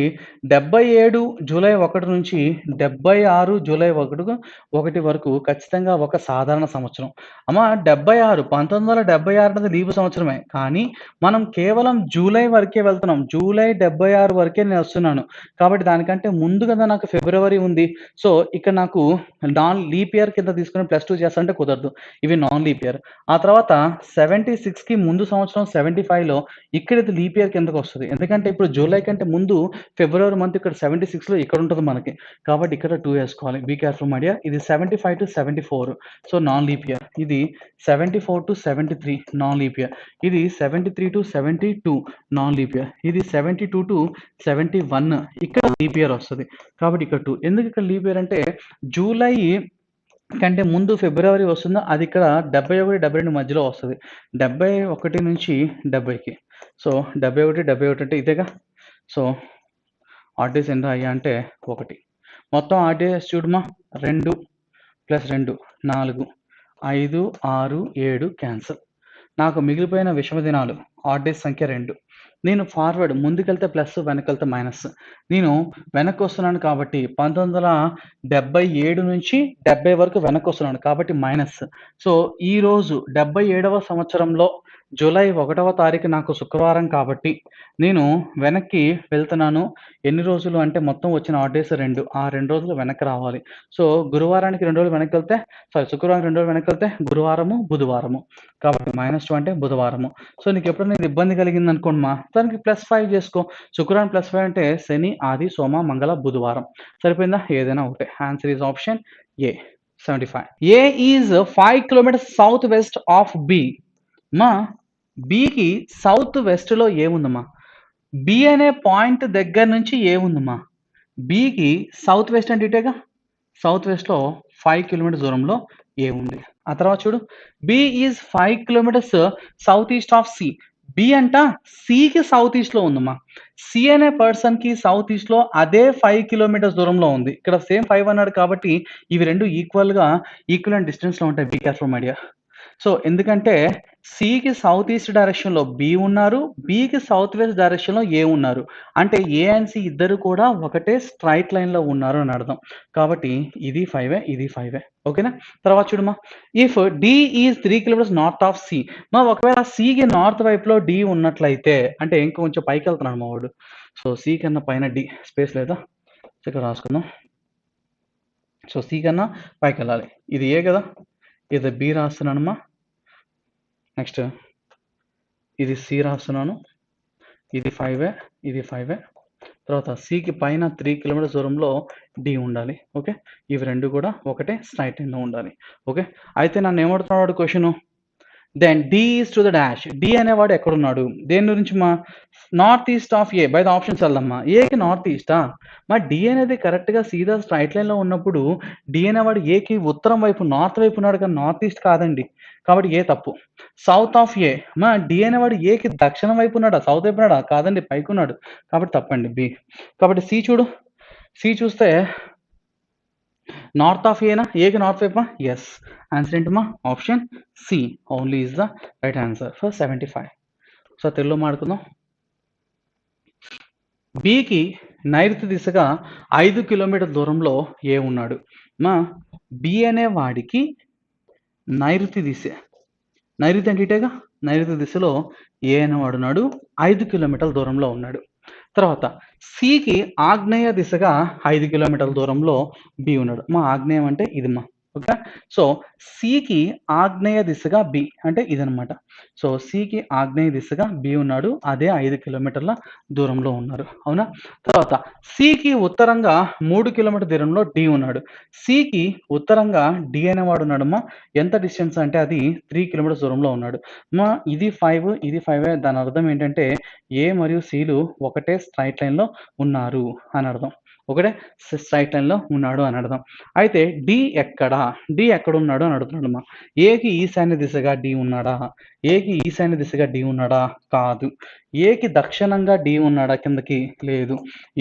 77 జూలై 1 నుంచి 76 జూలై 1 వరకు ఖచ్చితంగా ఒక సాధారణ సంవత్సరం. 1976 అనేది లీపు సంవత్సరమే, కానీ మనం కేవలం జూలై వరకే వెళ్తున్నాం. జూలై 76 వరకే నేను వస్తున్నాను కాబట్టి దానికంటే ముందు కదా నాకు ఫిబ్రవరి ఉంది. సో ఇక్కడ నాకు నాన్ లీప్ ఇయర్ కింద తీసుకుని +2 చేస్తానంటే కుదరదు, ఇవి నాన్ లీప్ ఇయర్. ఆ తర్వాత 76కి ముందు సంవత్సరం 75లో ఇక్కడ ఇది లీప్ ఇయర్ కిందకు వస్తుంది. ఎందుకంటే ఇప్పుడు జూలై కంటే ముందు ఫిబ్రవరి మంత్ ఇక్కడ 76లో ఇక్కడ ఉంటుంది మనకి, కాబట్టి ఇక్కడ 2 వేసుకోవాలి. Be careful my dear. ఇది 75 to 74, సో నాన్ లీప్ ఇయర్. ఇది 74 to 73 నాన్ లీప్ ఇయర్. ఇది 73 to 72 నాన్ లీప్ ఇయర్. ఇది 72 to 71 ఇక్కడ లీప్ ఇయర్ వస్తుంది, కాబట్టి ఇక్కడ 2. ఎందుకు ఇక్కడ లీప్ ఇయర్ అంటే జూలై కంటే ముందు ఫిబ్రవరి వస్తుందో అది ఇక్కడ 71, 72 మధ్యలో వస్తుంది. 71 నుంచి 70కి. సో 71, 71 అంటే ఇదేగా. సో ఆడ్ డేస్ ఎంత అయ్యా అంటే 1. మొత్తం ఆడ్ డేస్ చూడమా, 2 + 2 4, 5, 6, 7 క్యాన్సల్. నాకు మిగిలిపోయిన విషమ దినాలు ఆడ్ డేస్ సంఖ్య 2. నేను ఫార్వర్డ్ ముందుకెళ్తే ప్లస్, వెనకెళ్తే మైనస్. నేను వెనక్కి వస్తున్నాను కాబట్టి 1977 నుంచి 70 వరకు వెనక్కి వస్తున్నాను కాబట్టి మైనస్. సో ఈరోజు 77వ సంవత్సరంలో జూలై 1వ తారీఖు నాకు శుక్రవారం కాబట్టి నేను వెనక్కి వెళ్తున్నాను. ఎన్ని రోజులు అంటే మొత్తం వచ్చిన ఆడ్ డేస్ 2. ఆ 2 రోజులు వెనక్కి రావాలి. సో గురువారానికి 2 రోజులు వెనక్కి వెళ్తే, శుక్రవారానికి 2 రోజులు వెనక్కి వెళ్తే గురువారము, బుధవారము, కాబట్టి -2 అంటే బుధవారము. సో నీకు ఎప్పుడైనా ఇది ఇబ్బంది కలిగింది అనుకోండి దానికి +5 చేసుకో. శుక్రవారం +5 అంటే శని, ఆది, సోమ, మంగళ, బుధవారం. సరిపోయిందా? ఏదైనా ఒకటే. Answer is option A. 75. A is 5 kilometers south west of B. బికి సౌత్ వెస్ట్లో ఏముందమ్మా? బి అనే పాయింట్ దగ్గర నుంచి ఏముందమ్మా? బికి సౌత్ వెస్ట్ అంటే ఇటేగా. సౌత్ వెస్ట్లో 5 kilometers దూరంలో ఏముంది? ఆ తర్వాత చూడు, B is 5 kilometers south east of C. B అంట సికి సౌత్ ఈస్ట్లో ఉందమ్మా. సి అనే పర్సన్కి సౌత్ ఈస్ట్లో అదే 5 kilometers దూరంలో ఉంది. ఇక్కడ సేమ్ 5 అన్నాడు కాబట్టి ఇవి రెండు ఈక్వలెంట్ డిస్టెన్స్లో ఉంటాయి. Be careful my dear. So ఎందుకంటే సికి సౌత్ ఈస్ట్ డైరెక్షన్లో బి ఉన్నారు, బికి సౌత్ వెస్ట్ డైరెక్షన్లో ఏ ఉన్నారు. అంటే ఏ అండ్ సి ఇద్దరు కూడా ఒకటే స్ట్రైట్ లైన్లో ఉన్నారు అని అర్థం. కాబట్టి ఇది 5, ఇది 5. ఓకేనా? తర్వాత చూడమా, if D is 3 kilometers north of C. ఒకవేళ సికి నార్త్ వైపులో డి ఉన్నట్లయితే, అంటే ఇంకొంచెం పైకి వెళ్తున్నాడు మా వాడు. సో సి కన్నా పైన డి, స్పేస్ లేదా, ఇక్కడ రాసుకుందాం. సో సి కన్నా పైకి వెళ్ళాలి. ఇది ఏ కదా, ఇది బి రాస్తున్నానమ్మా. నెక్స్ట్ ఇది సి రాస్తున్నాను. ఇది 5, ఇది 5. తర్వాత సికి పైన 3 kilometers దూరంలో డి ఉండాలి. ఓకే, ఇవి రెండు కూడా ఒకటే స్ట్రైట్ లైన్లో ఉండాలి. ఓకే, అయితే నన్ను ఏమడుతున్నాడు question, then D is to the dash. D అనేవాడు ఎక్కడున్నాడు? దేని గురించి north east of A. By the options వెళ్దామా. ఏకి నార్త్ ఈస్టా? డి అనేది కరెక్ట్గా సీదా స్ట్రైట్ లైన్లో ఉన్నప్పుడు డి అనేవాడు ఏకి ఉత్తరం వైపు, నార్త్ వైపు ఉన్నాడు కానీ నార్త్ ఈస్ట్ కాదండి, కాబట్టి ఏ తప్పు. South of A. డి అనేవాడు ఏకి దక్షిణం వైపు ఉన్నాడా, సౌత్ వైపు ఉన్నాడా? కాదండి, పైకి ఉన్నాడు, కాబట్టి తప్పండి బి. కాబట్టి సి చూడు, సి చూస్తే నార్త్ ఆఫ్ ఏనా, ఏకి నార్త్ వైపా? ఎస్. ఆన్సర్ ఏంటమ్మా? Option C only is the right answer for 75. So తెలుగులో మాట్లాడుకుందాం. బికి నైరుతి దిశగా 5 kilometer దూరంలో ఏ ఉన్నాడు? బి అనే వాడికి నైరుతి దిశ, నైరుతి అంటే ఇటేగా, నైరుతి దిశలో ఏ అనేవాడు ఉన్నాడు, 5 kilometer దూరంలో ఉన్నాడు. తర్వాత సికి ఆగ్నేయ దిశగా 5 కిలోమీటర్ల దూరంలో బి ఉన్నాడు. ఆగ్నేయం అంటే ఇదిమ్మా. ఓకే. సో, సికి ఆగ్నేయ దిశగా బి అంటే ఇదనమాట. సో, సికి ఆగ్నేయ దిశగా బి ఉన్నాడు. అదే 5 కిలోమీటర్ల దూరంలో ఉన్నారు. అవునా? తర్వాత సికి ఉత్తరంగా 3 కిలోమీటర్ల దూరంలో డి ఉన్నాడు. సికి ఉత్తరంగా డి అనేవాడు ఉన్నాడమ్మా. ఎంత డిస్టెన్స్ అంటే అది 3 కిలోమీటర్స్ దూరంలో ఉన్నాడు. ఇది 5, ఇది 5 దాని అర్థం ఏంటంటే ఏ మరియు సిలు ఒకటే స్ట్రెయిట్ లైన్‌లో ఉన్నారు అని అర్థం. ఒకటే స్ట్రెయిట్ లైన్‌లో ఉన్నాడు అని అర్థం. అయితే డి ఎక్కడ? డి ఎక్కడున్నాడు అని అడుగుతున్నాడమ్మా. ఏకి ఈశాన్య దిశగా డి ఉన్నాడా? ఏకి ఈశాన్య దిశగా డి ఉన్నాడా? కాదు. ఏకి దక్షిణంగా డి ఉన్నాడా కిందకి? లేదు.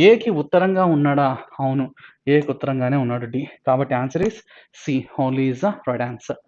ఏకి ఉత్తరంగా ఉన్నాడా? అవును. ఏకి ఉత్తరంగానే ఉన్నాడు డి. కాబట్టి answer is C. Only is the right answer.